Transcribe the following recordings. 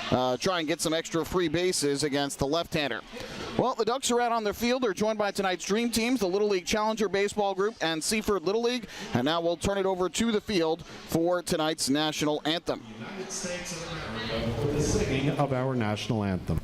try and get some extra free bases against the left-hander. Well, the Ducks are out on their field. They're joined by tonight's dream teams, the Little League Challenger Baseball Group and Seaford Little League. And now we'll turn it over to the field for tonight's national anthem. United States of America, for the singing of our national anthem.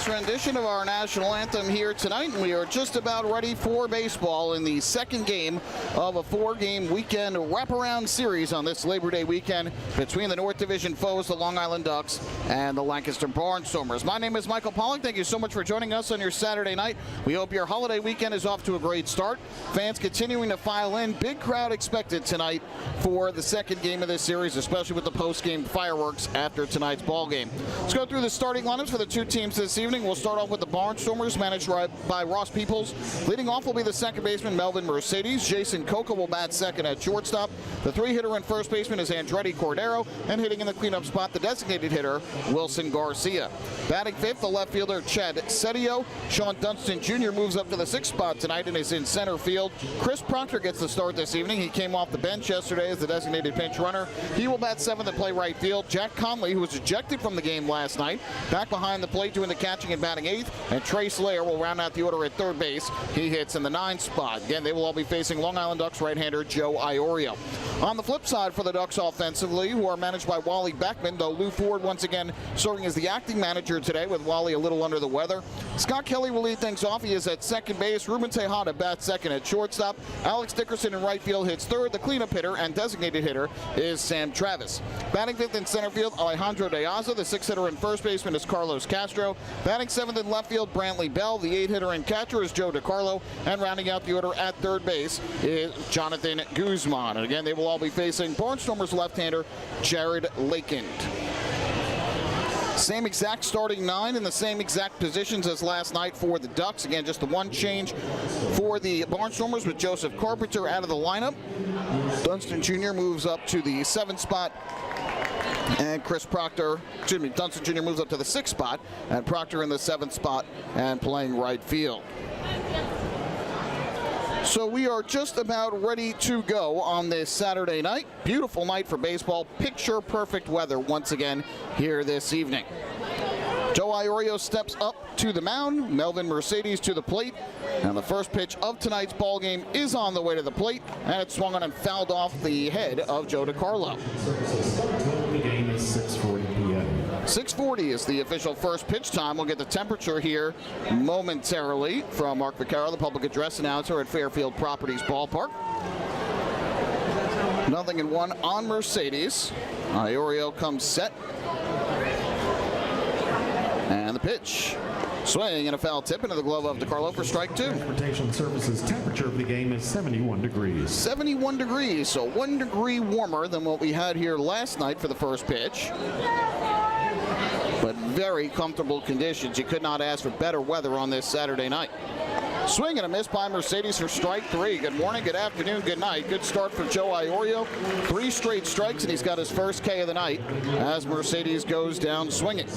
Rendition of our national anthem here tonight, and we are just about ready for baseball in the second game of a four-game weekend wraparound series on this Labor Day weekend between the North Division foes, the Long Island Ducks, and the Lancaster Barnstormers. My name is Michael Pollock. Thank you so much for joining us on your Saturday night. We hope your holiday weekend is off to a great start. Fans continuing to file in. Big crowd expected tonight for the second game of this series, especially with the post-game fireworks after tonight's ball game. Let's go through the starting lineups for the two teams this evening. We'll start off with the Barnstormers, managed by Ross Peoples. Leading off will be the second baseman, Melvin Mercedes. Jason Coca will bat second at shortstop. The three-hitter and first baseman is Andretti Cordero. And hitting in the cleanup spot, the designated hitter, Wilson Garcia. Batting fifth, the left fielder, Chad Cedillo. Sean Dunston Jr. moves up to the sixth spot tonight and is in center field. Chris Proctor gets the start this evening. He came off the bench yesterday as the designated pinch runner. He will bat seventh and play right field. Jack Conley, who was ejected from the game last night, back behind the plate doing the catching and batting eighth. And Trace Lair will round out the order at third base. He hits in the ninth spot. Again, they will all be facing Long Island Ducks right-hander Joe Iorio. On the flip side for the Ducks offensively, who are managed by Wally Beckman, though Lou Ford once again serving as the acting manager today with Wally a little under the weather. Scott Kelly will lead things off. He is at second base. Ruben Tejada bats second at shortstop. Alex Dickerson in right field hits third. The cleanup hitter and designated hitter is Sam Travis. Batting fifth in center field, Alejandro De Aza. The sixth hitter and first baseman is Carlos Castro. Batting seventh in left field, Brantley Bell. The eighth hitter and catcher is Joe DiCarlo. And rounding out the order at third base is Jonathan Guzman. And again, they will all be facing Barnstormers left-hander Jared Lakeland. Same exact starting nine in the same exact positions as last night for the Ducks. Again, just the one change for the Barnstormers with Joseph Carpenter out of the lineup. Dunston Jr. moves up to the seventh spot. And Dunston Jr. moves up to the sixth spot. And Proctor in the seventh spot and playing right field. So we are just about ready to go on this Saturday night. Beautiful night for baseball. Picture perfect weather once again here this evening. Joe Iorio steps up to the mound. Melvin Mercedes to the plate. And the first pitch of tonight's ball game is on the way to the plate. And it swung on and fouled off the head of Joe DiCarlo. The game is 6:40 p.m. 6:40 is the official first pitch time. We'll get the temperature here momentarily from Mark Vaccaro, the public address announcer at Fairfield Properties Ballpark. 0-1 on Mercedes. Iorio comes set. And the pitch. Swing and a foul tip into the glove of DiCarlo for strike two. Transportation Services temperature of the game is 71 degrees. 71 degrees, so 1 degree warmer than what we had here last night for the first pitch. But very comfortable conditions. You could not ask for better weather on this Saturday night. Swing and a miss by Mercedes for strike three. Good morning, good afternoon, good night. Good start for Joe Iorio. 3 straight strikes, and he's got his first K of the night as Mercedes goes down swinging.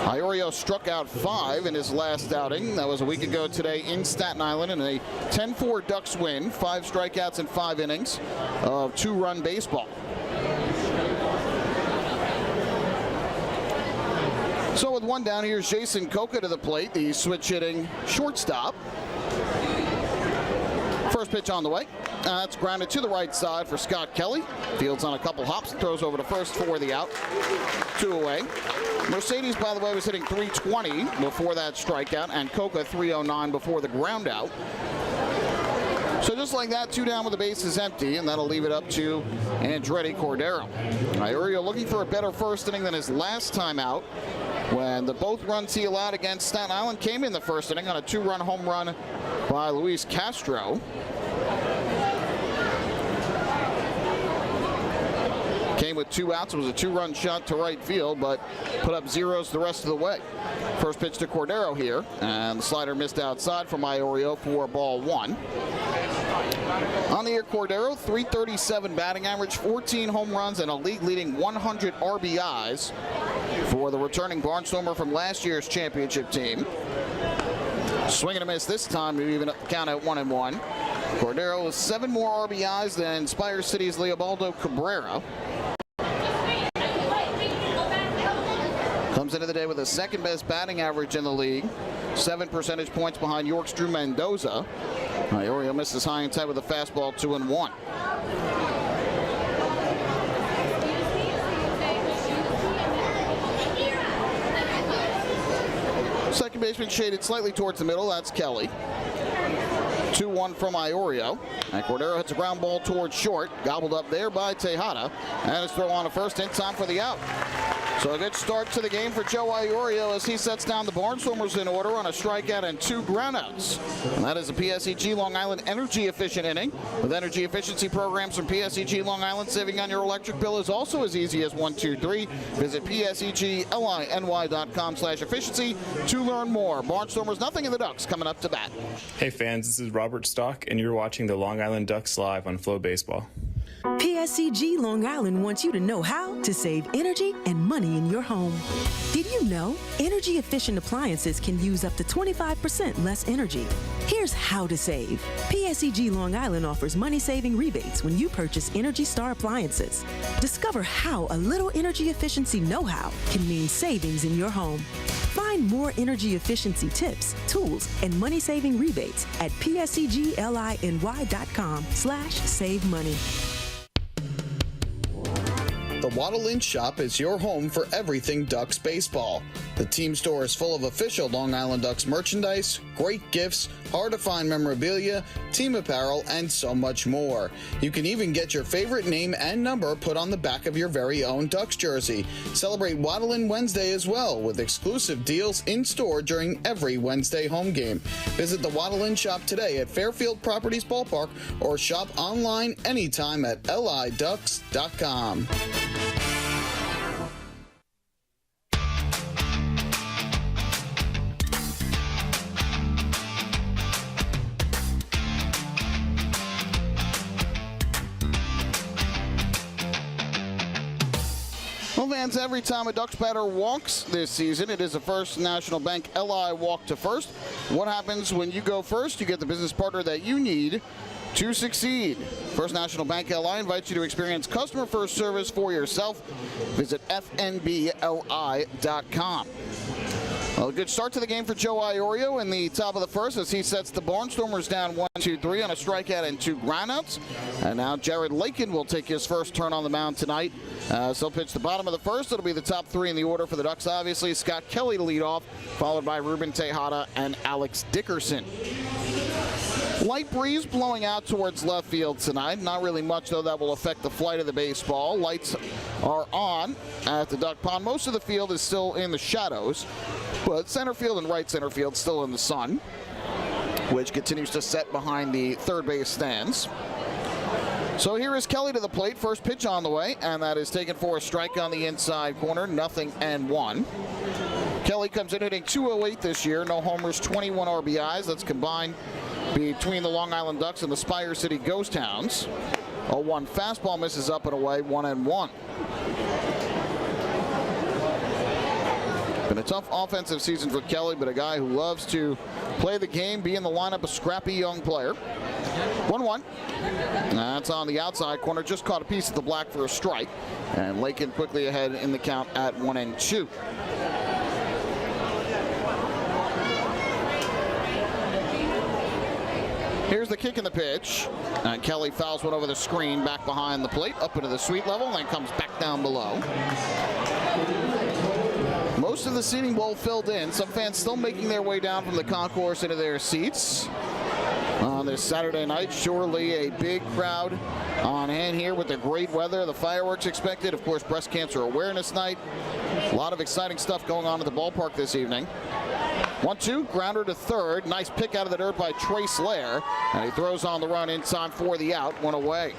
Iorio struck out 5 in his last outing. That was a week ago today in Staten Island in a 10-4 Ducks win. 5 strikeouts in 5 innings of 2-run baseball. So with 1 down, here's Jason Coca to the plate, the switch-hitting shortstop. First pitch on the way. That's grounded to the right side for Scott Kelly. Fields on a couple hops, throws over to first for the out. 2 away. Mercedes, by the way, was hitting .320 before that strikeout, and Coca .309 before the ground out. So just like that, 2 down with the bases empty, and that'll leave it up to Andretti Cordero. Iorio looking for a better first inning than his last time out, when the both runs he allowed against Staten Island came in the first inning on a 2-run home run by Luis Castro. Came with 2 outs. It was a 2-run shot to right field, but put up zeros the rest of the way. First pitch to Cordero here, and the slider missed outside from Iorio for ball 1. On the year, Cordero, .337 batting average, 14 home runs, and a league-leading 100 RBIs for the returning Barnstormer from last year's championship team. Swing and a miss this time to even up the count at 1-1. Cordero with 7 more RBIs than Spire City's Leobaldo Cabrera. Comes into the day with the 2nd best batting average in the league, 7 percentage points behind York's Drew Mendoza. Iorio misses high and tight with a fastball, 2-1. Second baseman shaded slightly towards the middle. That's Kelly. 2-1 from Iorio. And Cordero hits a ground ball towards short. Gobbled up there by Tejada. And his throw on to first in time for the out. So a good start to the game for Joe Iorio as he sets down the Barnstormers in order on a strikeout and 2 groundouts. And that is a PSEG Long Island energy efficient inning. With energy efficiency programs from PSEG Long Island, saving on your electric bill is also as easy as 1, 2, 3. Visit PSEGLINY.com/efficiency to learn more. Barnstormers, nothing in the Ducks coming up to bat. Hey fans, this is Robert Stock, and you're watching the Long Island Ducks live on FloBaseball. PSEG Long Island wants you to know how to save energy and money in your home. Did you know energy efficient appliances can use up to 25% less energy? Here's how to save. PSEG Long Island offers money-saving rebates when you purchase Energy Star appliances. Discover how a little energy efficiency know-how can mean savings in your home. Find more energy efficiency tips, tools, and money-saving rebates at psegLINY.com/save money. The Waddle Inn Shop is your home for everything Ducks baseball. The team store is full of official Long Island Ducks merchandise, great gifts, hard-to-find memorabilia, team apparel, and so much more. You can even get your favorite name and number put on the back of your very own Ducks jersey. Celebrate Waddle Inn Wednesday as well, with exclusive deals in-store during every Wednesday home game. Visit the Waddle Inn Shop today at Fairfield Properties Ballpark or shop online anytime at liducks.com. Well, fans, every time a Ducks batter walks this season, it is a First National Bank LI walk to first. What happens when you go first? You get the business partner that you need to succeed. First National Bank LI invites you to experience customer first service for yourself. Visit fnbli.com. Well, a good start to the game for Joe Iorio in the top of the first as he sets the Barnstormers down 1-2-3 on a strikeout and 2 groundouts. And now Jared Lakin will take his first turn on the mound tonight. So he'll pitch the bottom of the first. It'll be the top 3 in the order for the Ducks, obviously. Scott Kelly to lead off, followed by Ruben Tejada and Alex Dickerson. Light breeze blowing out towards left field tonight. Not really much, though, that will affect the flight of the baseball. Lights are on at the Duck Pond. Most of the field is still in the shadows, but center field and right center field still in the sun, which continues to set behind the third base stands. So here is Kelly to the plate. First pitch on the way, and that is taken for a strike on the inside corner. 0-1. Kelly comes in hitting .208 this year. No homers, 21 RBIs. That's combined between the Long Island Ducks and the Spire City Ghost Hounds. 0-1 fastball misses up and away, 1-1. Been Been a tough offensive season for Kelly, but a guy who loves to play the game, be in the lineup, a scrappy young player. 1-1. That's on the outside corner. Just caught a piece of the black for a strike. And Lakin quickly ahead in the count at 1-2. Here's the kick in the pitch. And Kelly fouls one over the screen, back behind the plate, up into the suite level, and then comes back down below. Most of the seating bowl filled in. Some fans still making their way down from the concourse into their seats on this Saturday night. Surely a big crowd on hand here with the great weather, the fireworks expected. Of course, Breast Cancer Awareness Night. A lot of exciting stuff going on at the ballpark this evening. 1-2, grounder to third. Nice pick out of the dirt by Trace Lair, and he throws on the run in time for the out, one away.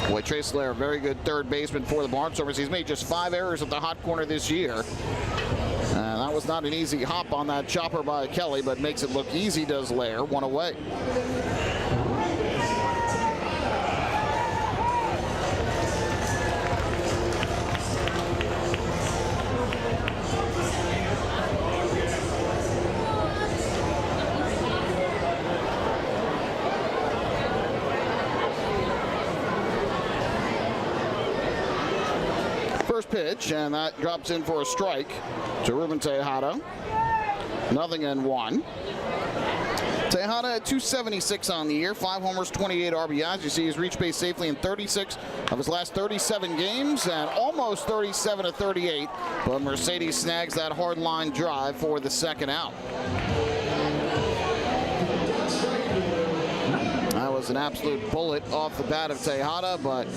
Boy, Trace Lair, very good third baseman for the Barnstormers. He's made just 5 errors at the hot corner this year. And that was not an easy hop on that chopper by Kelly, but makes it look easy, does Lair, one away. First pitch, and that drops in for a strike to Ruben Tejada. 0-1. Tejada at 276 on the year, 5 homers, 28 RBIs. You see he's reached base safely in 36 of his last 37 games and almost 37 of 38. But Mercedes snags that hard line drive for the second out. That was an absolute bullet off the bat of Tejada, but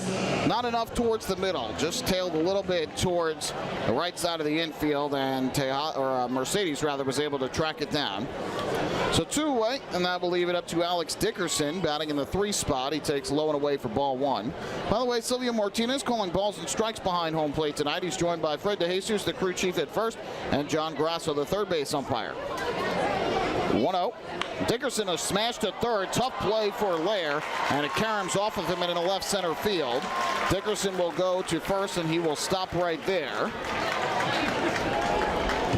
not enough towards the middle. Just tailed a little bit towards the right side of the infield, and Mercedes rather was able to track it down. So 2 away, and that will leave it up to Alex Dickerson batting in the 3 spot. He takes low and away for ball 1. By the way, Silvio Martinez calling balls and strikes behind home plate tonight. He's joined by Fred DeJesus, the crew chief at first, and John Grasso, the third base umpire. 1-0. Dickerson a smash to third. Tough play for Lair, and it caroms off of him in the left center field. Dickerson will go to first, and he will stop right there.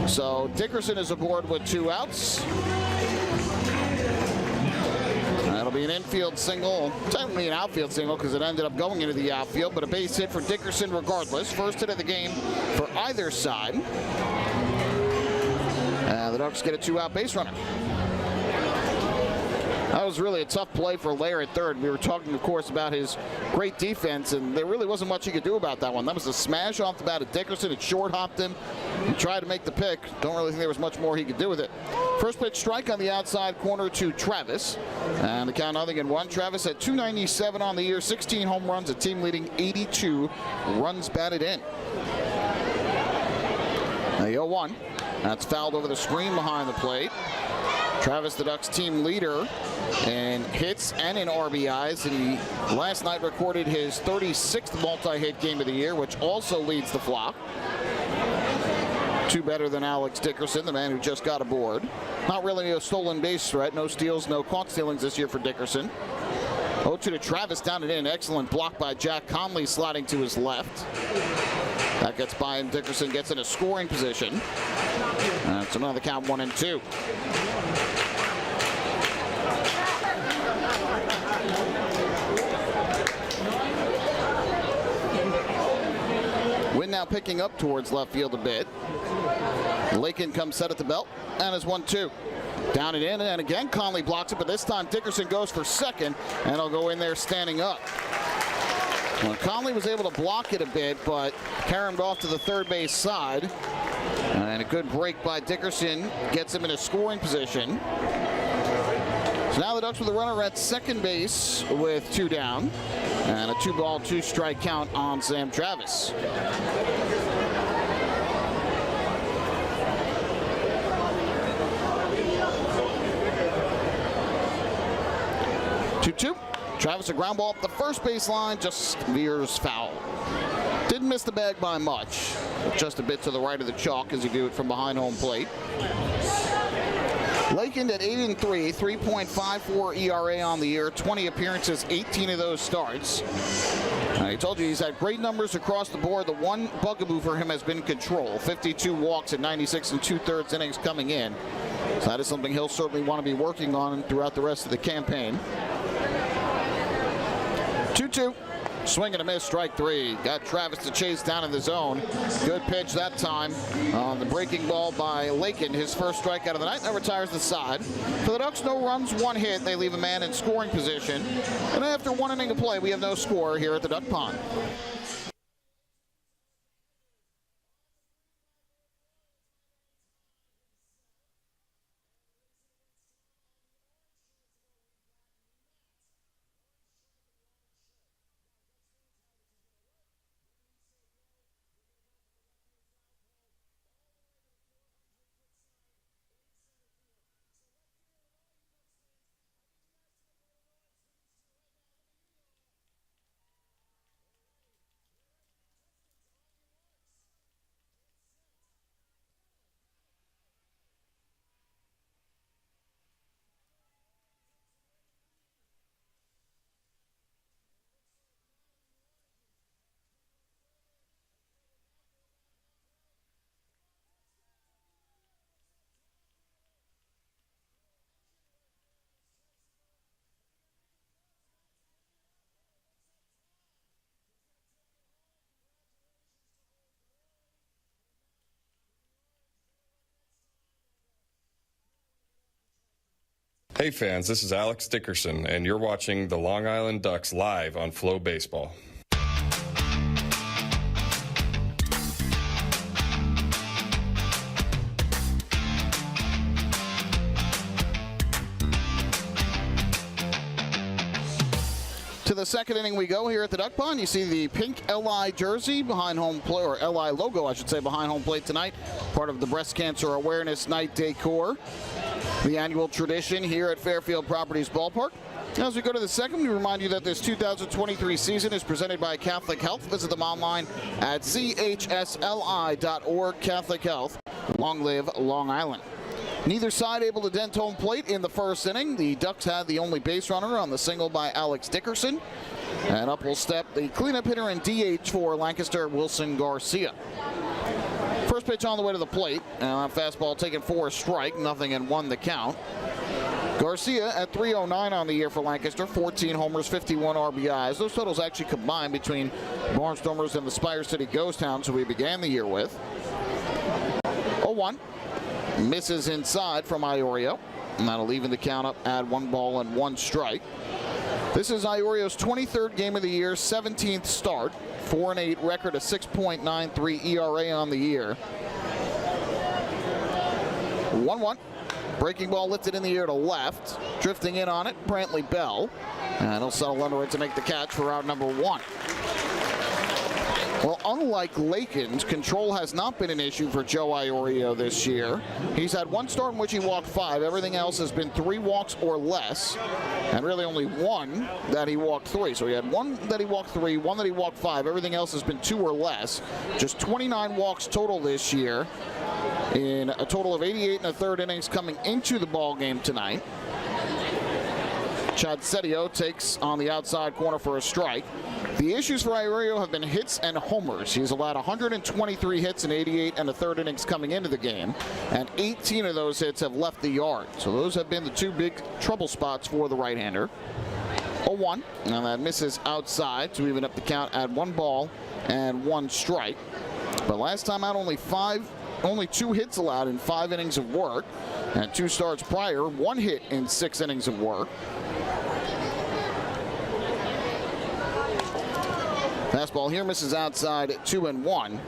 So Dickerson is aboard with 2 outs. That'll be an infield single, technically an outfield single because it ended up going into the outfield, but a base hit for Dickerson regardless. First hit of the game for either side. The Ducks get a 2-out base runner. That was really a tough play for Lair at third. We were talking, of course, about his great defense, and there really wasn't much he could do about that one. That was a smash off the bat of Dickerson. It short-hopped him. He tried to make the pick. Don't really think there was much more he could do with it. First pitch strike on the outside corner to Travis. And the count 0-1. Travis at 297 on the year, 16 home runs, a team-leading 82 runs batted in. The 0-1. That's fouled over the screen behind the plate. Travis, the Ducks team leader in hits and in RBIs. And he last night recorded his 36th multi-hit game of the year, which also leads the flock. 2 better than Alex Dickerson, the man who just got aboard. Not really a stolen base threat. No steals, no caught stealings this year for Dickerson. 0-2 to Travis, down and in. Excellent block by Jack Conley, sliding to his left. That gets by, and Dickerson gets in a scoring position. That's another count, 1-2. Wind now picking up towards left field a bit. Lakin comes set at the belt, and is 1-2. Down and in, and again Conley blocks it, but this time Dickerson goes for second, and he'll go in there standing up. Well, Conley was able to block it a bit, but caromed off to the third base side. And a good break by Dickerson gets him in a scoring position. So now the Ducks with a runner at second base with 2 down. And a 2-ball, 2-strike count on Sam Travis. Two. Travis a ground ball up the first base line, just veers foul. Didn't miss the bag by much. Just a bit to the right of the chalk as he do it from behind home plate. Lakin at 8-3, 3.54 ERA on the year, 20 appearances, 18 of those starts. I told you he's had great numbers across the board. The one bugaboo for him has been control. 52 walks at 96 2/3 innings coming in. So that is something he'll certainly want to be working on throughout the rest of the campaign. 2-2. Swing and a miss, strike three. Got Travis to chase down in the zone. Good pitch that time on the breaking ball by Lakin. His first strikeout of the night. That retires the side. For the Ducks, no runs, one hit. They leave a man in scoring position. And after one inning of play, we have no score here at the Duck Pond. Hey fans, this is Alex Dickerson, and you're watching the Long Island Ducks live on FloBaseball. To the second inning we go here at the Duck Pond. You see the pink LI jersey behind home plate, or LI logo, I should say, behind home plate tonight. Part of the Breast Cancer Awareness Night decor. The annual tradition here at Fairfield Properties Ballpark. As we go to the second, we remind you that this 2023 season is presented by Catholic Health. Visit them online at chsli.org. Catholic Health. Long live Long Island. Neither side able to dent home plate in the first inning. The Ducks had the only base runner on the single by Alex Dickerson. And up will step the cleanup hitter and DH for Lancaster, Wilson Garcia. First pitch on the way to the plate. Fastball taken for a strike. 0-1 the count. Garcia at 309 on the year for Lancaster. 14 homers, 51 RBIs. Those totals actually combined between Barnstormers and the Spire City Ghost Hounds, who we began the year with. 0-1. Misses inside from Iorio. And that'll even the count up at 1-1 strike. This is Iorio's 23rd game of the year, 17th start. 4-8 record, a 6.93 ERA on the year. 1-1. Breaking ball lifted in the air to left. Drifting in on it, Brantley Bell. And he'll settle under it to make the catch for out number one. Well, unlike Lakin's, control has not been an issue for Joe Iorio this year. He's had one start in which he walked 5. Everything else has been 3 walks or less. And really only one that he walked 3. So he had one that he walked 3, one that he walked 5. Everything else has been 2 or less. Just 29 walks total this year in a total of 88 1/3 innings coming into the ball game tonight. Chad Setio takes on the outside corner for a strike. The issues for Iorio have been hits and homers. He's allowed 123 hits in 88 1/3 innings coming into the game, and 18 of those hits have left the yard. So those have been the 2 big trouble spots for the right-hander. 0-1, and that misses outside to even up the count at 1-1 strike. But last time out, only 2 hits allowed in 5 innings of work, and 2 starts prior, 1 hit in 6 innings of work. Fastball here misses outside at 2-1.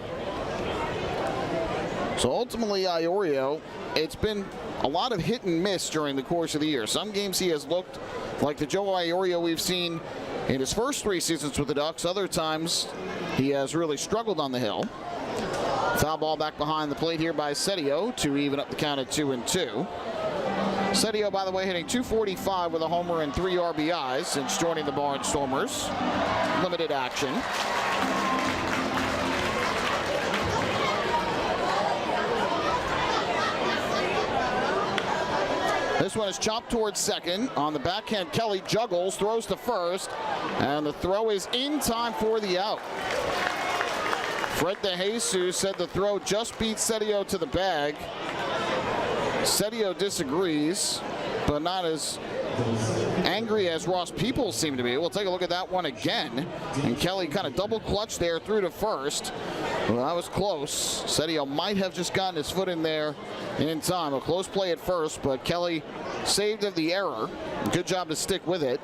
So ultimately, Iorio, it's been a lot of hit and miss during the course of the year. Some games he has looked like the Joe Iorio we've seen in his first 3 seasons with the Ducks. Other times, he has really struggled on the hill. Foul ball back behind the plate here by Setio to even up the count at 2-2. Setio, by the way, hitting .245 with a homer and 3 RBIs since joining the Barnstormers. Limited action. This one is chopped towards second. On the backhand, Kelly juggles, throws to first, and the throw is in time for the out. Fred DeJesus said the throw just beat Cedillo to the bag. Cedillo disagrees, but not as angry as Ross Peoples seemed to be. We'll take a look at that one again. And Kelly kind of double clutched there through to first. Well, that was close. Cedillo might have just gotten his foot in there in time. A close play at first, but Kelly saved of the error. Good job to stick with it.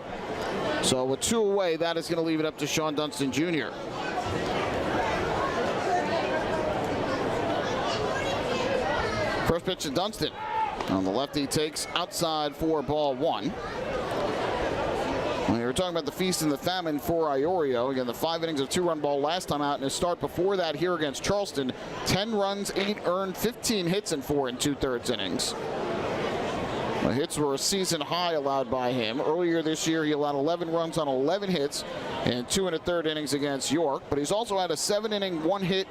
So with 2 away, that is going to leave it up to Sean Dunston Jr. First pitch to Dunston. On the lefty, takes outside for ball 1. We were talking about the feast and the famine for Iorio. Again, the 5 innings of 2-run ball last time out, and his start before that here against Charleston. 10 runs, 8 earned, 15 hits in 4 2/3 innings. The hits were a season high allowed by him. Earlier this year, he allowed 11 runs on 11 hits in 2 1/3 innings against York. But he's also had a 7-inning, 1-hit,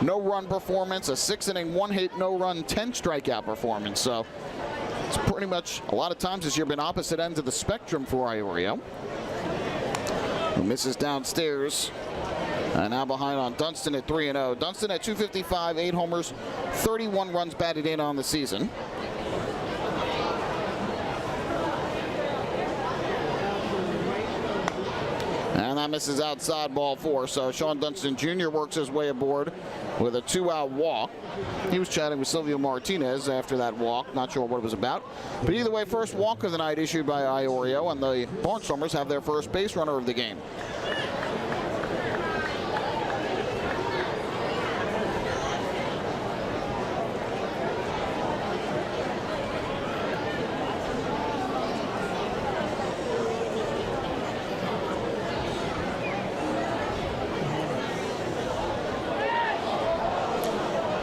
no-run performance, a 6-inning, 1-hit, no-run, 10-strikeout performance. So it's pretty much a lot of times this year been opposite ends of the spectrum for Iorio. He misses downstairs. And now behind on Dunston at 3-0. Dunston at 255, 8 homers, 31 runs batted in on the season. And that misses outside, ball 4. So Sean Dunston Jr. works his way aboard with a 2-out walk. He was chatting with Silvio Martinez after that walk. Not sure what it was about. But either way, first walk of the night issued by Iorio, and the Barnstormers have their first base runner of the game.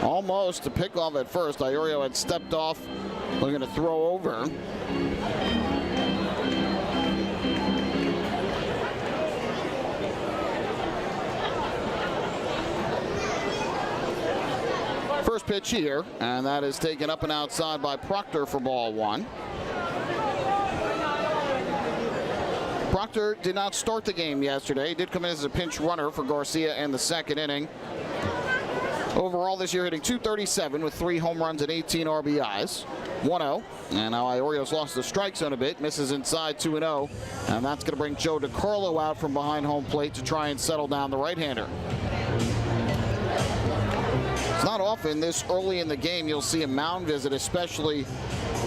Almost a pickoff at first. Iorio had stepped off, looking to throw over. First pitch here, and that is taken up and outside by Proctor for ball 1. Proctor did not start the game yesterday. He did come in as a pinch runner for Garcia in the 2nd inning. Overall this year hitting .237 with 3 home runs and 18 RBIs. 1-0. And now Iorio's lost the strike zone a bit. Misses inside 2-0. And that's going to bring Joe DiCarlo out from behind home plate to try and settle down the right-hander. It's not often this early in the game you'll see a mound visit, especially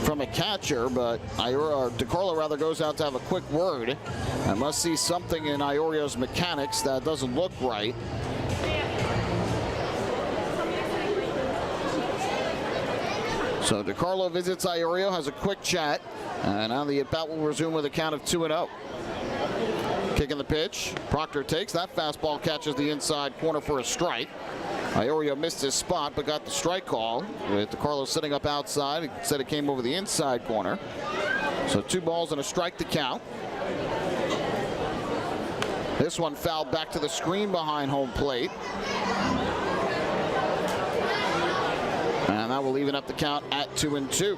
from a catcher, but DiCarlo rather goes out to have a quick word. I must see something in Iorio's mechanics that doesn't look right. So DiCarlo visits Iorio, has a quick chat, and now the at-bat will resume with a count of 2-0. Kicking the pitch, Proctor takes that fastball, catches the inside corner for a strike. Iorio missed his spot, but got the strike call with DiCarlo sitting up outside. Instead it came over the inside corner. So 2 balls and a strike to count. This one fouled back to the screen behind home plate. And that will even up the count at 2-2.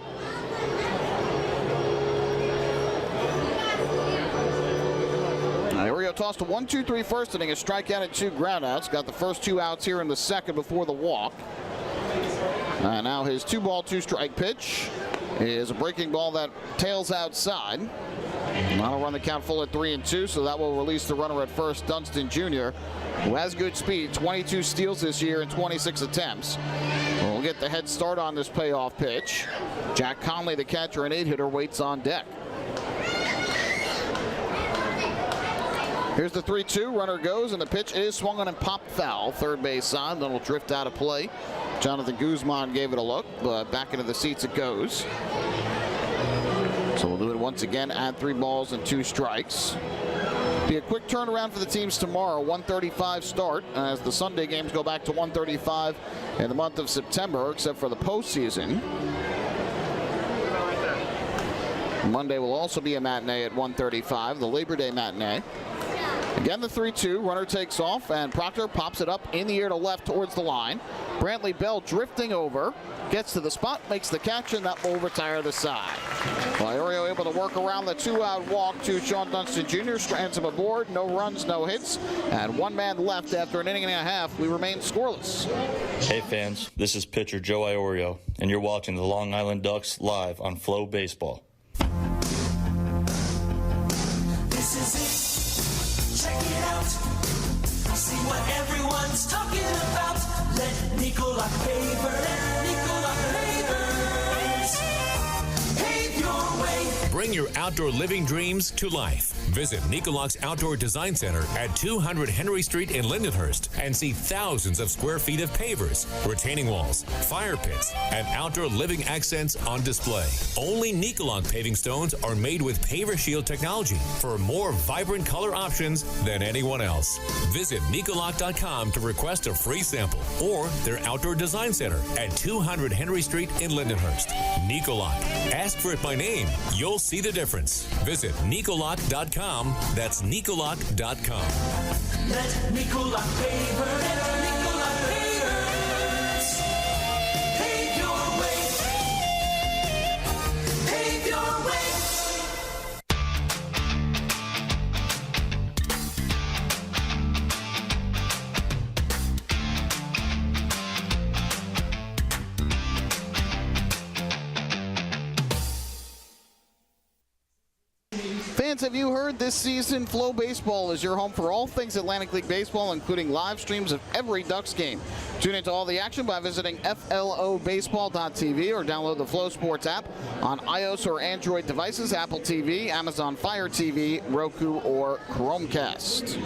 Iorio tossed a 1-2-3 first inning, a strikeout and 2 groundouts. Got the first 2 outs here in the 2nd before the walk. And now his 2-ball, 2-strike pitch is a breaking ball that tails outside. That'll run the count full at 3-2, so that will release the runner at first, Dunston Jr., who has good speed, 22 steals this year in 26 attempts. We'll get the head start on this payoff pitch. Jack Conley, the catcher and 8-hitter, waits on deck. Here's the 3-2, runner goes, and the pitch is swung on and popped foul. Third base side, then will drift out of play. Jonathan Guzman gave it a look, but back into the seats it goes. So we'll do it once again at 3 balls and 2 strikes. Be a quick turnaround for the teams tomorrow. 1:35 start as the Sunday games go back to 1:35 in the month of September, except for the postseason. Monday will also be a matinee at 1:35, the Labor Day matinee. Again, the 3-2, runner takes off, and Proctor pops it up in the air to left towards the line. Brantley Bell drifting over, gets to the spot, makes the catch, and that will retire the side. Iorio able to work around the 2-out walk to Sean Dunston Jr. Strands him aboard. No runs, no hits. And 1 man left after an inning and a half. We remain scoreless. Hey fans, this is pitcher Joe Iorio, and you're watching the Long Island Ducks live on FloBaseball. This is it. Check it out. See what everyone's talking about. Let Nicola pave your way. Bring your outdoor living dreams to life. Visit Nicolak's Outdoor Design Center at 200 Henry Street in Lindenhurst and see thousands of square feet of pavers, retaining walls, fire pits, and outdoor living accents on display. Only Nicolak paving stones are made with Paver Shield technology for more vibrant color options than anyone else. Visit Nicolak.com to request a free sample or their Outdoor Design Center at 200 Henry Street in Lindenhurst. Nicolak. Ask for it by name. You'll see the difference. Visit Nicolak.com. That's Nicolak.com. Let Nicola Pavers pave your way. Pave your way. Fans, have you heard this season FloBaseball is your home for all things Atlantic League Baseball, including live streams of every Ducks game. Tune into all the action by visiting FLOBaseball.tv or download the Flow Sports app on iOS or Android devices, Apple TV, Amazon Fire TV, Roku, or Chromecast.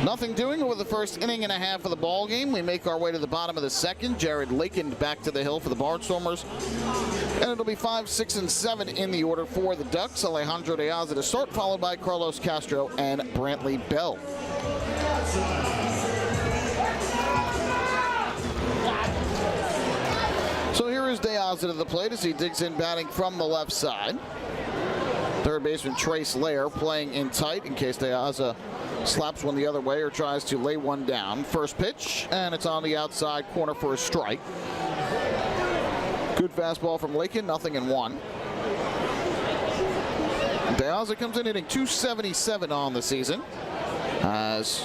Nothing doing with the first inning and a half of the ball game. We make our way to the bottom of the second. Jared Lakin back to the hill for the Barnstormers. And it'll be 5, 6, and 7 in the order for the Ducks. Alejandro De Aza to start, followed by Carlos Castro and Brantley Bell. So here is De Aza to the plate as he digs in batting from the left side. Third baseman Trace Lair playing in tight in case De Aza slaps one the other way or tries to lay one down. First pitch, and it's on the outside corner for a strike. Good fastball from Lakin, 0-1. De Aza comes in hitting .277 on the season. Has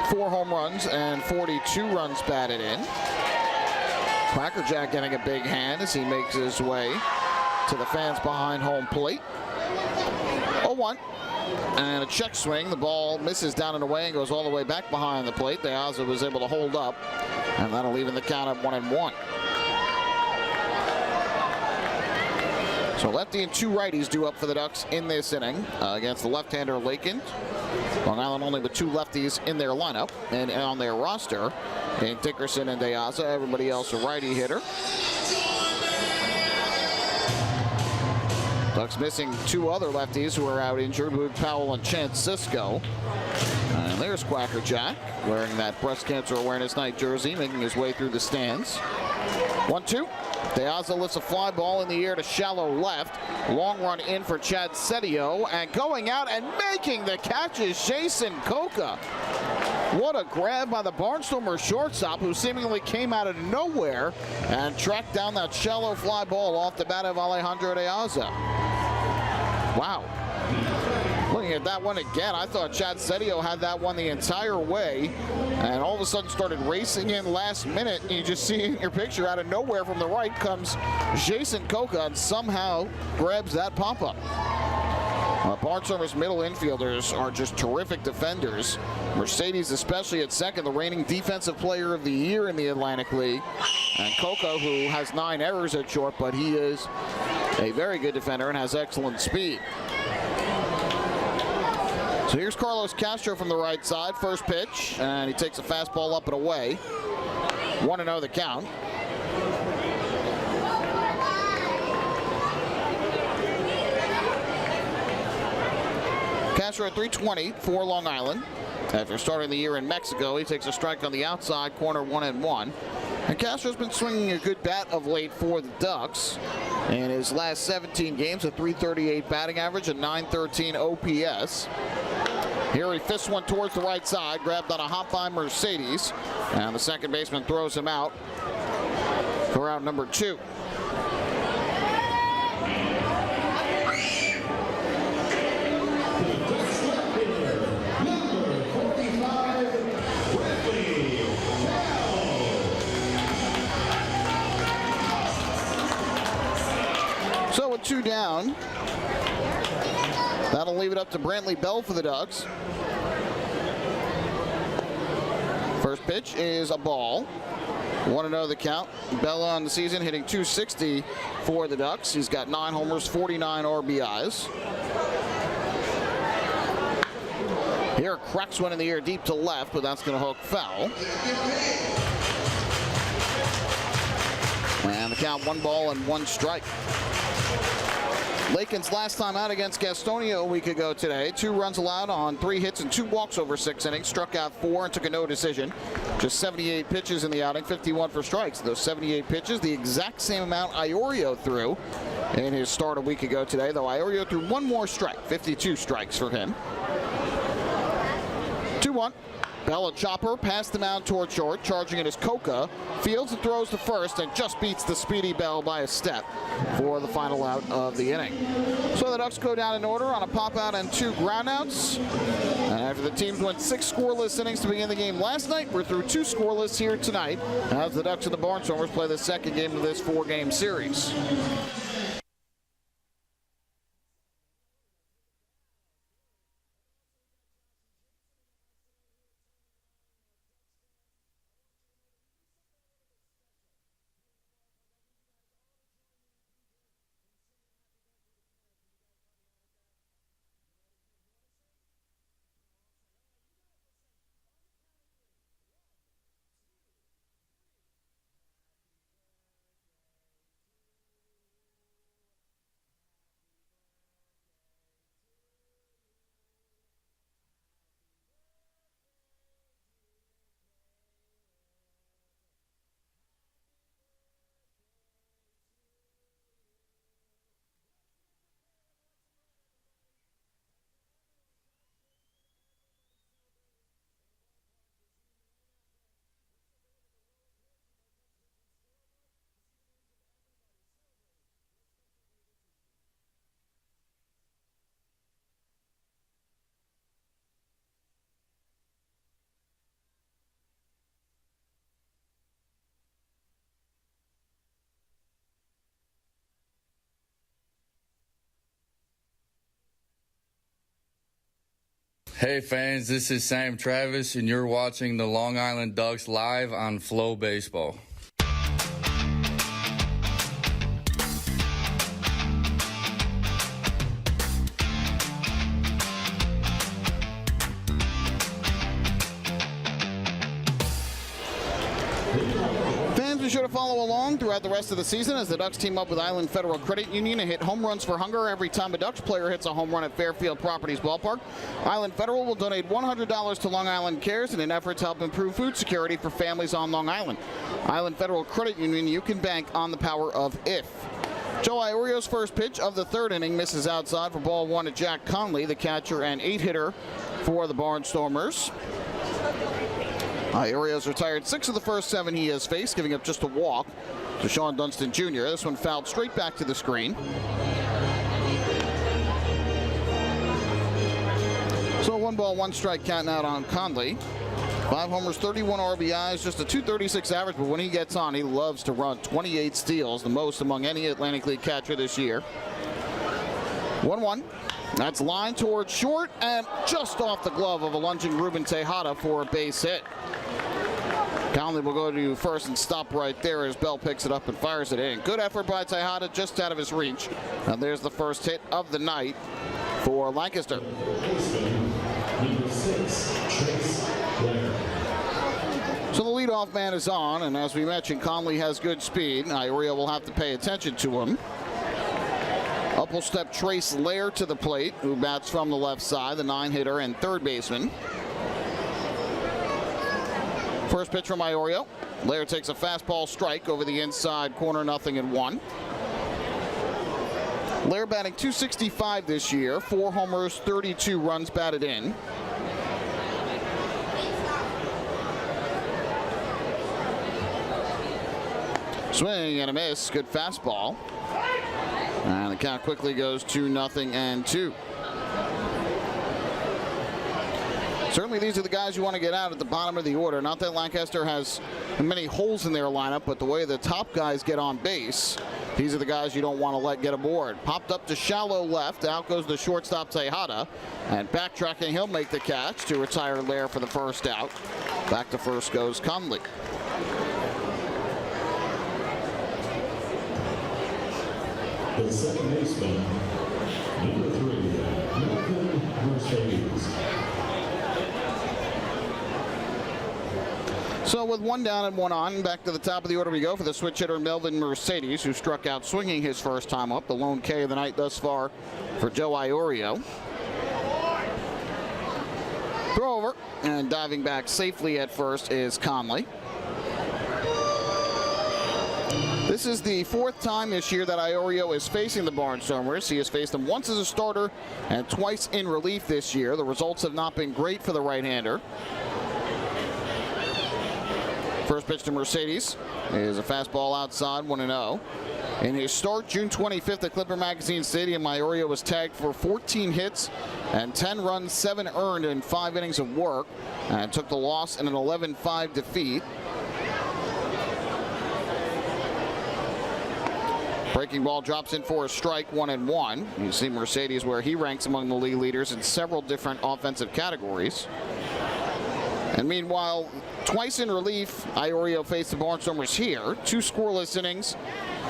4 home runs and 42 runs batted in. Quackerjack getting a big hand as he makes his way to the fans behind home plate. 0-1. And a check swing. The ball misses down and away and goes all the way back behind the plate. De Aza was able to hold up, and that'll even the count at 1-1. So lefty and 2 righties due up for the Ducks in this inning against the left-hander Lakin. Long Island only with 2 lefties in their lineup and on their roster in Dickerson and De Aza. Everybody else a righty hitter. Ducks missing 2 other lefties who are out injured, Wood Powell and Chance Cisco. And there's Quackerjack wearing that breast cancer awareness night jersey, making his way through the stands. 1-2. De Aza lifts a fly ball in the air to shallow left. Long run in for Chad Setio, and going out and making the catch is Jason Coca. What a grab by the Barnstormers shortstop, who seemingly came out of nowhere and tracked down that shallow fly ball off the bat of Alejandro De Aza. Wow. Looking at that one again, I thought Chad Setio had that one the entire way, and all of a sudden started racing in last minute. And you just see in your picture, out of nowhere from the right comes Jason Coca and somehow grabs that pop-up. Barnstormers middle infielders are just terrific defenders. Mercedes, especially at second, the reigning defensive player of the year in the Atlantic League. And Coca, who has 9 errors at short, but he is a very good defender and has excellent speed. So here's Carlos Castro from the right side. First pitch, and he takes a fastball up and away. 1-0 the count. Castro at .320 for Long Island. After starting the year in Mexico, he takes a strike on the outside corner, 1-1. And Castro's been swinging a good bat of late for the Ducks. In his last 17 games, a .338 batting average, a .913 OPS. Here he fists one towards the right side, grabbed on a hop by Mercedes, and the second baseman throws him out for out number 2. 2 down. That'll leave it up to Brantley Bell for the Ducks. First pitch is a ball. 1-0 the count. Bell on the season hitting .260 for the Ducks. He's got 9 homers, 49 RBIs. Here, cracks one in the air deep to left, but that's going to hook foul. And the count, 1 ball and 1 strike. Lakin's last time out against Gastonia a week ago today. 2 runs allowed on 3 hits and 2 walks over 6 innings. Struck out 4 and took a no decision. Just 78 pitches in the outing, 51 for strikes. Those 78 pitches, the exact same amount Iorio threw in his start a week ago today, though Iorio threw 1 more strike, 52 strikes for him. 2-1. Bell a chopper past the mound toward short. Charging it is Coca. Fields and throws to first and just beats the speedy Bell by a step for the final out of the inning. So the Ducks go down in order on a pop out and 2 groundouts. And after the teams went 6 scoreless innings to begin the game last night, we're through 2 scoreless here tonight as the Ducks and the Barnstormers play the second game of this 4-game series. Hey fans, this is Sam Travis and you're watching the Long Island Ducks live on FloBaseball. Fans, be sure to follow along throughout the rest of the season as the Ducks team up with Island Federal Credit Union and hit home runs for hunger every time a Ducks player hits a home run at Fairfield Properties Ballpark. Island Federal will donate $100 to Long Island Cares in an effort to help improve food security for families on Long Island. Island Federal Credit Union, you can bank on the power of if. Joe Iorio's first pitch of the 3rd inning misses outside for ball 1 to Jack Conley, the catcher and 8-hitter for the Barnstormers. Iorio's retired 6 of the first 7 he has faced, giving up just a walk to Sean Dunston Jr. This one fouled straight back to the screen. So 1 ball, 1 strike counting out on Conley. 5 homers, 31 RBIs, just a .236 average, but when he gets on, he loves to run. 28 steals, the most among any Atlantic League catcher this year. 1-1. That's lined towards short and just off the glove of a lunging Ruben Tejada for a base hit. Conley will go to first and stop right there as Bell picks it up and fires it in. Good effort by Tejada, just out of his reach. And there's the first hit of the night for Lancaster. So the leadoff man is on, and as we mentioned, Conley has good speed. Iorio will have to pay attention to him. Up will step Trace Lair to the plate, who bats from the left side, the 9-hitter and 3rd baseman. First pitch from Iorio. Lair takes a fastball strike over the inside corner, 0-1. Lair batting .265 this year, 4 homers, 32 runs batted in. Swing and a miss, good fastball. And the count quickly goes to 0-2. Certainly these are the guys you want to get out at the bottom of the order. Not that Lancaster has many holes in their lineup, but the way the top guys get on base, these are the guys you don't want to let get aboard. Popped up to shallow left. Out goes the shortstop Tejada. And backtracking, he'll make the catch to retire Lair for the first out. Back to first goes Conley. The second baseman, number 3, Mercedes. So with one down and one on, back to the top of the order we go for the switch hitter Melvin Mercedes, who struck out swinging his first time up. The lone K of the night thus far for Joe Iorio. Throw over, and diving back safely at first is Conley. This is the fourth time this year that Iorio is facing the Barnstormers. He has faced them once as a starter and twice in relief this year. The results have not been great for the right-hander. First pitch to Mercedes is a fastball outside, 1-0. In his start June 25th at Clipper Magazine Stadium, Iorio was tagged for 14 hits and 10 runs, 7 earned in 5 innings of work, and took the loss in an 11-5 defeat. Breaking ball drops in for a strike, 1-1. You see Mercedes where he ranks among the league leaders in several different offensive categories. And meanwhile, twice in relief, Iorio faced the Barnstormers here. 2 scoreless innings.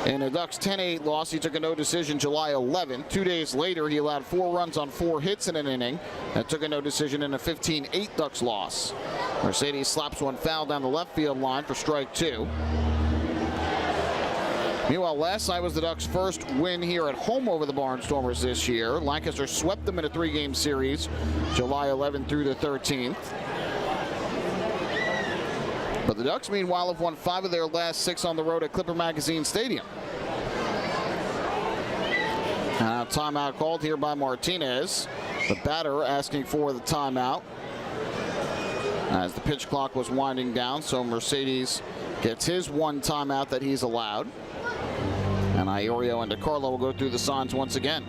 In a Ducks 10-8 loss, he took a no decision July 11th. 2 days later, he allowed 4 runs on 4 hits in an inning and took a no decision in a 15-8 Ducks loss. Mercedes slaps one foul down the left field line for strike 2. Meanwhile, last night was the Ducks' first win here at home over the Barnstormers this year. Lancaster swept them in a 3-game series, July 11th through the 13th. But the Ducks, meanwhile, have won 5 of their last 6 on the road at Clipper Magazine Stadium. Now, timeout called here by Martinez. The batter asking for the timeout as the pitch clock was winding down. So Mercedes gets his 1 timeout that he's allowed. And Iorio and DeCarlo will go through the signs once again.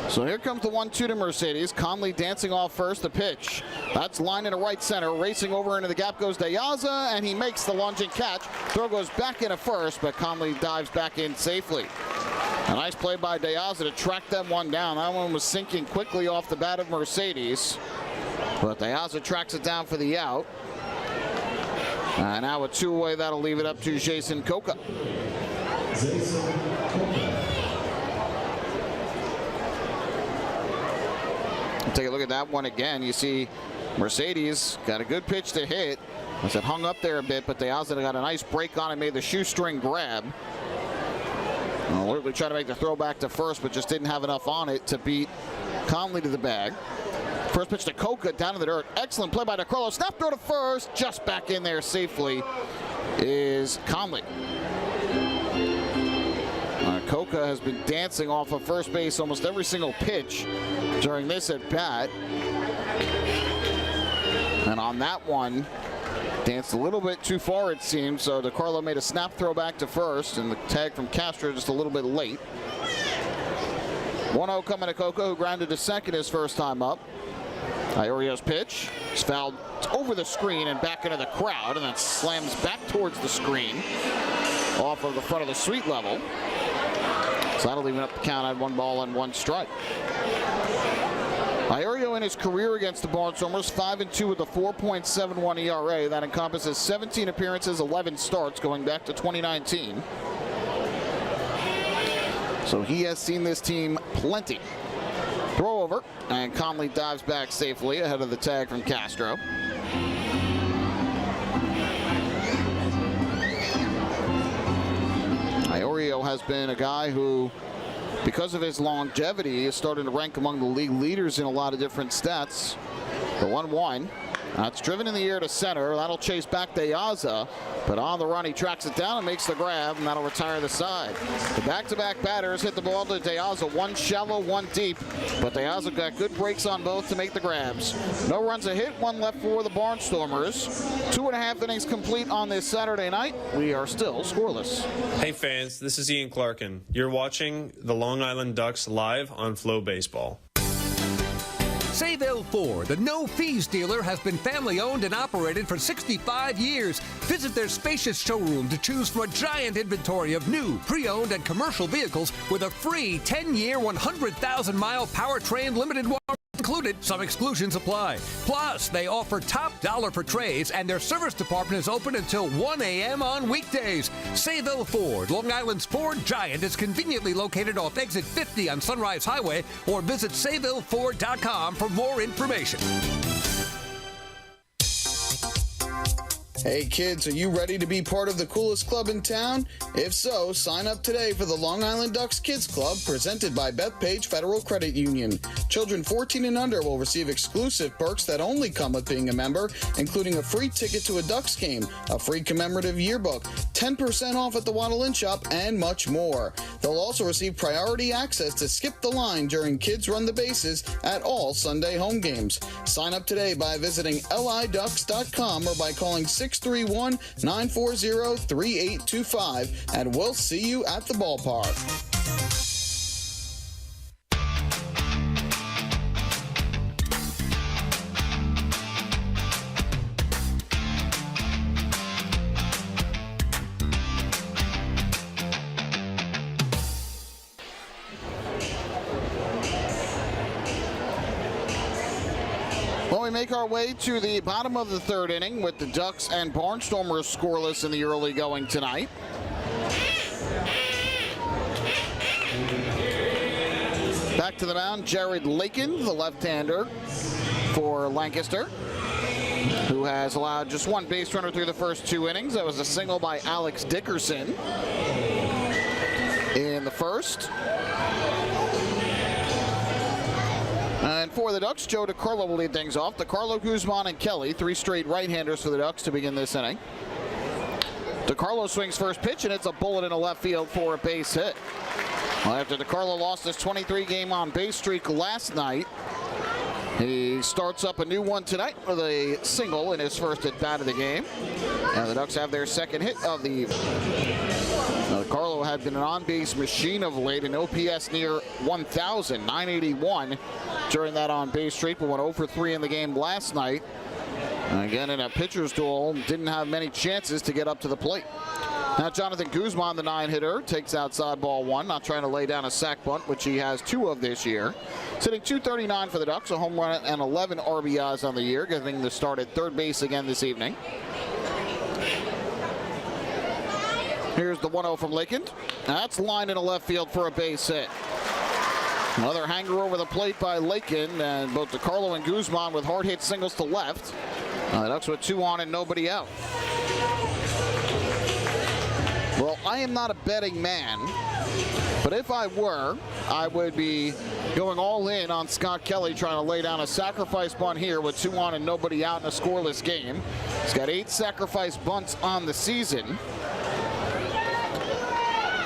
So here comes the 1-2 to Mercedes. Conley dancing off first. The pitch. That's line into right center. Racing over into the gap goes De Aza, and he makes the lunging catch. Throw goes back into first, but Conley dives back in safely. A nice play by De Aza to track that one down. That one was sinking quickly off the bat of Mercedes, but De Aza tracks it down for the out. And now a 2-away. That'll leave it up to Jason Coca. Take a look at that one again. You see Mercedes got a good pitch to hit. As it hung up there a bit, but De Aza got a nice break on it, made the shoestring grab. Literally tried to make the throw back to first, but just didn't have enough on it to beat Conley to the bag. First pitch to Coca down in the dirt. Excellent play by DeCarlo. Snap throw to first. Just back in there safely is Conley. Coca has been dancing off of first base almost every single pitch during this at bat. And on that one, danced a little bit too far, it seems. So DeCarlo made a snap throw back to first, and the tag from Castro just a little bit late. 1-0 coming to Coca, who grounded to second his first time up. Iorio's pitch is fouled over the screen and back into the crowd, and then slams back towards the screen off of the front of the suite level. So that'll even up the count at 1 ball and 1 strike. Iorio in his career against the Barnstormers, 5-2 with a 4.71 ERA. That encompasses 17 appearances, 11 starts going back to 2019. So he has seen this team plenty. Throw over, and Conley dives back safely ahead of the tag from Castro. Iorio has been a guy who, because of his longevity, is starting to rank among the league leaders in a lot of different stats. The 1-1, That's driven in the air to center. That'll chase back Deaza, but on the run he tracks it down and makes the grab, and that'll retire the side. The back-to-back batters hit the ball to Deaza, one shallow, one deep, but Deaza got good breaks on both to make the grabs. No runs a hit, one left for the Barnstormers. 2.5 innings complete on this Saturday night. We are still scoreless. Hey fans, this is Ian Clarkin. You're watching the Long Island Ducks live on FloBaseball. Sayville Ford, the no-fees dealer, has been family-owned and operated for 65 years. Visit their spacious showroom to choose from a giant inventory of new, pre-owned, and commercial vehicles with a free 10-year, 100,000-mile powertrain limited warranty included. Some exclusions apply. Plus, they offer top dollar for trades, and their service department is open until 1 a.m. on weekdays. Sayville Ford, Long Island's Ford giant, is conveniently located off exit 50 on Sunrise Highway, or visit SayvilleFord.com for more information. Hey kids, are you ready to be part of the coolest club in town? If so, sign up today for the Long Island Ducks Kids Club, presented by Bethpage Federal Credit Union. Children 14 and under will receive exclusive perks that only come with being a member, including a free ticket to a Ducks game, a free commemorative yearbook, 10% off at the Waddle Inn Shop, and much more. They'll also receive priority access to skip the line during Kids Run the Bases at all Sunday home games. Sign up today by visiting liducks.com or by calling 631-940-3825, and we'll see you at the ballpark. Well, we make our way to the bottom of the third inning with the Ducks and Barnstormers scoreless in the early going tonight. Back to the mound, Jared Lakin, the left-hander for Lancaster, who has allowed just one base runner through the first 2 innings. That was a single by Alex Dickerson in the first. And for the Ducks, Joe DiCarlo will lead things off. DiCarlo, Guzman, and Kelly, 3 straight right-handers for the Ducks to begin this inning. DiCarlo swings first pitch, and it's a bullet in a left field for a base hit. Well, after DiCarlo lost his 23-game on-base streak last night, he starts up a new one tonight with a single in his first at-bat of the game. And the Ducks have their second hit of the evening. Now, DiCarlo had been an on-base machine of late, an OPS near 1,000, 981 during that on-base streak, but went 0 for 3 in the game last night. And again, in a pitcher's duel, didn't have many chances to get up to the plate. Now Jonathan Guzman, the 9-hitter, takes outside ball 1, not trying to lay down a sac bunt, which he has 2 of this year. Sitting 239 for the Ducks, a home run and 11 RBIs on the year, getting the start at third base again this evening. Here's the 1-0 from Lakin. That's lined in a left field for a base hit. Another hanger over the plate by Lakin, and both DiCarlo and Guzman with hard hit singles to left. The Ducks with 2 on and nobody out. Well, I am not a betting man, but if I were, I would be going all in on Scott Kelly trying to lay down a sacrifice bunt here with 2 on and nobody out in a scoreless game. He's got 8 sacrifice bunts on the season.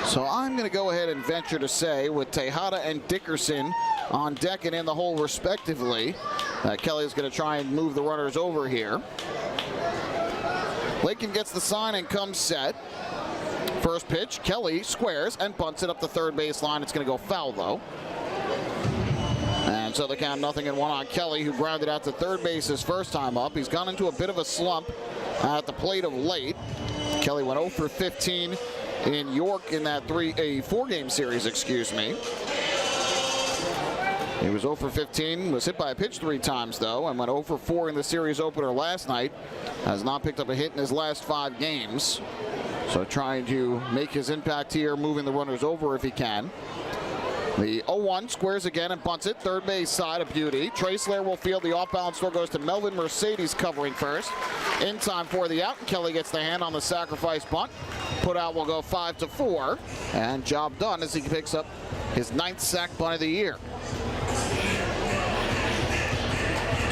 So I'm going to go ahead and venture to say, with Tejada and Dickerson on deck and in the hole respectively, Kelly is going to try and move the runners over here. Lakin gets the sign and comes set. First pitch, Kelly squares and bunts it up the third base line. It's going to go foul, though. And so the count 0-1 on Kelly, who grounded out to third base his first time up. He's gone into a bit of a slump at the plate of late. Kelly went 0 for 15 in York in that 4-game series, excuse me. He was 0 for 15, was hit by a pitch 3 times, though, and went 0 for 4 in the series opener last night. Has not picked up a hit in his last 5 games. So trying to make his impact here, moving the runners over if he can. The 0-1 squares again and bunts it. Third base side, a beauty. Trey Slayer will field. The off-balance throw goes to Melvin Mercedes covering first. In time for the out. Kelly gets the hand on the sacrifice bunt. Put out will go 5-4. And job done as he picks up his 9th sack bunt of the year.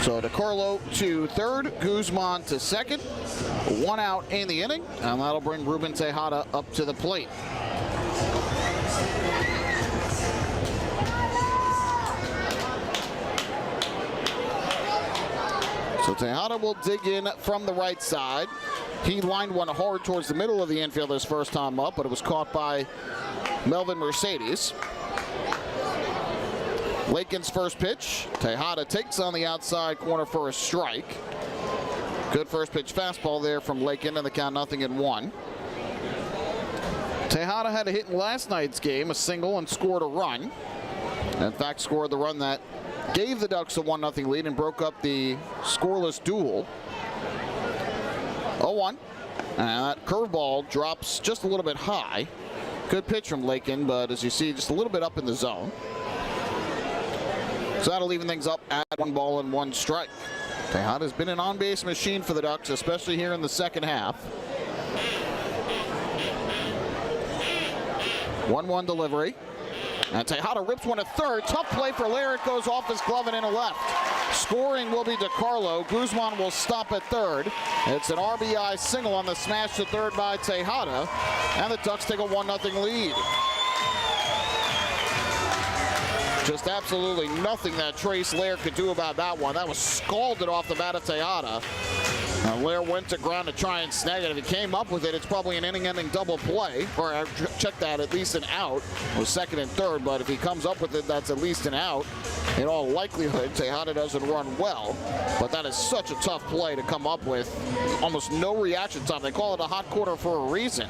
So DeCarlo to third, Guzman to second. 1 out in the inning, and that'll bring Ruben Tejada up to the plate. So Tejada will dig in from the right side. He lined one hard towards the middle of the infield his first time up, but it was caught by Melvin Mercedes. Lakin's first pitch. Tejada takes on the outside corner for a strike. Good first pitch fastball there from Lakin, and the count 0-1. Tejada had a hit in last night's game, a single, and scored a run. In fact, scored the run that gave the Ducks a 1-0 lead and broke up the scoreless duel. 0-1. And that curveball drops just a little bit high. Good pitch from Lakin, but as you see, just a little bit up in the zone. So that'll even things up at 1-1 strike. Tejada's been an on-base machine for the Ducks, especially here in the second half. 1-1 delivery. And Tejada rips one to third. Tough play for Lair. It goes off his glove and into left. Scoring will be DeCarlo. Guzman will stop at third. It's an RBI single on the smash to third by Tejada. And the Ducks take a 1-0 lead. Just absolutely nothing that Trace Lair could do about that one. That was scalded off the bat of Tejada. Lair went to ground to try and snag it. If he came up with it, it's probably an inning-ending double play. Or check that, at least an out. It was second and third, but if he comes up with it, that's at least an out. In all likelihood, Tejada doesn't run well. But that is such a tough play to come up with. Almost no reaction time. They call it a hot corner for a reason.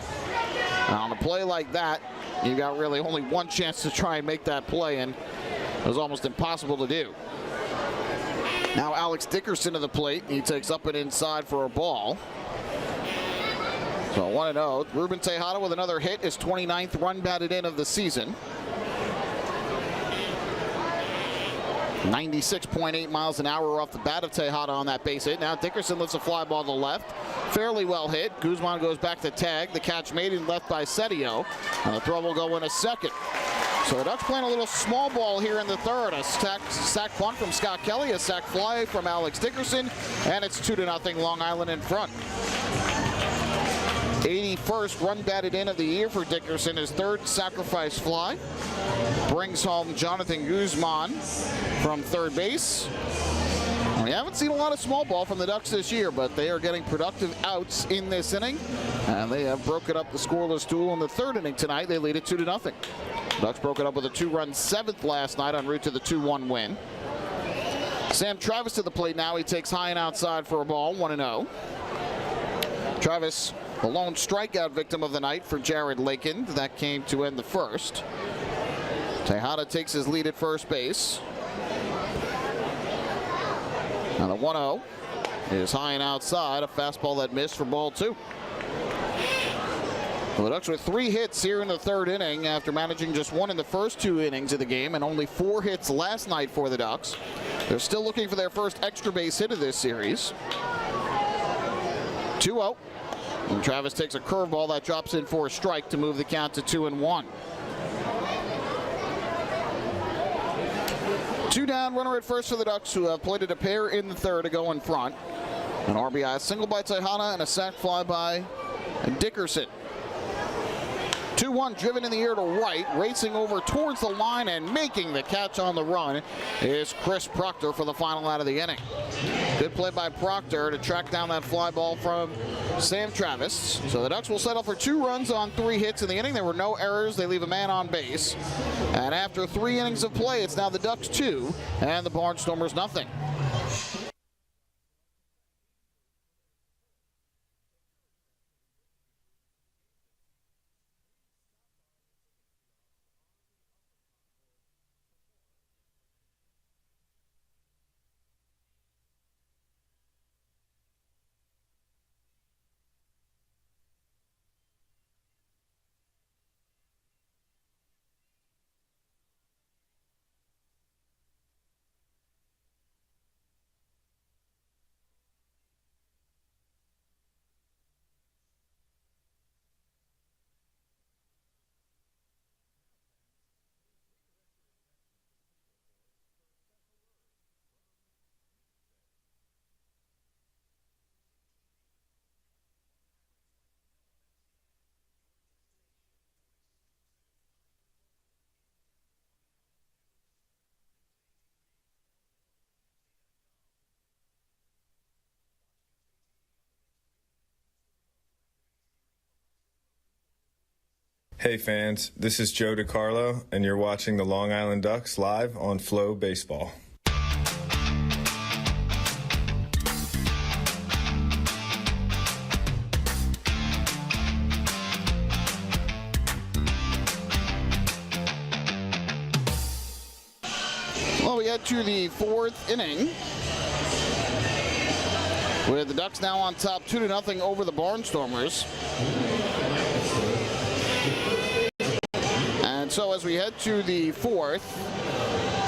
Now, on a play like that, you got really only one chance to try and make that play, and it was almost impossible to do. Now Alex Dickerson to the plate. He takes up and inside for a ball. So 1-0. Ruben Tejada with another hit, his 29th run batted in of the season. 96.8 miles an hour off the bat of Tejada on that base hit. Now Dickerson lifts a fly ball to the left. Fairly well hit. Guzman goes back to tag. The catch made and left by Setio. And the throw will go in a second. So the Ducks playing a little small ball here in the third. A sack punt from Scott Kelly, a sack fly from Alex Dickerson, and it's 2-0 Long Island in front. 81st run batted in of the year for Dickerson. His third sacrifice fly brings home Jonathan Guzman from third base. We haven't seen a lot of small ball from the Ducks this year, but they are getting productive outs in this inning, and they have broken up the scoreless duel in the third inning tonight. They lead it 2-0. Ducks broke it up with a 2-run seventh last night en route to the 2-1 win. Sam Travis to the plate now. He takes high and outside for a ball, 1-0. Travis, the lone strikeout victim of the night for Jared Lakin. That came to end the first. Tejada takes his lead at first base. And the 1-0 is high and outside, a fastball that missed for ball 2. Well, the Ducks with 3 hits here in the third inning after managing just 1 in the first 2 innings of the game, and only 4 hits last night for the Ducks. They're still looking for their first extra base hit of this series. 2-0. And Travis takes a curveball that drops in for a strike to move the count to 2-1. 2 down, runner at first for the Ducks, who have plated a pair in the third to go in front. An RBI single by Tejada and a sac fly by Dickerson. 2-1 driven in the air to right, racing over towards the line and making the catch on the run is Chris Proctor for the final out of the inning. Good play by Proctor to track down that fly ball from Sam Travis. So the Ducks will settle for 2 runs on 3 hits in the inning. There were no errors. They leave a man on base. And after 3 innings of play, it's now the Ducks 2 and the Barnstormers nothing. Hey fans, this is Joe DiCarlo, and you're watching the Long Island Ducks live on FloBaseball. Well, we head to the fourth inning, with the Ducks now on top 2-0 over the Barnstormers. And so as we head to the fourth,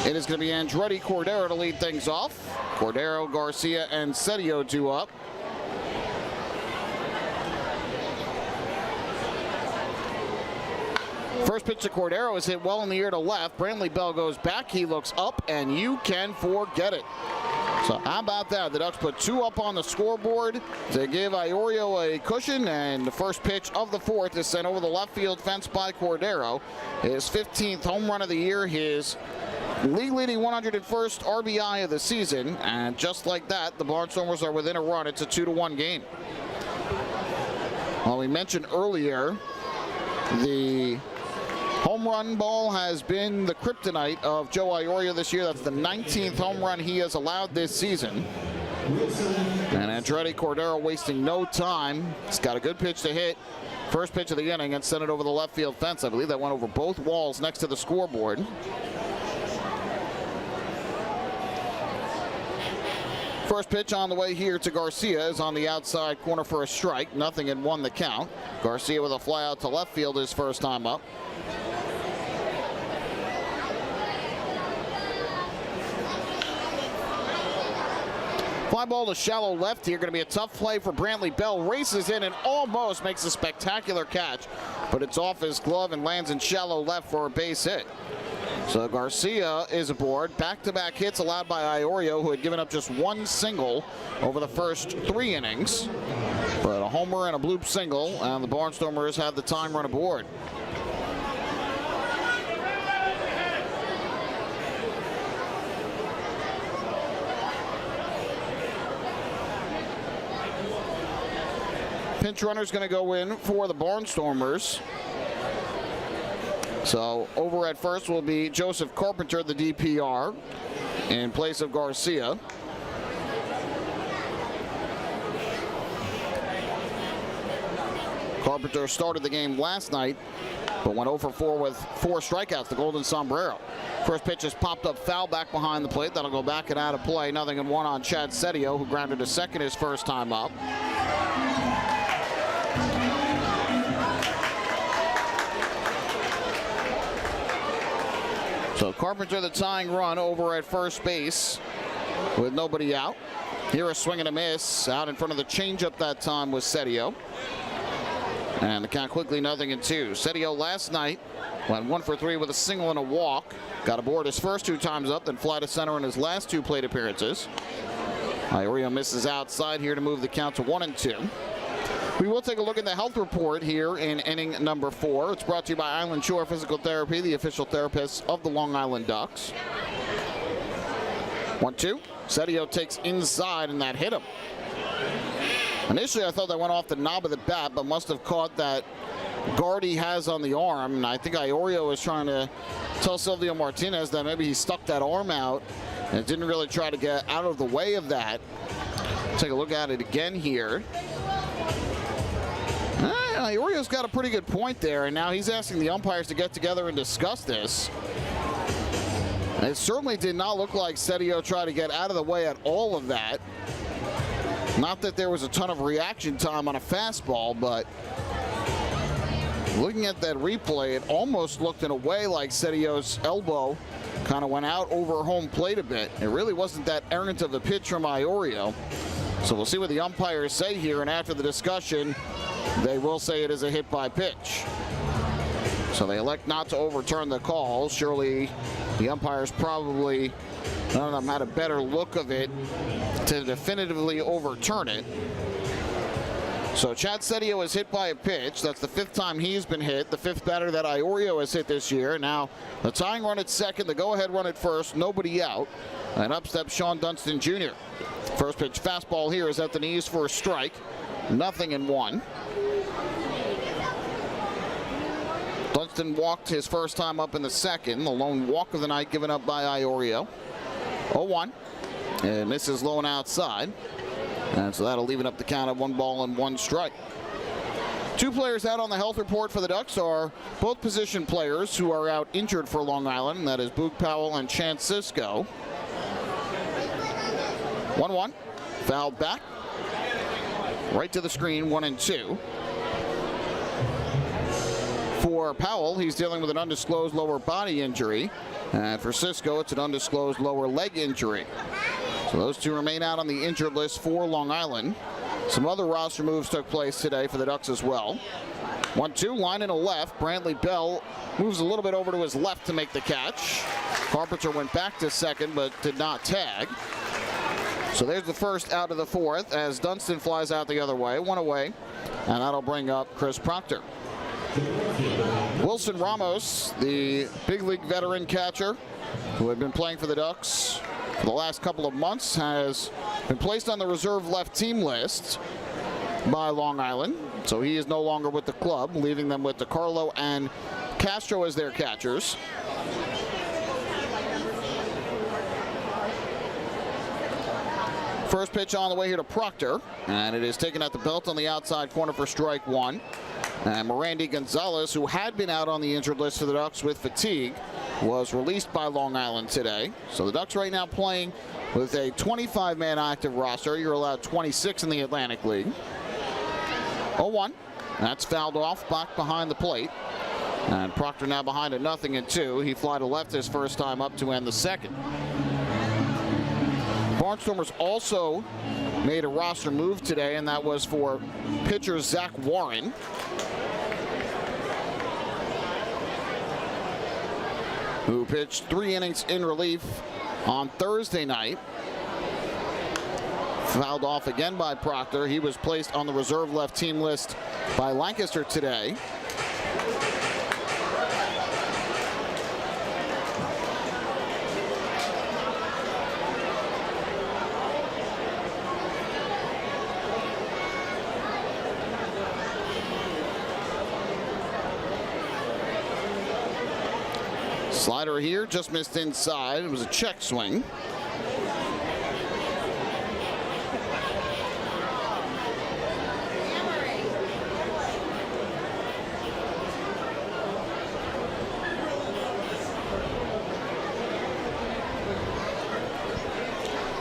it is going to be Andretti Cordero to lead things off. Cordero, Garcia, and Setio due up. First pitch to Cordero is hit well in the air to left. Brantley Bell goes back. He looks up, and you can forget it. So how about that? The Ducks put 2 up on the scoreboard to give Iorio a cushion, and the first pitch of the fourth is sent over the left field fence by Cordero. His 15th home run of the year, his league-leading 101st RBI of the season, and just like that, the Barnstormers are within a run. It's a 2-1 game. Well, we mentioned earlier, the home run ball has been the kryptonite of Joe Iorio this year. That's the 19th home run he has allowed this season. And Andretti Cordero wasting no time. He's got a good pitch to hit. First pitch of the inning and sent it over the left field fence. I believe that went over both walls next to the scoreboard. First pitch on the way here to Garcia is on the outside corner for a strike. 0-1 the count. Garcia with a fly out to left field his first time up. Fly ball to shallow left here. Going to be a tough play for Brantley Bell. Races in and almost makes a spectacular catch, but it's off his glove and lands in shallow left for a base hit. So Garcia is aboard. Back-to-back hits allowed by Iorio, who had given up just one single over the first 3 innings. But a homer and a bloop single, and the Barnstormers have the time run aboard. Pinch runner's going to go in for the Barnstormers. So over at first will be Joseph Carpenter, the DPR, in place of Garcia. Carpenter started the game last night, but went 0 for 4 with 4 strikeouts, the Golden Sombrero. First pitch is popped up foul back behind the plate. That'll go back and out of play. 0-1 on Chad Setio, who grounded to second his first time up. So Carpenter the tying run over at first base with nobody out. Here a swing and a miss. Out in front of the changeup that time was Setio. And the count quickly 0-2. Setio last night went 1 for 3 with a single and a walk. Got aboard his first 2 times up, then fly to center in his last 2 plate appearances. Iorio misses outside here to move the count to 1-2. We will take a look at the health report here in inning number 4. It's brought to you by Island Shore Physical Therapy, the official therapists of the Long Island Ducks. 1-2. Setio takes inside, and that hit him. Initially, I thought that went off the knob of the bat, but must have caught that guard he has on the arm. And I think Iorio was trying to tell Silvio Martinez that maybe he stuck that arm out and didn't really try to get out of the way of that. Take a look at it again here. Iorio's got a pretty good point there, and now he's asking the umpires to get together and discuss this. It certainly did not look like Setio tried to get out of the way at all of that. Not that there was a ton of reaction time on a fastball, but looking at that replay, it almost looked in a way like Setio's elbow kind of went out over home plate a bit. It really wasn't that errant of a pitch from Iorio. So we'll see what the umpires say here, and after the discussion, they will say it is a hit by pitch. So they elect not to overturn the call. Surely the umpires probably, none of them had a better look of it to definitively overturn it. So Chad Setio is hit by a pitch. That's the 5th time he's been hit, the 5th batter that Iorio has hit this year. Now the tying run at second, the go-ahead run at first, nobody out. And up steps Sean Dunston Jr. First pitch fastball here is at the knees for a strike. 0-1. left and walked his first time up in the second. The lone walk of the night given up by Iorio. 0-1. And misses low and outside. And so that'll even up the count at 1 ball and 1 strike. 2 players out on the health report for the Ducks are both position players who are out injured for Long Island. And that is Boog Powell and Chance Cisco. 1-1. Fouled back. Right to the screen, 1-2. For Powell, he's dealing with an undisclosed lower body injury. And for Cisco, it's an undisclosed lower leg injury. So those 2 remain out on the injured list for Long Island. Some other roster moves took place today for the Ducks as well. 1-2, line in a left. Brantley Bell moves a little bit over to his left to make the catch. Carpenter went back to second but did not tag. So there's the first out of the 4th as Dunston flies out the other way, 1 away, and that'll bring up Chris Proctor. Wilson Ramos, the big league veteran catcher who had been playing for the Ducks for the last couple of months, has been placed on the reserve left team list by Long Island. So he is no longer with the club, leaving them with DiCarlo and Castro as their catchers. First pitch on the way here to Proctor, and it is taken at the belt on the outside corner for strike 1. And Mirandi Gonzalez, who had been out on the injured list for the Ducks with fatigue, was released by Long Island today. So the Ducks right now playing with a 25-man active roster. You're allowed 26 in the Atlantic League. 0-1. That's fouled off back behind the plate. And Proctor now behind at 0-2. He fly to left his first time up to end the second. Barnstormers also made a roster move today, and that was for pitcher Zach Warren. Who pitched 3 innings in relief on Thursday night. Fouled off again by Proctor. He was placed on the reserve left team list by Lancaster today. Slider here, just missed inside. It was a check swing.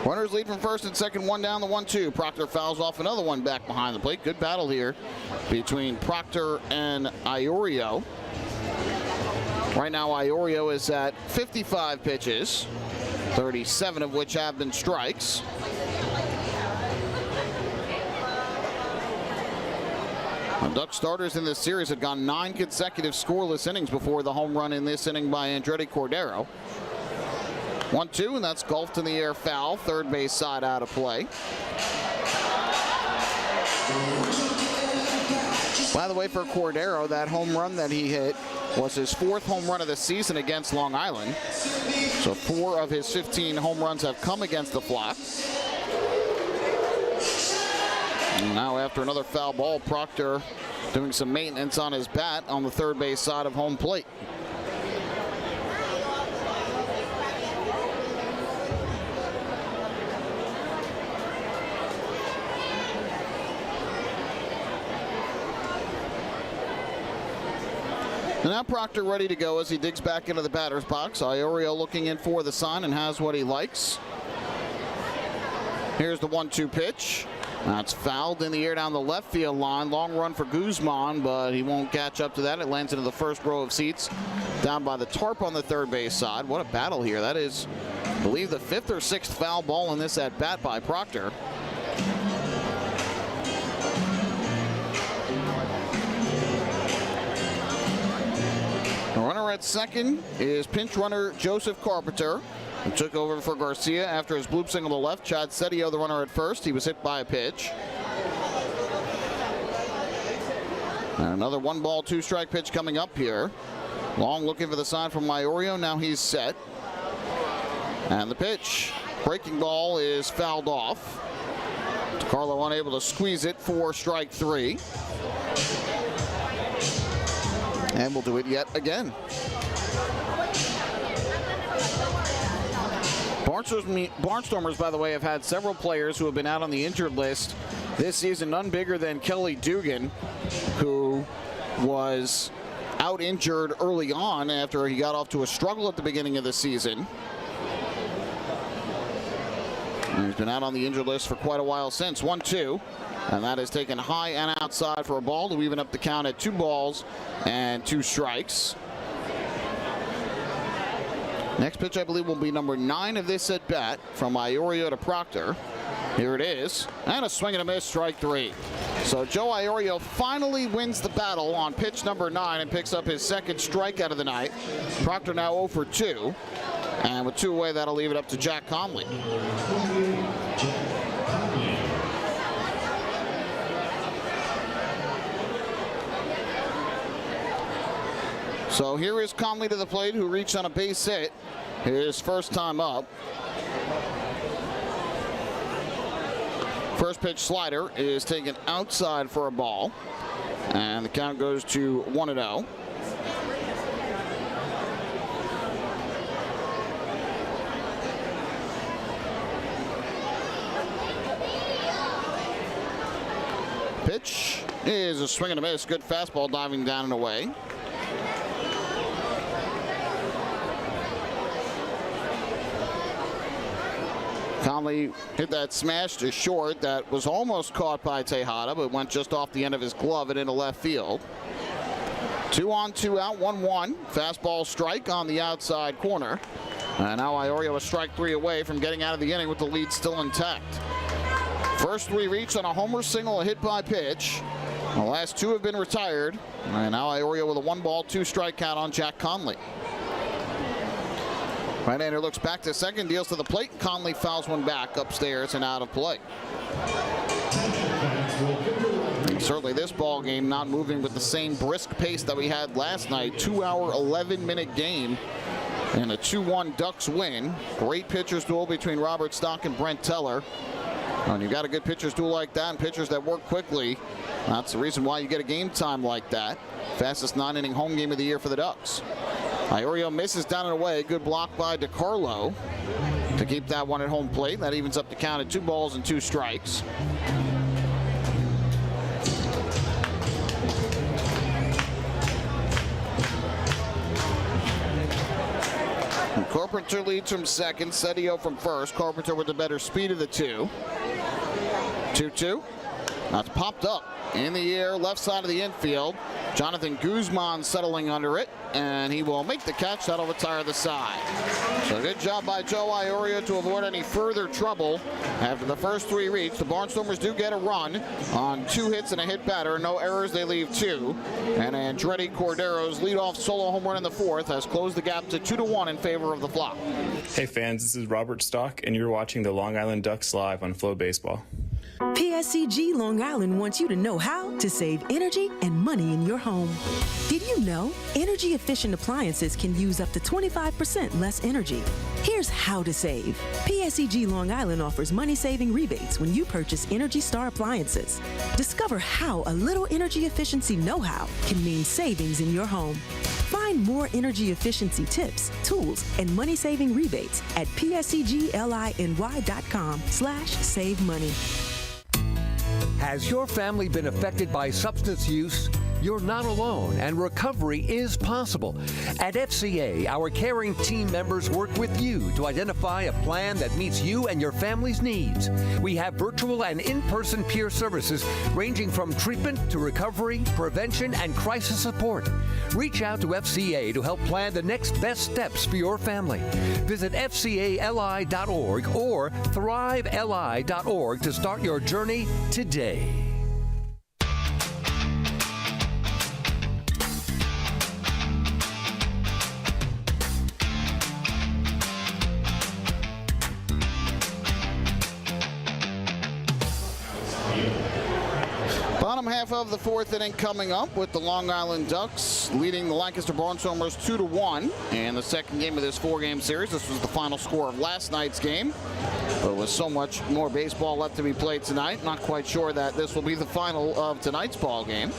Runners lead from first and second, 1 down, the 1-2. Proctor fouls off another one back behind the plate. Good battle here between Proctor and Iorio. Right now, Iorio is at 55 pitches, 37 of which have been strikes. The Ducks starters in this series had gone 9 consecutive scoreless innings before the home run in this inning by Andretti Cordero. 1-2, and that's golfed in the air foul. Third base side out of play. By the way, for Cordero, that home run that he hit was his 4th home run of the season against Long Island. So 4 of his 15 home runs have come against the Flock. And now after another foul ball, Proctor doing some maintenance on his bat on the third base side of home plate. And now Proctor ready to go as he digs back into the batter's box. Iorio looking in for the sign and has what he likes. Here's the 1-2 pitch. That's fouled in the air down the left field line. Long run for Guzman, but he won't catch up to that. It lands into the first row of seats down by the tarp on the third base side. What a battle here. That is, I believe, the 5th or 6th foul ball in this at bat by Proctor. The runner at second is pinch runner Joseph Carpenter, who took over for Garcia after his bloop single to left. Chad Sedio, the runner at first. He was hit by a pitch. And another 1-ball, 2-strike pitch coming up here. Long looking for the sign from Iorio. Now he's set. And the pitch. Breaking ball is fouled off. DiCarlo unable to squeeze it for strike 3. And we'll do it yet again. Barnstormers, by the way, have had several players who have been out on the injured list this season, none bigger than Kelly Dugan, who was out injured early on after he got off to a struggle at the beginning of the season. And he's been out on the injured list for quite a while since. 1-2. And that is taken high and outside for a ball to even up the count at 2 balls and 2 strikes. Next pitch, I believe, will be number 9 of this at bat from Iorio to Proctor. Here it is. And a swing and a miss, strike 3. So Joe Iorio finally wins the battle on pitch number 9 and picks up his second strikeout of the night. Proctor now 0 for 2. And with 2 away, that'll leave it up to Jack Conley. So here is Conley to the plate, who reached on a base hit his first time up. First pitch slider is taken outside for a ball. And the count goes to 1-0. Pitch is a swing and a miss. Good fastball diving down and away. Conley hit that smash to short that was almost caught by Tejada, but went just off the end of his glove and into left field. 2 on, 2 out, 1-1. Fastball strike on the outside corner. And now Iorio is strike 3 away from getting out of the inning with the lead still intact. First 3 reached on a homer single, a hit by pitch. The last 2 have been retired. And now Iorio with a 1-ball, 2-strike count on Jack Conley. Right-hander looks back to second, deals to the plate. Conley fouls one back upstairs and out of play. And certainly this ball game not moving with the same brisk pace that we had last night. 2-hour, 11-minute game and a 2-1 Ducks win. Great pitchers duel between Robert Stock and Brent Teller. When you've got a good pitchers duel like that and pitchers that work quickly, that's the reason why you get a game time like that. Fastest 9-inning home game of the year for the Ducks. Iorio misses down and away. Good block by DiCarlo to keep that one at home plate. That evens up the count at 2 balls and 2 strikes. And Carpenter leads from second. Cedillo from first. Carpenter with the better speed of the 2. 2-2. That's popped up in the air, left side of the infield. Jonathan Guzman settling under it, and he will make the catch. That'll retire the side. So good job by Joe Iorio to avoid any further trouble. After the first 3 reached, the Barnstormers do get a run on 2 hits and a hit batter. No errors, they leave 2. And Andretti Cordero's leadoff solo home run in the 4th has closed the gap to 2-1 in favor of the Flock. Hey fans, this is Robert Stock, and you're watching the Long Island Ducks live on FloBaseball. PSCG Long Island wants you to know how to save energy and money in your home. Did you know energy efficient appliances can use up to 25% less energy? Here's how to save. PSCG Long Island offers money-saving rebates when you purchase Energy Star appliances. Discover how a little energy efficiency know-how can mean savings in your home. Find more energy efficiency tips, tools, and money-saving rebates at pscgliny.com/save money. Has your family been affected by substance use? You're not alone, and recovery is possible. At FCA, our caring team members work with you to identify a plan that meets you and your family's needs. We have virtual and in-person peer services ranging from treatment to recovery, prevention, and crisis support. Reach out to FCA to help plan the next best steps for your family. Visit FCALI.org or ThriveLI.org to start your journey today. Bottom half of the 4th inning coming up with the Long Island Ducks leading the Lancaster Barnstormers 2-1 in the second game of this 4-game series. This was the final score of last night's game. But with so much more baseball left to be played tonight, not quite sure that this will be the final of tonight's ball game.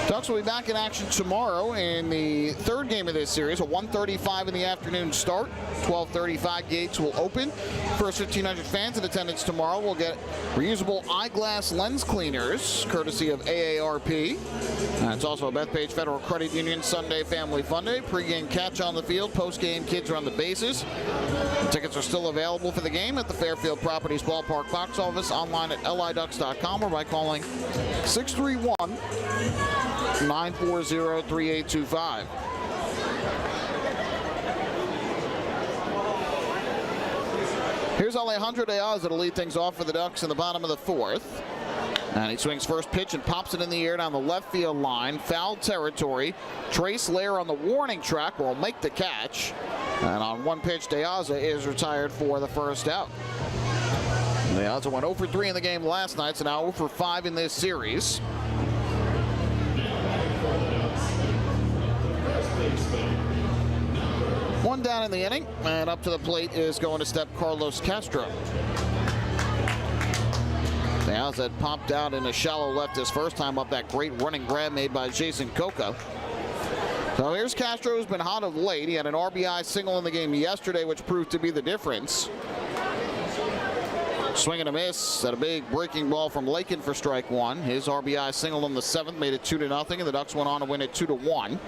Ducks will be back in action tomorrow in the third game of this series, a 1:35 in the afternoon start. 12:35 gates will open. First 1,500 fans in attendance tomorrow will get reusable eyeglass lens cleaners, courtesy of AARP. It's also a Bethpage Federal Credit Union Sunday Family Fun Day. Pre-game catch on the field, post-game kids are on the bases. The tickets are still available for the game at the Fairfield Properties Ballpark box office, online at liducks.com, or by calling 631-940-3825. Here's Alejandro De Aza to lead things off for the Ducks in the bottom of the fourth. And he swings first pitch and pops it in the air down the left field line. Foul territory. Trace Lair on the warning track will make the catch. And on one pitch, De Aza is retired for the first out. De Aza went 0 for 3 in the game last night, so now 0 for 5 in this series. One down in the inning, and up to the plate is going to step Carlos Castro. De Aza had popped out in a shallow left his first time up, that great running grab made by Jason Coca. So here's Castro, who's been hot of late. He had an RBI single in the game yesterday, which proved to be the difference. Swing and a miss at a big breaking ball from Lakin for strike one. His RBI single in the seventh made it 2-0, and the Ducks went on to win it 2-1.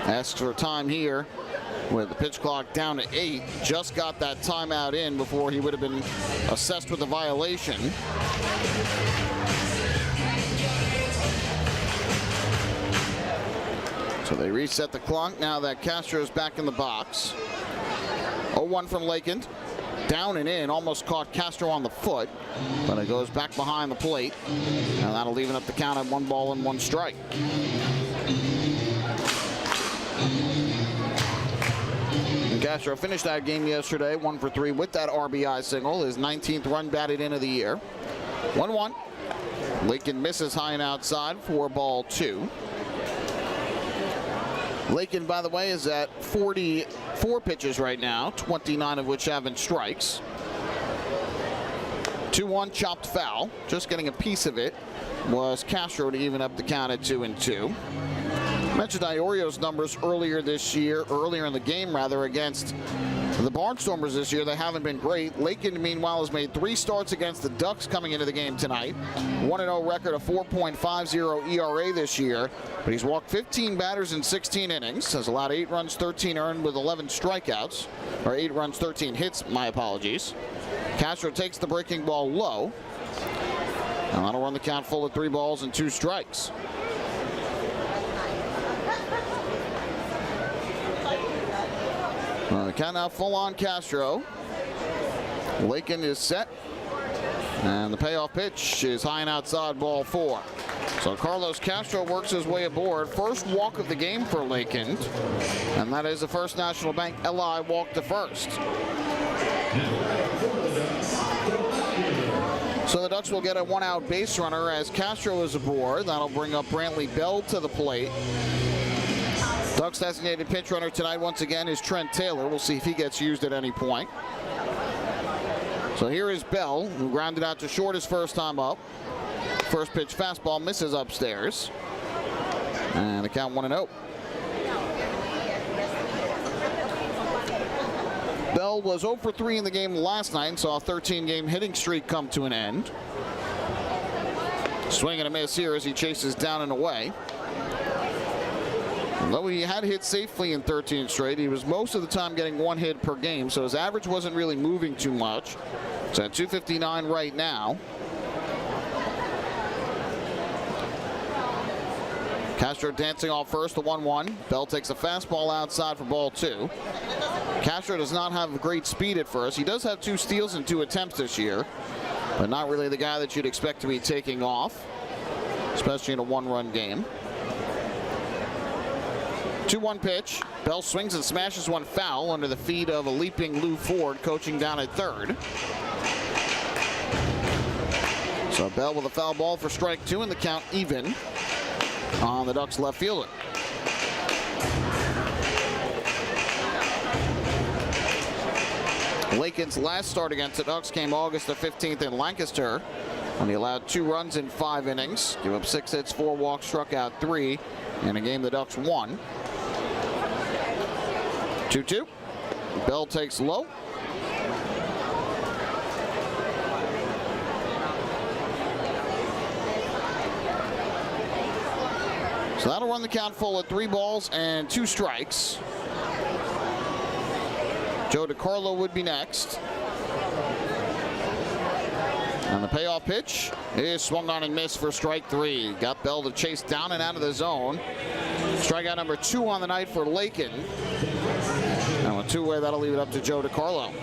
Asks for time here with the pitch clock down to 8. Just got that timeout in before he would have been assessed with a violation. So they reset the clock now that Castro is back in the box. 0-1 from Lakin. Down and in, almost caught Castro on the foot, but it goes back behind the plate, and that'll even up the count at 1 ball and 1 strike. And Castro finished that game yesterday 1 for 3 with that RBI single, his 19th run batted in of the year. 1-1. Lakin misses high and outside for ball 2. Lakin, by the way, is at 44 pitches right now, 29 of which have been strikes. 2-1 chopped foul. Just getting a piece of it was Castro to even up the count at 2-2. Mentioned Iorio's numbers earlier in the game against the Barnstormers this year. They haven't been great. Lakin, meanwhile, has made 3 starts against the Ducks coming into the game tonight. 1-0 record, a 4.50 ERA this year, but he's walked 15 batters in 16 innings. Has allowed 8 runs, 13 earned with 11 strikeouts, or 8 runs, 13 hits, my apologies. Castro takes the breaking ball low, and that'll run the count full of 3 balls and 2 strikes. The count now full on Castro. Lakin is set, and the payoff pitch is high and outside, ball 4. So Carlos Castro works his way aboard. First walk of the game for Lakin, and that is the First National Bank LI walk to first. So the Ducks will get a 1-out base runner as Castro is aboard. That'll bring up Brantley Bell to the plate. Ducks designated pinch runner tonight once again is Trent Taylor. We'll see if he gets used at any point. So here is Bell, who grounded out to short his first time up. First pitch fastball misses upstairs, and the count 1-0. Bell was 0 for 3 in the game last night and saw a 13-game hitting streak come to an end. Swing and a miss here as he chases down and away. Though he had hit safely in 13 straight, he was most of the time getting 1 hit per game, so his average wasn't really moving too much. It's at 259 right now. Castro dancing off first, the 1-1. Bell takes a fastball outside for ball 2. Castro does not have great speed at first. He does have 2 steals and 2 attempts this year, but not really the guy that you'd expect to be taking off, especially in a 1-run game. 2-1 pitch. Bell swings and smashes one foul under the feet of a leaping Lou Ford, coaching down at third. So Bell with a foul ball for strike 2, and the count even on the Ducks left fielder. Lakin's last start against the Ducks came August the 15th in Lancaster. And he allowed 2 runs in 5 innings. Gave up 6 hits, 4 walks, struck out 3. In a game the Ducks won. 2-2. Bell takes low. So that'll run the count full at 3 balls and 2 strikes. Joe DiCarlo would be next. And the payoff pitch is swung on and missed for strike 3. Got Bell to chase down and out of the zone. Strikeout number 2 on the night for Lakin. And with 2 away, that'll leave it up to Joe DiCarlo.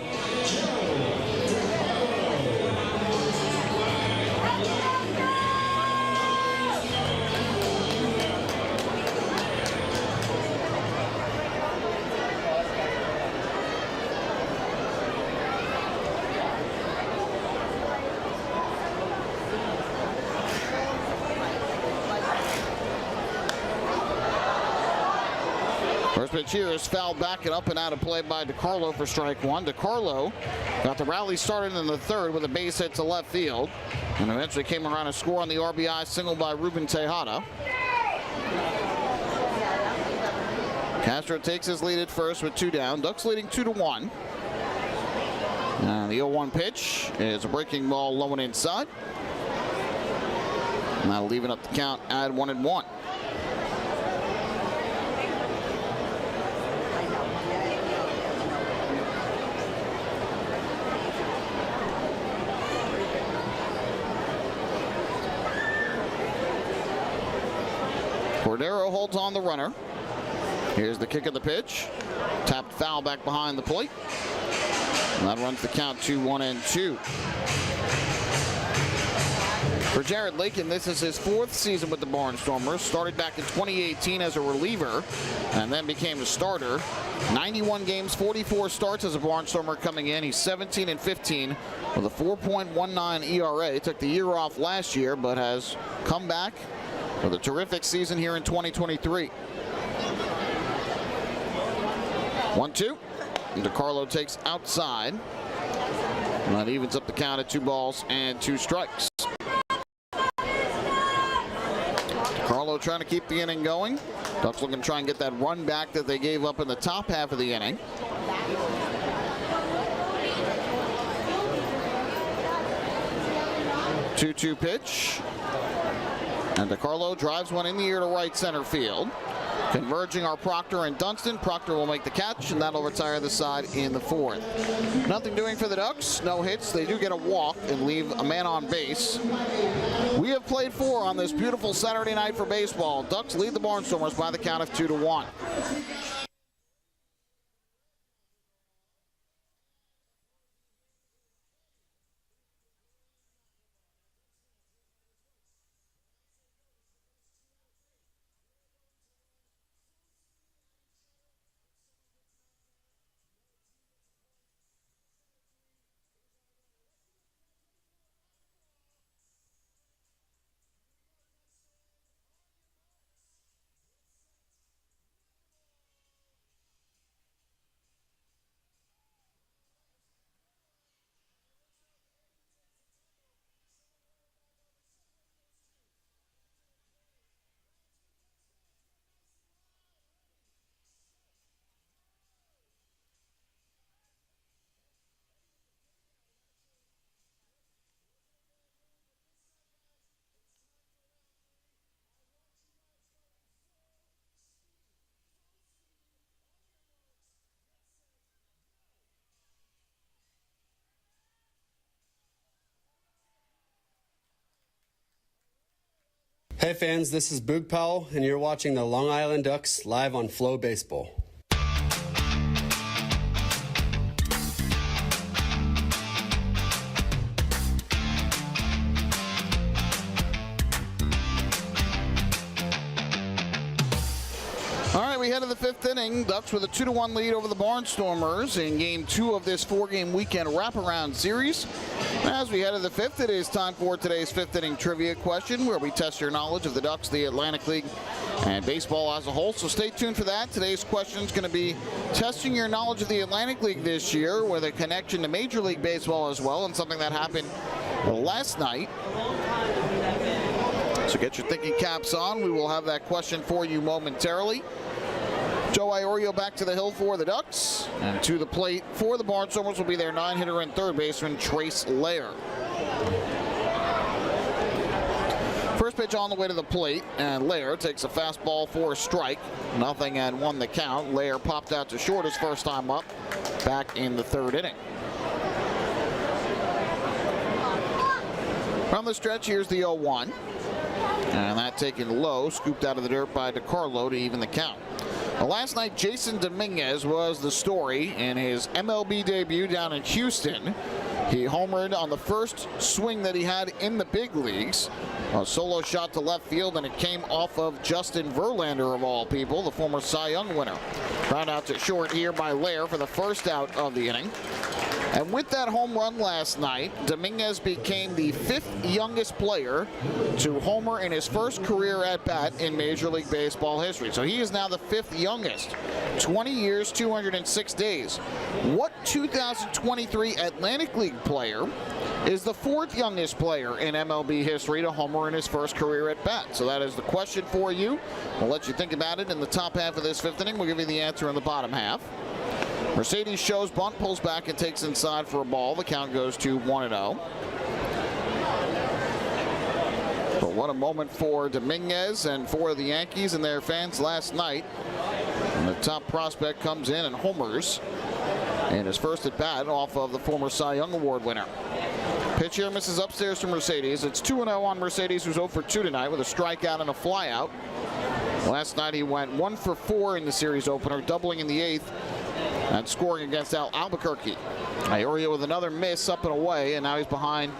First pitch here is fouled back and up and out of play by DiCarlo for strike 1. DiCarlo got the rally started in the 3rd with a base hit to left field, and eventually came around a score on the RBI single by Ruben Tejada. Castro takes his lead at first with 2 down. Ducks leading 2-1. And the 0-1 pitch is a breaking ball low and inside. And that'll even up the count at 1-1. Cordero holds on the runner. Here's the kick of the pitch. Tapped foul back behind the plate. And that runs the count to 1-2. For Jared Lakin, this is his 4th season with the Barnstormers. Started back in 2018 as a reliever and then became a starter. 91 games, 44 starts as a Barnstormer coming in. He's 17-15 with a 4.19 ERA. Took the year off last year, but has come back with a terrific season here in 2023. 1-2. DiCarlo takes outside. And that evens up the count at 2 balls and 2 strikes. DiCarlo trying to keep the inning going. Ducks looking to try and get that run back that they gave up in the top half of the inning. Two-two pitch. And DiCarlo drives one in the air to right center field. Converging are Proctor and Dunston. Proctor will make the catch, and that'll retire the side in the 4th. Nothing doing for the Ducks. No hits. They do get a walk and leave a man on base. We have played 4 on this beautiful Saturday night for baseball. Ducks lead the Barnstormers by the count of 2-1. Hey fans, this is Boog Powell, and you're watching the Long Island Ducks live on FloBaseball. All right, we head to the 5th inning. Ducks with a 2-1 lead over the Barnstormers in Game 2 of this 4-game weekend wraparound series. As we head to the 5th, it is time for today's 5th inning trivia question, where we test your knowledge of the Ducks, the Atlantic League, and baseball as a whole. So stay tuned for that. Today's question is going to be testing your knowledge of the Atlantic League this year with a connection to Major League Baseball as well, and something that happened last night. So get your thinking caps on. We will have that question for you momentarily. Joe Iorio back to the hill for the Ducks. And to the plate for the Barnstormers will be their 9-hitter and third baseman, Trace Lair. First pitch on the way to the plate, and Lair takes a fastball for a strike. 0-1 the count. Lair popped out to short his first time up back in the third inning. From the stretch, here's the 0-1. And that taken low, scooped out of the dirt by DiCarlo to even the count. Last night, Jason Dominguez was the story in his MLB debut down in Houston. He homered on the first swing that he had in the big leagues. A solo shot to left field, and it came off of Justin Verlander, of all people, the former Cy Young winner. Ground out to short here by Lair for the first out of the inning. And with that home run last night, Dominguez became the 5th youngest player to homer in his first career at-bat in Major League Baseball history. So he is now the 5th youngest. 20 years, 206 days. What 2023 Atlantic League player is the 4th youngest player in MLB history to homer in his first career at-bat? So that is the question for you. We'll let you think about it in the top half of this 5th inning. We'll give you the answer in the bottom half. Mercedes shows bunt, pulls back, and takes inside for a ball. The count goes to 1-0. But what a moment for Dominguez and for the Yankees and their fans last night. And the top prospect comes in and homers in his first at bat off of the former Cy Young Award winner. Pitch here misses upstairs to Mercedes. It's 2-0 on Mercedes, who's 0 for 2 tonight with a strikeout and a flyout. Last night he went 1 for 4 in the series opener, doubling in the 8th. And scoring against Albuquerque. Iorio with another miss up and away, and now he's behind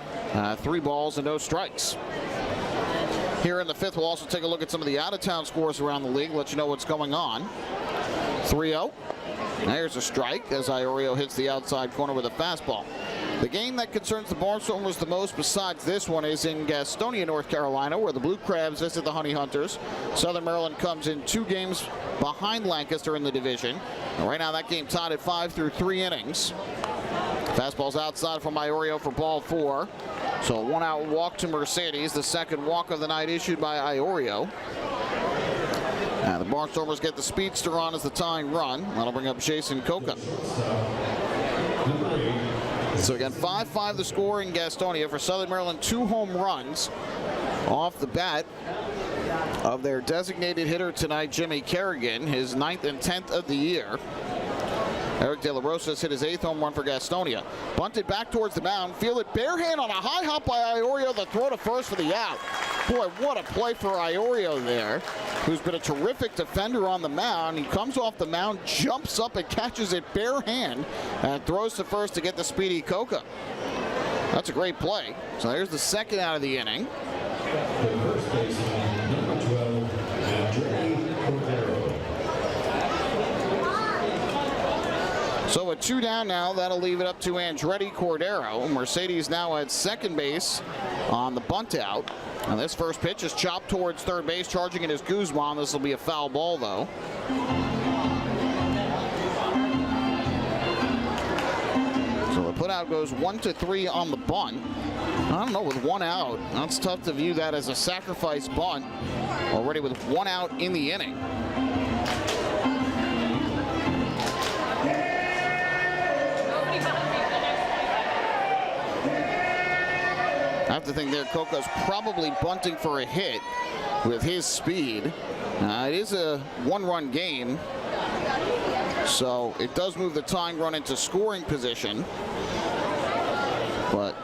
3 balls and no strikes. Here in the 5th, we'll also take a look at some of the out-of-town scores around the league, let you know what's going on. 3-0. There's a strike as Iorio hits the outside corner with a fastball. The game that concerns the Barnstormers the most besides this one is in Gastonia, North Carolina, where the Blue Crabs visit the Honey Hunters. Southern Maryland comes in 2 games behind Lancaster in the division. And right now that game tied at 5 through 3 innings. Fastball's outside from Iorio for ball 4. So a 1-out walk to Mercedes, the second walk of the night issued by Iorio. And the Barnstormers get the speedster on as the tying run. That'll bring up Jason Coca. So again, 5-5 the score in Gastonia for Southern Maryland. 2 home runs off the bat of their designated hitter tonight, Jimmy Kerrigan, his 9th and 10th of the year. Eric De La Rosa's hit his 8th home run for Gastonia. Bunted back towards the mound, fielded barehand on a high hop by Iorio, the throw to first for the out. Boy, what a play for Iorio there, who's been a terrific defender on the mound. He comes off the mound, jumps up and catches it barehand, and throws to first to get the speedy Coca. That's a great play. So there's the second out of the inning. So a 2 down now. That'll leave it up to Andretti Cordero. Mercedes now at second base on the bunt out. And this first pitch is chopped towards third base. Charging it is Guzman. This will be a foul ball, though. So the putout goes 1-3 on the bunt. I don't know, with 1 out, that's tough to view that as a sacrifice bunt already with 1 out in the inning. I have to think there Coca's probably bunting for a hit with his speed. It is a 1-run game, so it does move the tying run into scoring position. But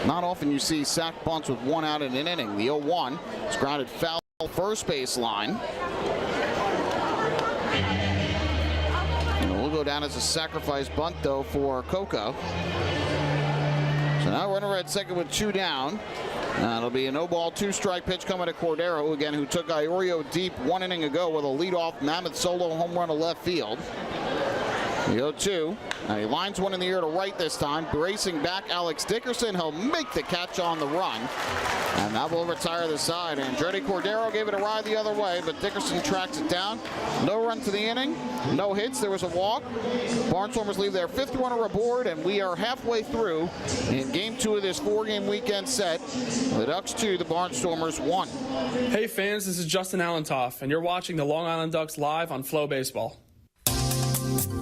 not often you see sack bunts with 1 out in an inning. The 0-1 is grounded foul first base line. And we'll go down as a sacrifice bunt, though, for Coca. So now runner at second with 2 down. It'll be a no-ball, 2-strike pitch coming to Cordero, again, who took Iorio deep 1 inning ago with a leadoff mammoth solo home run to left field. The 0-2. And he lines one in the air to right this time. Racing back Alex Dickerson. He'll make the catch on the run. And that will retire the side. Andretti Cordero gave it a ride the other way, but Dickerson tracks it down. No run to the inning. No hits. There was a walk. Barnstormers leave their 5th runner aboard, and we are halfway through in Game 2 of this 4-game weekend set. The Ducks 2, the Barnstormers 1. Hey fans, this is Justin Allentoff, and you're watching the Long Island Ducks live on FloBaseball.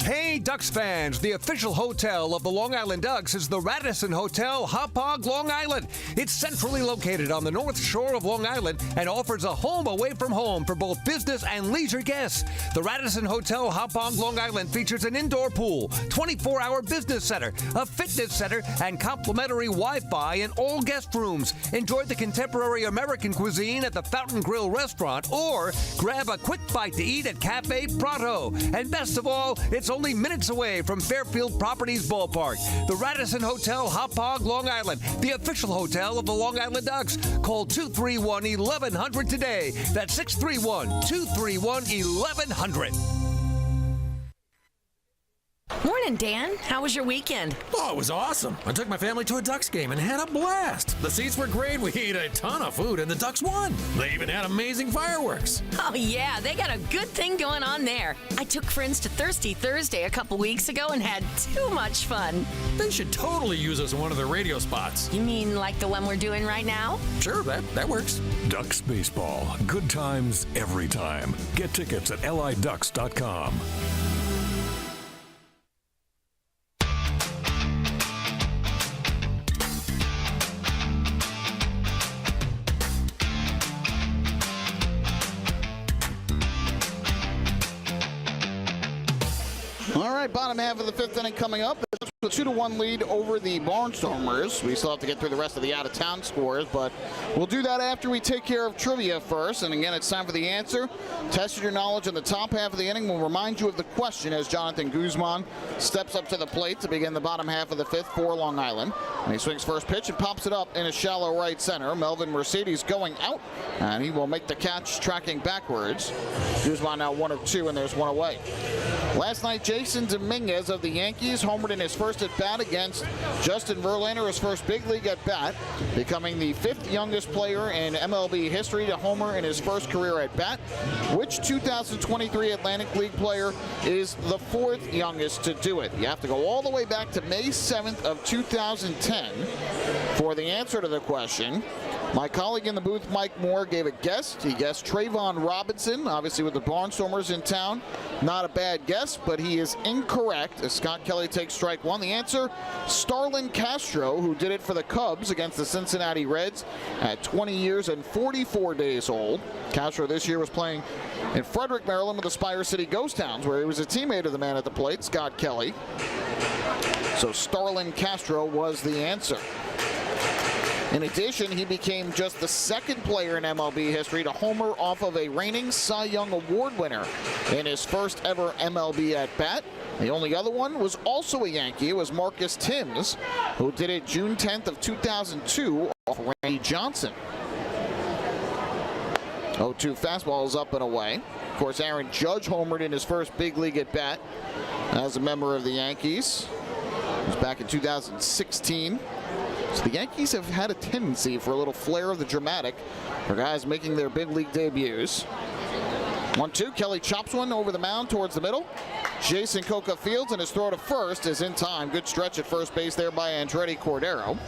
Hey, Ducks fans, the official hotel of the Long Island Ducks is the Radisson Hotel, Hauppauge, Long Island. It's centrally located on the north shore of Long Island and offers a home away from home for both business and leisure guests. The Radisson Hotel, Hauppauge, Long Island features an indoor pool, 24-hour business center, a fitness center, and complimentary Wi-Fi in all guest rooms. Enjoy the contemporary American cuisine at the Fountain Grill restaurant or grab a quick bite to eat at Cafe Prato. And best of all, it's only minutes away from Fairfield Properties Ballpark. The Radisson Hotel, Hauppauge, Long Island, the official hotel of the Long Island Ducks. Call 231-1100 today. That's 631-231-1100. Morning, Dan. How was your weekend? Oh, it was awesome. I took my family to a Ducks game and had a blast. The seats were great. We ate a ton of food, and the Ducks won. They even had amazing fireworks. Oh, yeah. They got a good thing going on there. I took friends to Thirsty Thursday a couple weeks ago and had too much fun. They should totally use us in one of their radio spots. You mean like the one we're doing right now? Sure, that works. Ducks Baseball. Good times every time. Get tickets at liducks.com. All right, bottom half of the 5th inning coming up. A 2-1 lead over the Barnstormers. We still have to get through the rest of the out-of-town scores, but we'll do that after we take care of trivia first. And again, it's time for the answer. Tested your knowledge in the top half of the inning. We'll remind you of the question as Jonathan Guzman steps up to the plate to begin the bottom half of the 5th for Long Island. And he swings first pitch and pops it up in a shallow right center. Melvin Mercedes going out, and he will make the catch tracking backwards. Guzman now 1 of 2, and there's one away. Last night, Jason Dominguez of the Yankees homered in his first at bat against Justin Verlander, his first big league at bat, becoming the 5th youngest player in MLB history to homer in his first career at bat. Which 2023 Atlantic League player is the 4th youngest to do it? You have to go all the way back to May 7th of 2010 for the answer to the question. My colleague in the booth, Mike Moore, gave a guess. He guessed Trayvon Robinson, obviously with the Barnstormers in town. Not a bad guess, but he is incorrect as Scott Kelly takes strike 1. The answer, Starlin Castro, who did it for the Cubs against the Cincinnati Reds at 20 years and 44 days old. Castro this year was playing in Frederick, Maryland with the Spire City Ghost Towns, where he was a teammate of the man at the plate, Scott Kelly. So Starlin Castro was the answer. In addition, he became just the 2nd player in MLB history to homer off of a reigning Cy Young Award winner in his first ever MLB at-bat. The only other one was also a Yankee. It was Marcus Timms, who did it June 10th of 2002 off Randy Johnson. 0-2 fastball is up and away. Of course, Aaron Judge homered in his first big league at-bat as a member of the Yankees. It was back in 2016. So the Yankees have had a tendency for a little flair of the dramatic for guys making their big league debuts. 1-2, Kelly chops one over the mound towards the middle. Jason Coca fields, and his throw to first is in time. Good stretch at first base there by Andretti Cordero.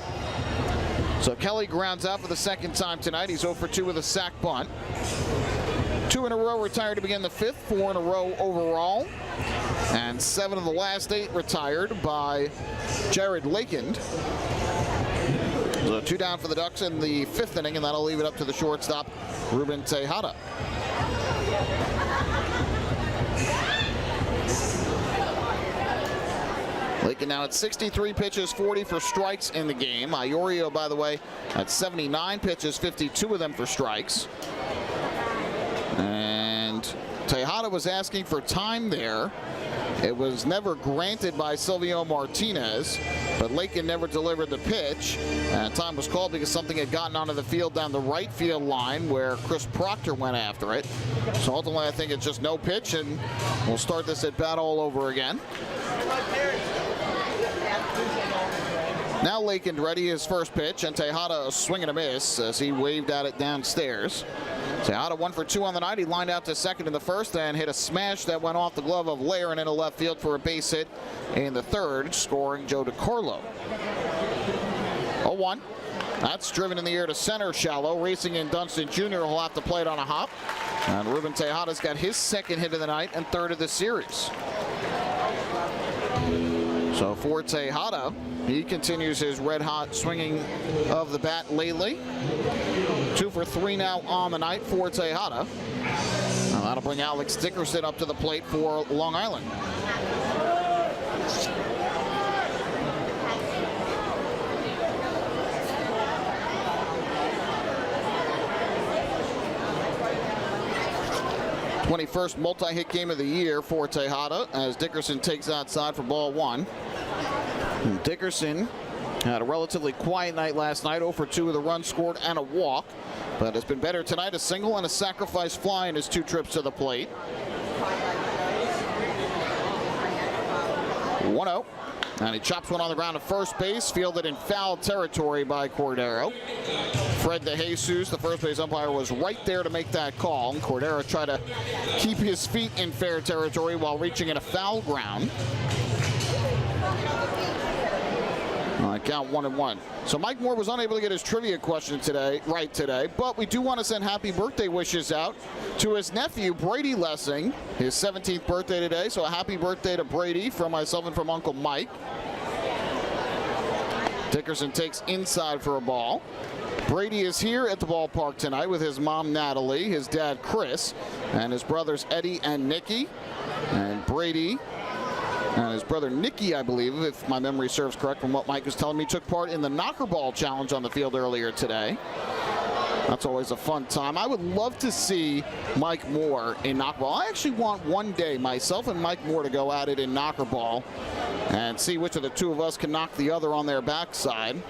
So Kelly grounds out for the 2nd time tonight. He's 0 for 2 with a sac bunt. 2 in a row retired to begin the 5th, 4 in a row overall. And 7 of the last 8 retired by Jared Lakend. So 2 down for the Ducks in the 5th inning, and that'll leave it up to the shortstop, Ruben Tejada. Lakend now at 63 pitches, 40 for strikes in the game. Iorio, by the way, at 79 pitches, 52 of them for strikes. And Tejada was asking for time there. It was never granted by Silvio Martinez, but Lakin never delivered the pitch. And time was called because something had gotten onto the field down the right field line where Chris Proctor went after it. So ultimately, I think it's just no pitch, and we'll start this at bat all over again. Now Lakin ready his first pitch, and Tejada a swing and a miss as he waved at it downstairs. Tejada 1 for 2 on the night. He lined out to second in the first and hit a smash that went off the glove of Lair and into left field for a base hit in the third, scoring Joe DiCarlo. 0-1. That's driven in the air to center shallow. Racing in Dunston Jr. will have to play it on a hop. And Ruben Tejada's got his second hit of the night and third of the series. So for Tejada, he continues his red-hot swinging of the bat lately. 2 for 3 now on the night for Tejada. Now that'll bring Alex Dickerson up to the plate for Long Island. #21st multi-hit game of the year for Tejada as Dickerson takes outside for ball 1. And Dickerson had a relatively quiet night last night, 0 for 2 with a run scored and a walk, but has been better tonight, a single and a sacrifice fly in his 2 trips to the plate. 1-0. And he chops one on the ground to first base, fielded in foul territory by Cordero. Fred DeJesus, the first base umpire, was right there to make that call. And Cordero tried to keep his feet in fair territory while reaching in a foul ground. Count 1-1. So Mike Moore was unable to get his trivia question right today, but we do want to send happy birthday wishes out to his nephew, Brady Lessing, his 17th birthday today. So a happy birthday to Brady from myself and from Uncle Mike. Dickerson takes inside for a ball. Brady is here at the ballpark tonight with his mom, Natalie, his dad, Chris, and his brothers, Eddie and Nicky. And Brady and his brother Nicky, I believe, if my memory serves correct from what Mike was telling me, took part in the knocker ball challenge on the field earlier today. That's always a fun time. I would love to see Mike Moore in knocker ball. I actually want one day myself and Mike Moore to go at it in knocker ball and see which of the two of us can knock the other on their backside.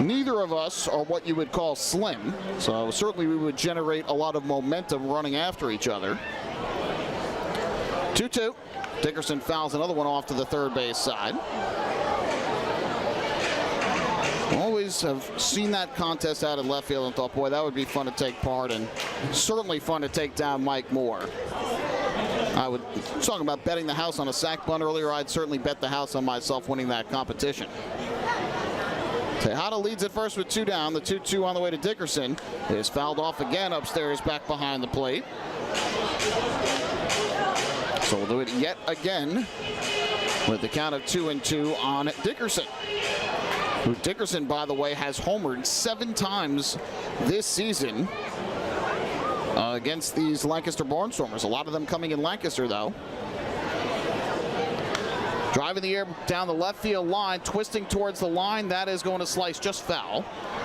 Neither of us are what you would call slim, so certainly we would generate a lot of momentum running after each other. 2-2. Dickerson fouls another one off to the third base side. Always have seen that contest out in left field and thought, boy, that would be fun to take part in. Certainly fun to take down Mike Moore. I was talking about betting the house on a sack bunt earlier. I'd certainly bet the house on myself winning that competition. Tejada leads at first with 2 down. The 2-2 on the way to Dickerson is fouled off again upstairs back behind the plate. So we'll do it yet again with the count of 2-2 on Dickerson. Who Dickerson, by the way, has homered 7 times this season against these Lancaster Barnstormers. A lot of them coming in Lancaster, though. Driving the air down the left field line, twisting towards the line. That is going to slice just foul.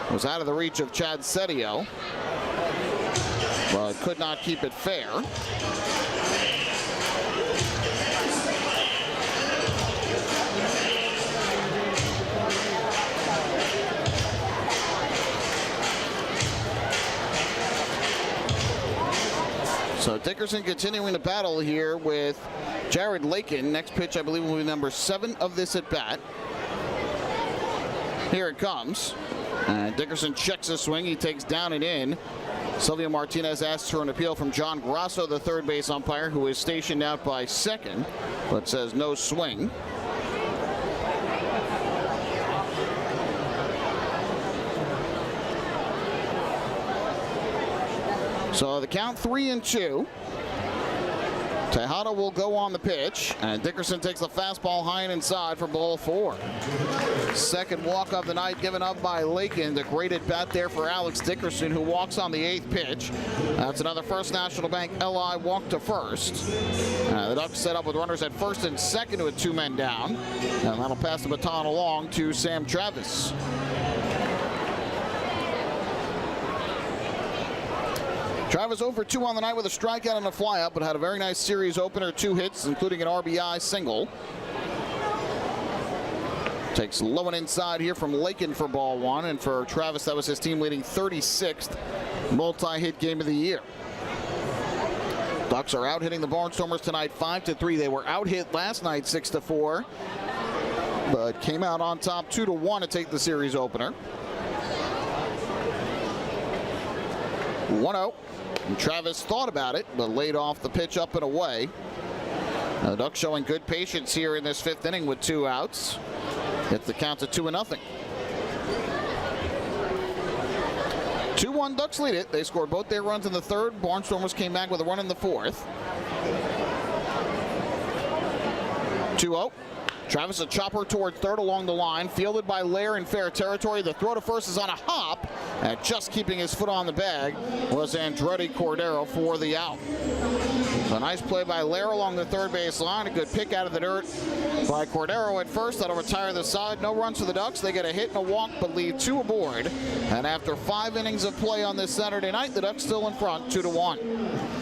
It was out of the reach of Chad Setio, but could not keep it fair. So Dickerson continuing to battle here with Jared Lakin. Next pitch, I believe, will be number 7 of this at bat. Here it comes. And Dickerson checks a swing. He takes down and in. Silvio Martinez asks for an appeal from John Grasso, the third base umpire, who is stationed out by second, but says no swing. So the count 3-2. Tejada will go on the pitch, and Dickerson takes the fastball high and inside for ball 4. Second walk of the night given up by Lakin. The great at bat there for Alex Dickerson, who walks on the 8th pitch. That's another First National Bank LI walk to first. The Ducks set up with runners at first and second with 2 men down, and that'll pass the baton along to Sam Travis. Travis 0 for 2 on the night with a strikeout and a flyout, but had a very nice series opener, 2 hits, including an RBI single. Takes low and inside here from Lakin for ball 1, and for Travis, that was his team-leading 36th multi-hit game of the year. Ducks are out hitting the Barnstormers tonight 5-3. They were out hit last night 6-4, but came out on top 2-1 to take the series opener. 1-0. And Travis thought about it, but laid off the pitch up and away. Now the Ducks showing good patience here in this 5th inning with 2 outs. Hit the count to 2-0. 2-1 Ducks lead it. They scored both their runs in the 3rd. Barnstormers came back with a run in the 4th. 2-0. Travis a chopper toward 3rd along the line, fielded by Lair in fair territory. The throw to first is on a hop, and just keeping his foot on the bag was Andretti Cordero for the out. So a nice play by Lair along the 3rd base line. A good pick out of the dirt by Cordero at first. That'll retire the side. No runs for the Ducks. They get a hit and a walk, but leave 2 aboard. And after 5 innings of play on this Saturday night, the Ducks still in front, 2-1.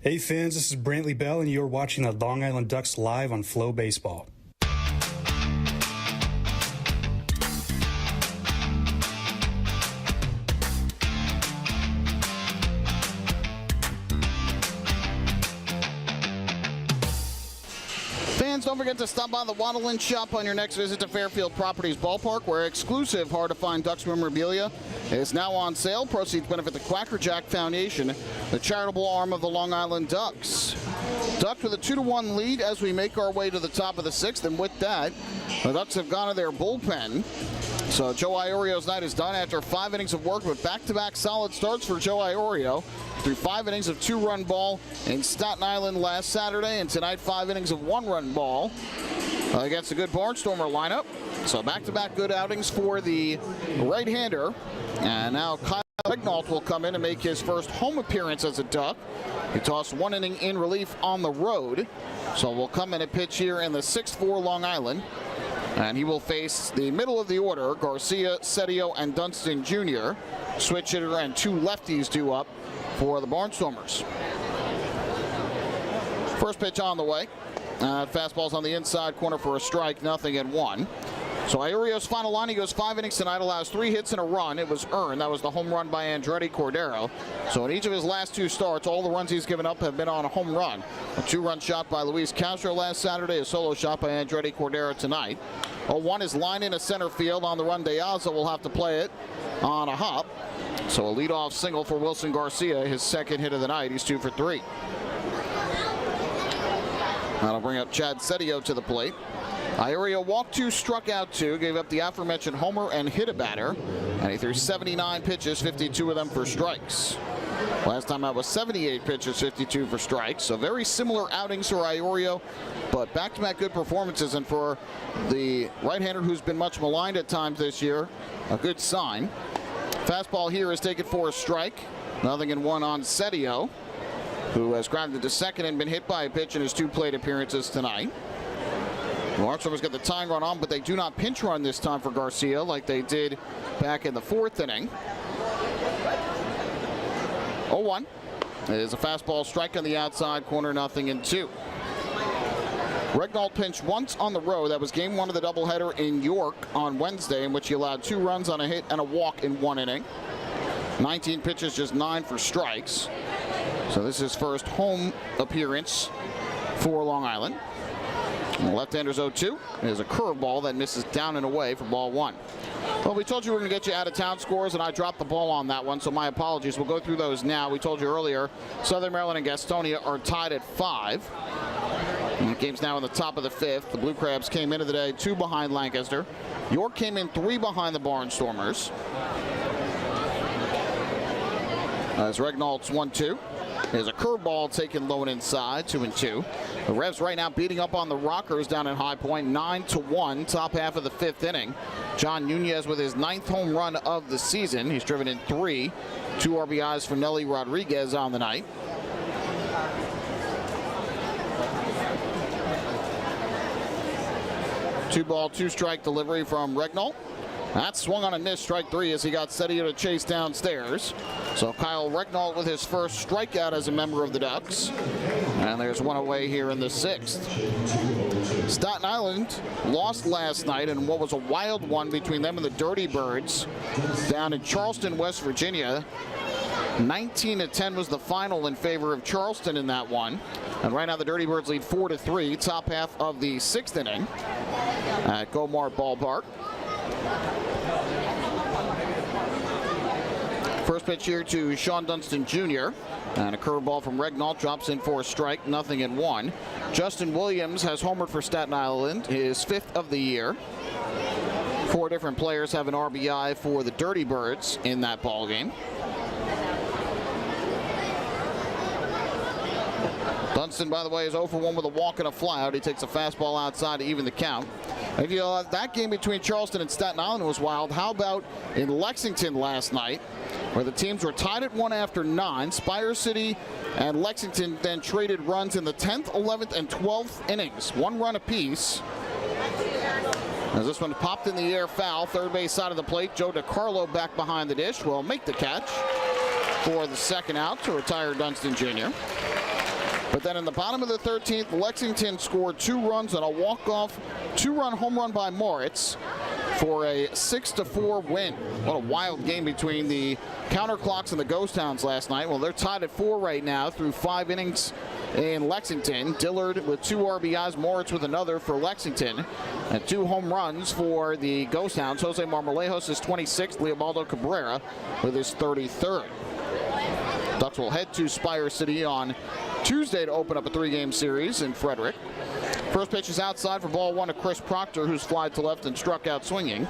Hey fans, this is Brantley Bell, and you're watching the Long Island Ducks live on FloBaseball. Fans, don't forget to stop by the Waddle & Shop on your next visit to Fairfield Properties Ballpark, where exclusive hard-to-find Ducks memorabilia is now on sale. Proceeds benefit the Quacker Jack Foundation, the charitable arm of the Long Island Ducks. Ducks with a 2-1 lead as we make our way to the top of the 6th, and with that, the Ducks have gone to their bullpen. So Joe Iorio's night is done after 5 innings of work with back-to-back solid starts for Joe Iorio. Through 5 innings of 2-run ball in Staten Island last Saturday, and tonight 5 innings of 1-run ball against a good Barnstormer lineup. So back-to-back good outings for the right-hander. And now Kyle Regnault will come in and make his first home appearance as a Duck. He tossed 1 inning in relief on the road. So we'll come in and pitch here in the 6th for Long Island. And he will face the middle of the order, Garcia, Setio, and Dunston Jr. Switch hitter and 2 lefties due up for the Barnstormers. First pitch on the way. Fastball's on the inside corner for a strike, 0-1. So Iorio's final line, he goes 5 innings tonight, allows 3 hits and a run. It was earned. That was the home run by Andretti Cordero. So in each of his last 2 starts, all the runs he's given up have been on a home run. A 2-run shot by Luis Castro last Saturday, a solo shot by Andretti Cordero tonight. 0-1 is line into center field on the run. Deaza will have to play it on a hop. So a leadoff single for Wilson Garcia, his 2nd hit of the night. He's 2 for 3. That'll bring up Chad Setio to the plate. Iorio walked 2, struck out 2, gave up the aforementioned homer and hit a batter, and he threw 79 pitches, 52 of them for strikes. Last time out was 78 pitches, 52 for strikes. So very similar outings for Iorio, but back-to-back good performances, and for the right-hander who's been much maligned at times this year, a good sign. Fastball here is taken for a strike. 0-1 on Setio, who has grounded to second and been hit by a pitch in his 2 plate appearances tonight. The Barnstormers get the tying run on, but they do not pinch run this time for Garcia like they did back in the 4th inning. 0-1. It is a fastball strike on the outside corner, 0-2. Regnault pinched once on the road. That was game 1 of the doubleheader in York on Wednesday, in which he allowed 2 runs on a hit and a walk in 1 inning. 19 pitches, just 9 for strikes. So this is his first home appearance for Long Island. And the left-hander's 0-2. There's a curveball that misses down and away for ball 1. Well, we told you we were going to get you out-of-town scores, and I dropped the ball on that one, so my apologies. We'll go through those now. We told you earlier, Southern Maryland and Gastonia are tied at 5. And the game's now in the top of the 5th. The Blue Crabs came into the day 2 behind Lancaster. York came in 3 behind the Barnstormers. As Regnault's 1-2. There's a curveball taken low and inside, 2-2. The Revs right now beating up on the Rockers down in High Point, 9-1, top half of the 5th inning. John Nunez with his 9th home run of the season. He's driven in 3. 2 RBIs for Nelly Rodriguez on the night. Two-ball, 2-strike delivery from Regnault. That swung on a miss, strike 3, as he got steady to chase downstairs. So Kyle Regnault with his first strikeout as a member of the Ducks. And there's one away here in the 6th. Staten Island lost last night in what was a wild one between them and the Dirty Birds down in Charleston, West Virginia. 19-10 was the final in favor of Charleston in that one. And right now the Dirty Birds lead 4-3, top half of the 6th inning at Gomart Ballpark. First pitch here to Sean Dunston Jr. And a curveball from Regnault drops in for a strike, 0-1. Justin Williams has homered for Staten Island, his 5th of the year. 4 different players have an RBI for the Dirty Birds in that ball game. Dunston, by the way, is 0 for 1 with a walk and a flyout. He takes a fastball outside to even the count. If you that game between Charleston and Staten Island was wild, how about in Lexington last night, where the teams were tied at 1 after 9. Spire City and Lexington then traded runs in the 10th, 11th, and 12th innings. 1 run apiece. As this one popped in the air foul, third base side of the plate. Joe DiCarlo back behind the dish will make the catch for the second out to retire Dunston Jr. But then in the bottom of the 13th, Lexington scored 2 runs on a walk-off 2-run home run by Moritz for a 6-4 win. What a wild game between the Counterclocks and the Ghost Hounds last night. Well, they're tied at 4 right now through 5 innings in Lexington. Dillard with 2 RBIs, Moritz with another for Lexington, and 2 home runs for the Ghost Hounds. Jose Marmolejos is 26th, Leobaldo Cabrera with his 33rd. Ducks will head to Spire City on Tuesday to open up a 3-game series in Frederick. First pitch is outside for ball 1 to Chris Proctor, who's flied to left and struck out swinging.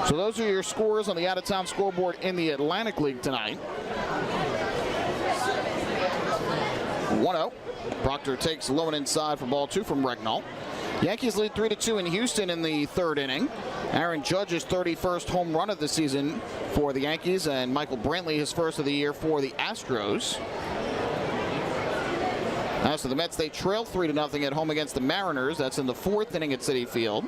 So those are your scores on the out-of-town scoreboard in the Atlantic League tonight. 1-0. Proctor takes low and inside for ball 2 from Regnault. Yankees lead 3-2 in Houston in the 3rd inning. Aaron Judge's 31st home run of the season for the Yankees, and Michael Brantley his first of the year for the Astros. As to the Mets, they trail 3-0 at home against the Mariners. That's in the 4th inning at Citi Field.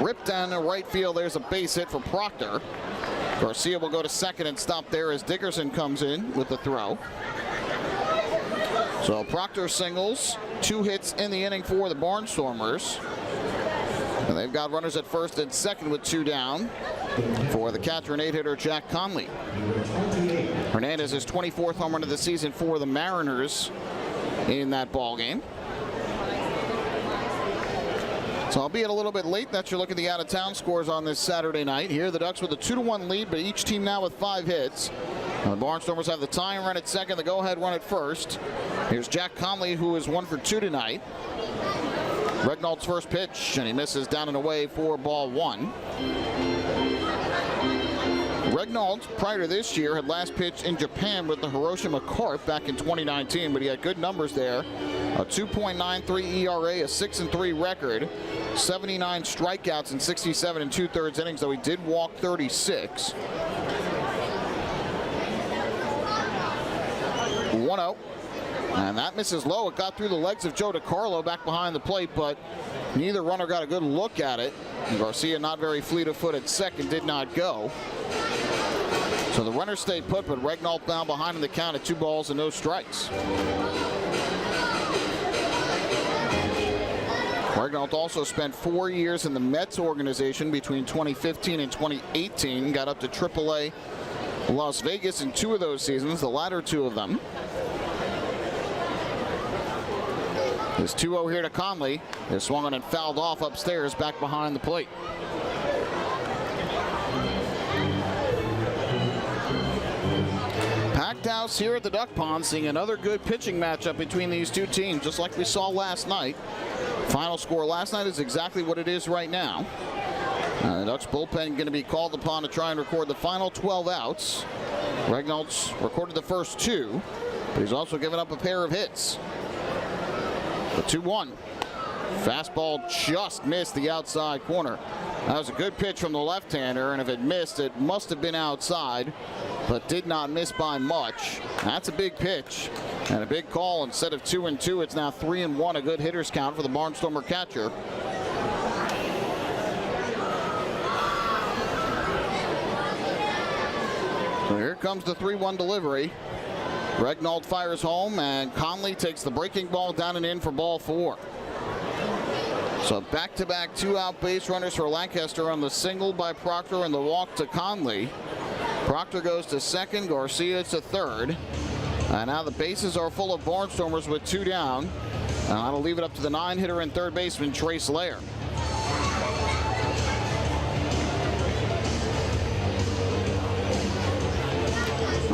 Ripped down to right field. There's a base hit for Proctor. Garcia will go to second and stop there as Dickerson comes in with the throw. So Proctor singles, 2 hits in the inning for the Barnstormers. And they've got runners at first and second with 2 down for the catcher and 8-hitter Jack Conley. Hernandez is 24th home run of the season for the Mariners in that ball game. So albeit a little bit late, that's your look at the out-of-town scores on this Saturday night. Here the Ducks with a 2-1 lead, but each team now with 5 hits. And the Barnstormers have the tying run at second, the go-ahead run at first. Here's Jack Conley, who is 1 for 2 tonight. Regnault's first pitch, and he misses down and away for ball 1. Regnault, prior to this year, had last pitched in Japan with the Hiroshima Carp back in 2019, but he had good numbers there. A 2.93 ERA, a 6-3 record, 79 strikeouts in 67 2/3 innings, though he did walk 36. 1-0. And that misses low. It got through the legs of Joe DiCarlo back behind the plate, but neither runner got a good look at it. And Garcia, not very fleet of foot at second, did not go. So the runner stayed put, but Regnault now behind in the count at 2 balls and no strikes. Regnault also spent 4 years in the Mets organization between 2015 and 2018. Got up to AAA Las Vegas in 2 of those seasons, the latter 2 of them. This 2-0 here to Conley. Is swung on and fouled off upstairs back behind the plate. Packed house here at the Duck Pond, seeing another good pitching matchup between these two teams, just like we saw last night. Final score last night is exactly what it is right now. The Ducks bullpen going to be called upon to try and record the final 12 outs. Regnault's recorded the first 2, but he's also given up a pair of hits. The 2-1. Fastball just missed the outside corner. That was a good pitch from the left-hander, and if it missed, it must have been outside, but did not miss by much. That's a big pitch and a big call. Instead of 2-2, it's now 3-1, a good hitter's count for the Barnstormer catcher. So here comes the 3-1 delivery. Regnault fires home, and Conley takes the breaking ball down and in for ball 4. So back-to-back 2-out base runners for Lancaster on the single by Proctor and the walk to Conley. Proctor goes to second, Garcia to third. And now the bases are full of Barnstormers with 2 down. And that'll leave it up to the 9-hitter and third baseman, Trace Lair.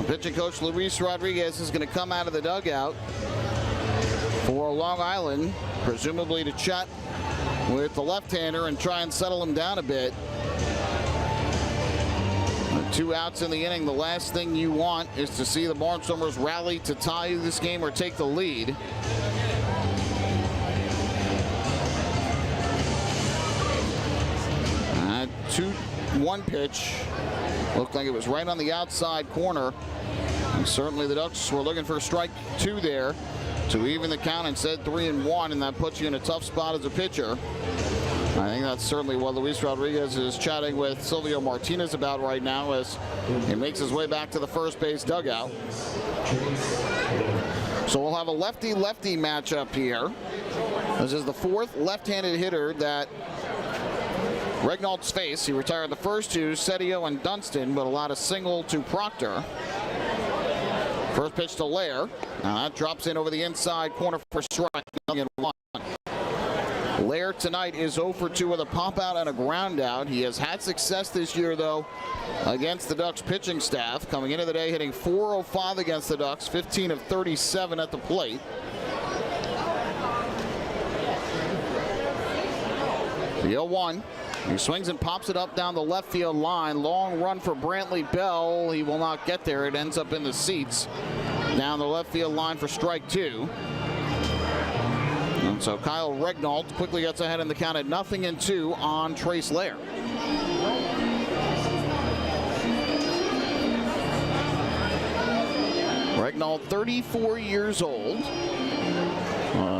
Pitching coach Luis Rodriguez is going to come out of the dugout for Long Island, presumably to chat with the left-hander and try and settle him down a bit. 2 outs in the inning. The last thing you want is to see the Barnstormers rally to tie this game or take the lead. That 2-1 pitch looked like it was right on the outside corner. And certainly the Ducks were looking for strike 2 there to even the count, and said 3-1, and that puts you in a tough spot as a pitcher. I think that's certainly what Luis Rodriguez is chatting with Silvio Martinez about right now as he makes his way back to the first base dugout. So we'll have a lefty-lefty matchup here. This is the 4th left-handed hitter that Regnault's faced. He retired the first 2, Setio and Dunston, but allowed a single to Proctor. First pitch to Lair. Now that drops in over the inside corner for strike. 1. Lair tonight is 0 for 2 with a pop out and a ground out. He has had success this year, though, against the Ducks pitching staff. Coming into the day, hitting .405 against the Ducks, 15 of 37 at the plate. The 0-1. He swings and pops it up down the left field line. Long run for Brantley Bell. He will not get there. It ends up in the seats down the left field line for strike 2. And so Kyle Regnault quickly gets ahead in the count at 0-2 on Trace Lair. Regnault, 34 years old.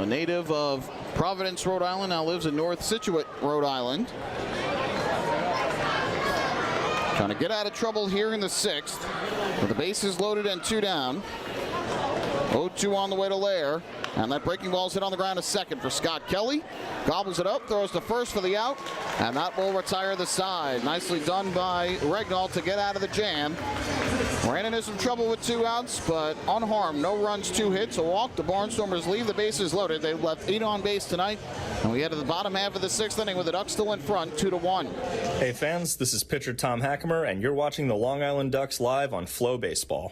Native of Providence, Rhode Island, now lives in North Scituate, Rhode Island. Trying to get out of trouble here in the 6th. With the bases loaded and 2 down. 0-2 on the way to Lair. And that breaking ball is hit on the ground to second for Scott Kelly. Gobbles it up, throws to first for the out. And that will retire the side. Nicely done by Regnault to get out of the jam. Ran into some trouble with 2 outs, but unharmed. No runs, 2 hits, a walk. The Barnstormers leave the bases loaded. They left 8 on base tonight. And we head to the bottom half of the 6th inning with the Ducks still in front, 2-1. Hey fans, this is pitcher Tom Hackemer, and you're watching the Long Island Ducks live on FloBaseball.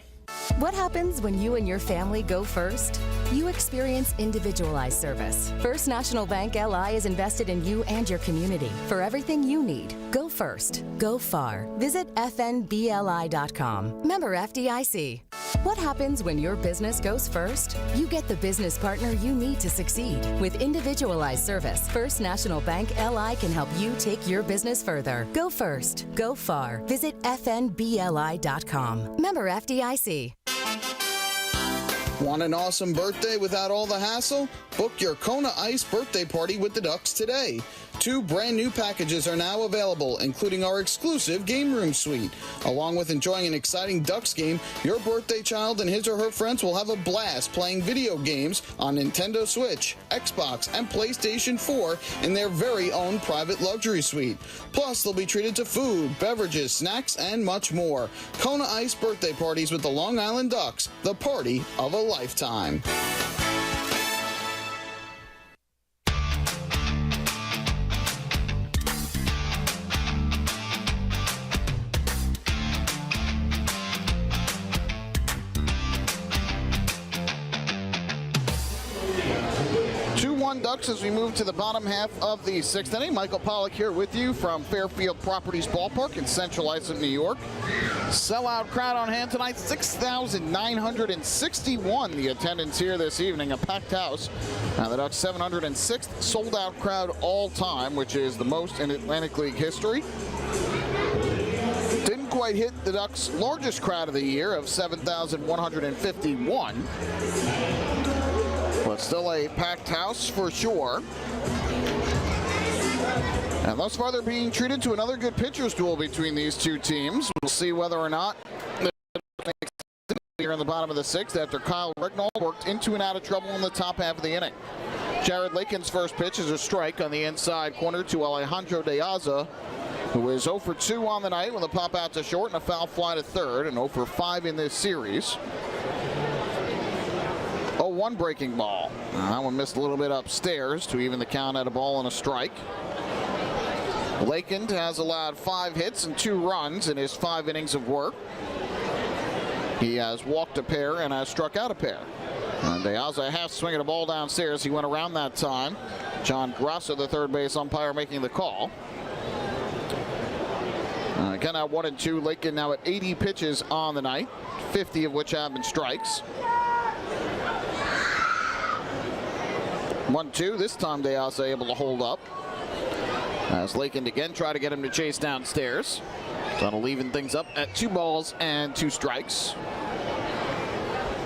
What happens when you and your family go first? You experience individualized service. First National Bank LI is invested in you and your community. For everything you need, go first. Go far. Visit fnbli.com. Member FDIC. What happens when your business goes first? You get the business partner you need to succeed. With individualized service, First National Bank LI can help you take your business further. Go first. Go far. Visit fnbli.com. Member FDIC. Want an awesome birthday without all the hassle? Book your Kona Ice birthday party with the Ducks today. 2 brand new packages are now available, including our exclusive Game Room Suite. Along with enjoying an exciting Ducks game, your birthday child and his or her friends will have a blast playing video games on Nintendo Switch, Xbox, and PlayStation 4 in their very own private luxury suite. Plus, they'll be treated to food, beverages, snacks, and much more. Kona Ice birthday parties with the Long Island Ducks, the party of a lifetime. Ducks as we move to the bottom half of the 6th inning. Michael Pollack here with you from Fairfield Properties Ballpark in Central Islip, New York. Sellout crowd on hand tonight, 6,961 the attendance here this evening, a packed house. The Ducks 706th sold out crowd all time, which is the most in Atlantic League history. Didn't quite hit the Ducks' largest crowd of the year of 7,151. But still a packed house for sure. And thus far they're being treated to another good pitchers duel between these two teams. We'll see whether or not here in the bottom of the 6th after Kyle Rignall worked into and out of trouble in the top half of the inning. Jared Lakin's first pitch is a strike on the inside corner to Alejandro De Aza, who is 0 for 2 on the night with a pop out to short and a foul fly to third, and 0 for 5 in this series. 0-1 breaking ball. That one missed a little bit upstairs to even the count at a ball and a strike. Lakin has allowed 5 hits and 2 runs in his 5 innings of work. He has walked a pair and has struck out a pair. And De Aza half swinging a ball downstairs. He went around that time. John Grasso, the third base umpire, making the call. Again, at 1-2. Lakin now at 80 pitches on the night, 50 of which have been strikes. 1-2. This time De Aza able to hold up. As Lakin again try to get him to chase downstairs. That'll even things up at 2 balls and 2 strikes.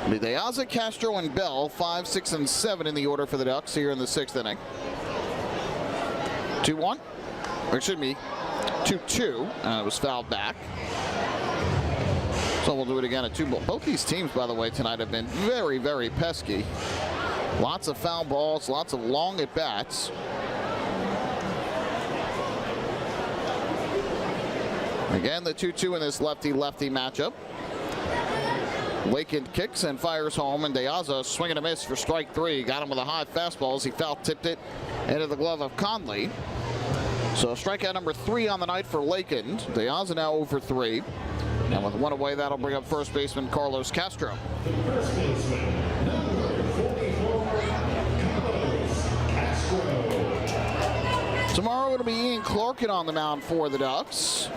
De Aza, Castro, and Bell 5, 6, and 7 in the order for the Ducks here in the 6th inning. 2-1. Or excuse me, 2-2. It was fouled back. So we'll do it again at 2 balls. Both these teams, by the way, tonight have been very, very pesky. Lots of foul balls, lots of long at-bats. Again, the 2-2 in this lefty-lefty matchup. Lakin kicks and fires home, and De Aza swing and a miss for strike 3. Got him with a high fastball as he foul-tipped it into the glove of Conley. So strikeout number 3 on the night for Lakin. De Aza now 0 for 3. And with 1 away, that'll bring up first baseman Carlos Castro. Tomorrow it'll be Ian Clarkin on the mound for the Ducks,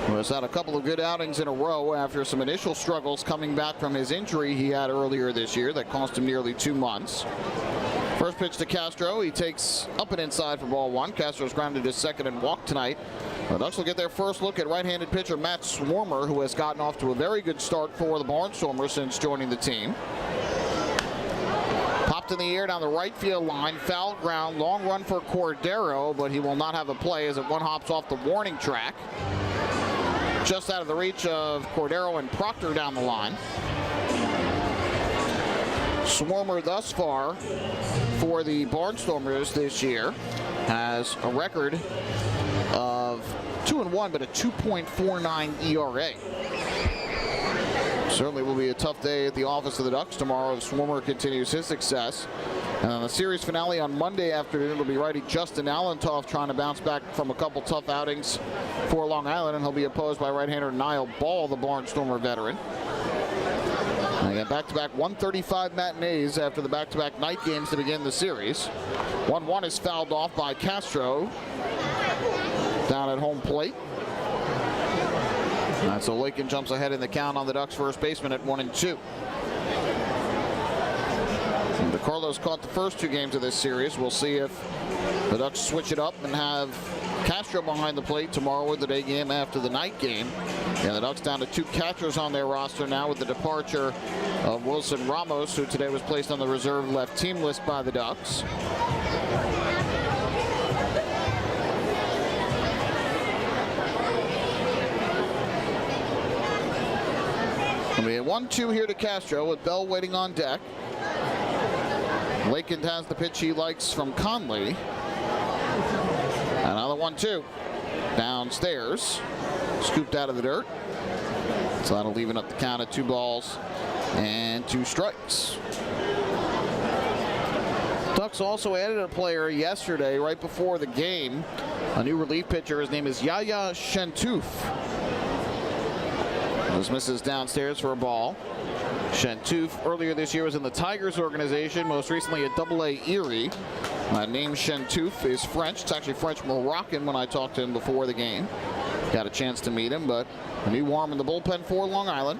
who has had a couple of good outings in a row after some initial struggles coming back from his injury he had earlier this year that cost him nearly 2 months. First pitch to Castro. He takes up and inside for ball 1. Castro's grounded to second and walked tonight. The Ducks will get their first look at right-handed pitcher Matt Swarmer, who has gotten off to a very good start for the Barnstormers since joining the team. Popped in the air down the right field line, foul ground, long run for Cordero, but he will not have a play as it one hops off the warning track. Just out of the reach of Cordero and Proctor down the line. Swarmer thus far for the Barnstormers this year has a record of 2-1, but a 2.49 ERA. Certainly will be a tough day at the office of the Ducks tomorrow if Swarmer continues his success. And the series finale on Monday afternoon will be righty Justin Allentoff trying to bounce back from a couple tough outings for Long Island, and he'll be opposed by right-hander Niall Ball, the Barnstormer veteran. And again, back-to-back 135 matinees after the back-to-back night games to begin the series. 1-1 is fouled off by Castro down at home plate. So Lakin jumps ahead in the count on the Ducks first baseman at 1-2. The Carlos caught the first 2 games of this series. We'll see if the Ducks switch it up and have Castro behind the plate tomorrow with the day game after the night game. And the Ducks down to 2 catchers on their roster now with the departure of Wilson Ramos, who today was placed on the reserve left team list by the Ducks. We have 1-2 here to Castro with Bell waiting on deck. Lakin has the pitch he likes from Conley. Another 1-2. Downstairs. Scooped out of the dirt. So that'll even up the count at 2 balls and 2 strikes. Ducks also added a player yesterday right before the game. A new relief pitcher. His name is Yaya Shentouf. This misses downstairs for a ball. Shentouf earlier this year was in the Tigers organization, most recently at AA Erie. Name Shentouf is French. It's actually French-Moroccan when I talked to him before the game. Got a chance to meet him, but a new arm in the bullpen for Long Island.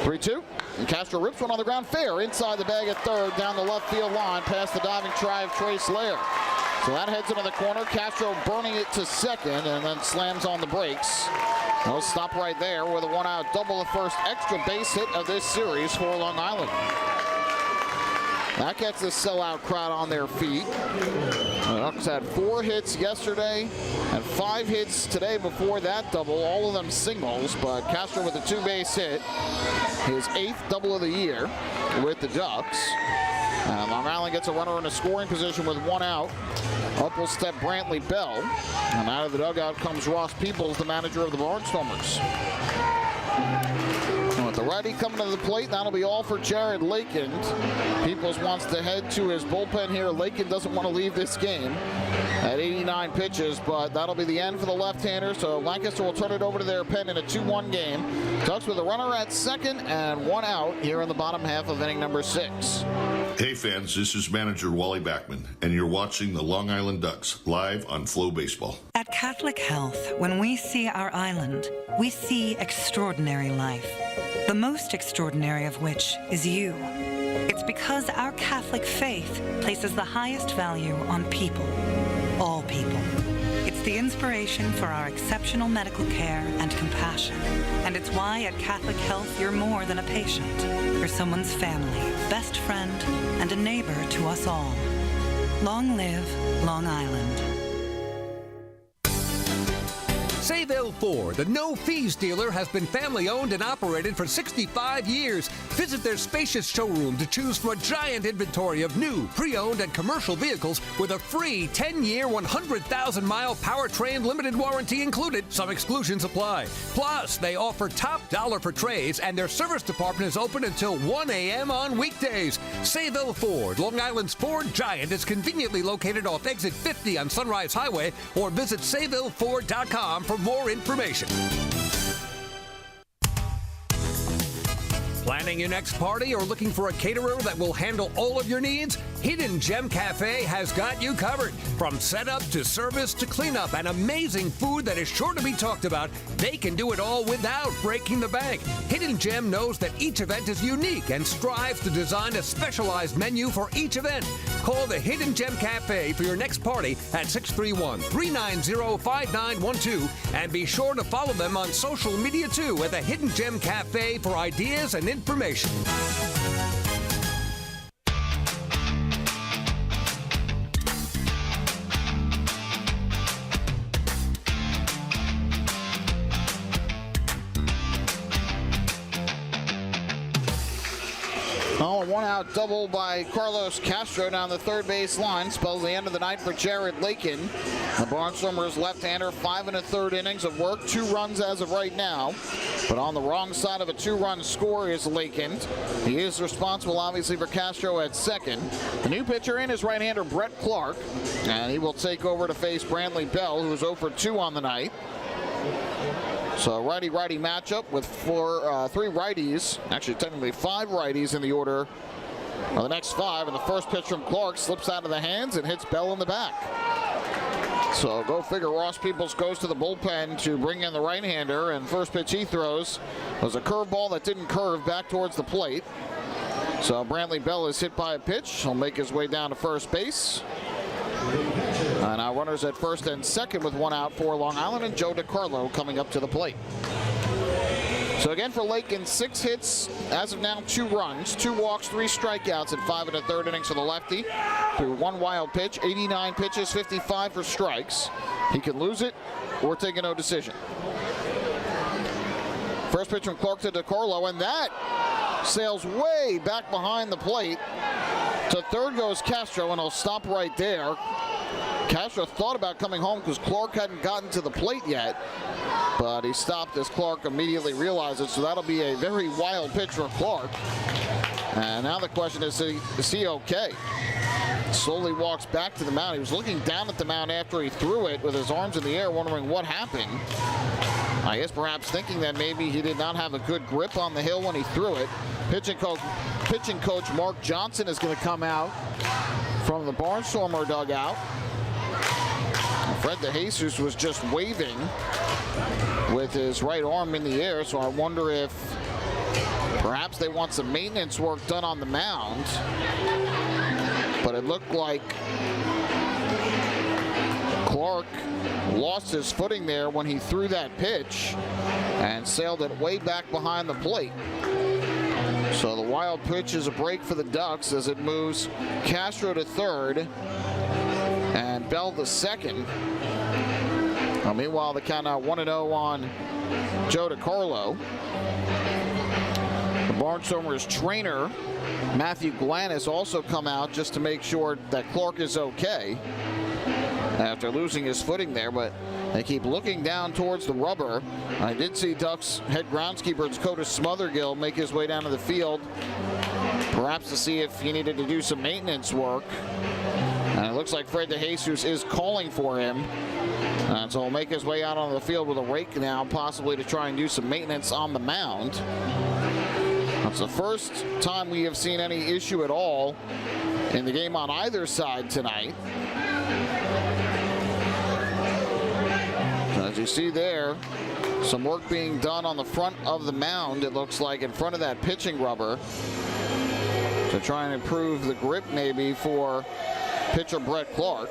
3-2. And Castro rips one on the ground fair inside the bag at third, down the left field line, past the diving try of Trace Lair. So that heads into the corner. Castro burning it to second and then slams on the brakes. They'll stop right there with a 1-out double, the first extra base hit of this series for Long Island. That gets the sellout crowd on their feet. The Ducks had 4 hits yesterday and 5 hits today before that double, all of them singles, but Castro with a 2-base hit, his 8th double of the year with the Ducks. And Long Island gets a runner in a scoring position with 1 out. Up will step Brantley Bell. And out of the dugout comes Ross Peoples, the manager of the Barnstormers. And with the righty coming to the plate, that'll be all for Jared Lakin. Peoples wants to head to his bullpen here. Lakin doesn't want to leave this game at 89 pitches, but that'll be the end for the left-hander. So Lancaster will turn it over to their pen in a 2-1 game. Ducks with a runner at second and 1 out here in the bottom half of inning number 6. Hey fans, this is manager Wally Backman, and you're watching the Long Island Ducks live on FloBaseball. At Catholic Health, when we see our island, we see extraordinary life. The most extraordinary of which is you. It's because our Catholic faith places the highest value on people, all people. It's the inspiration for our exceptional medical care and compassion. And it's why at Catholic Health you're more than a patient. You're someone's family, best friend, and a neighbor to us all. Long live Long Island. Sayville Ford, the no-fees dealer, has been family-owned and operated for 65 years. Visit their spacious showroom to choose from a giant inventory of new, pre-owned, and commercial vehicles with a free 10-year, 100,000-mile powertrain limited warranty included. Some exclusions apply. Plus, they offer top dollar for trades, and their service department is open until 1 a.m. on weekdays. Sayville Ford, Long Island's Ford giant, is conveniently located off exit 50 on Sunrise Highway, or visit SayvilleFord.com for more information. Planning your next party or looking for a caterer that will handle all of your needs? Hidden Gem Cafe has got you covered. From setup to service to cleanup and amazing food that is sure to be talked about, they can do it all without breaking the bank. Hidden Gem knows that each event is unique and strives to design a specialized menu for each event. Call the Hidden Gem Cafe for your next party at 631-390-5912 and be sure to follow them on social media too at the Hidden Gem Cafe for ideas and information. Oh, a 1-out double by Carlos Castro down the third base line spells the end of the night for Jared Lakin. The Barnstormers left-hander, 5 1/3 innings of work, 2 runs as of right now. But on the wrong side of a 2-run score is Lakin. He is responsible, obviously, for Castro at second. The new pitcher in is right-hander Brett Clark, and he will take over to face Brantley Bell, who is 0 for 2 on the night. So righty-righty matchup with 3 righties, actually technically 5 righties in the order of the next 5. And the first pitch from Clark slips out of the hands and hits Bell in the back. So go figure, Ross Peoples goes to the bullpen to bring in the right-hander, and first pitch he throws was a curveball that didn't curve back towards the plate. So Brantley Bell is hit by a pitch. He'll make his way down to first base. And now runners at first and second with 1 out for Long Island, and Joe DiCarlo coming up to the plate. So again for Lakin, 6 hits, as of now 2 runs, 2 walks, 3 strikeouts in 5 1/3 innings for the lefty. Through 1 wild pitch, 89 pitches, 55 for strikes. He can lose it or take a no decision. First First pitch from Clark to DiCarlo, and that sails way back behind the plate. To third goes Castro, and he'll stop right there. Castro thought about coming home because Clark hadn't gotten to the plate yet, but he stopped as Clark immediately realized it, so that'll be a very wild pitch for Clark. And now the question is he okay? Slowly walks back to the mound. He was looking down at the mound after he threw it with his arms in the air, wondering what happened. I guess perhaps thinking that maybe he did not have a good grip on the hill when he threw it. Pitching coach Mark Johnson is going to come out from the Barnstormer dugout. Fred DeJesus was just waving with his right arm in the air, so I wonder if perhaps they want some maintenance work done on the mound. But it looked like Clark lost his footing there when he threw that pitch and sailed it way back behind the plate. So the wild pitch is a break for the Ducks as it moves Castro to third and Bell to second. Meanwhile, the count now 1-0 on Joe DiCarlo. The Barnstormers trainer, Matthew Glenn, has also come out just to make sure that Clark is okay after losing his footing there, but they keep looking down towards the rubber. I did see Ducks head groundskeeper Dakota Smothergill make his way down to the field, perhaps to see if he needed to do some maintenance work. And it looks like Fred DeJesus is calling for him. So he'll make his way out on the field with a rake now, possibly to try and do some maintenance on the mound. That's the first time we have seen any issue at all in the game on either side tonight. As you see there, some work being done on the front of the mound, it looks like, in front of that pitching rubber, to try and improve the grip maybe for pitcher Brett Clark.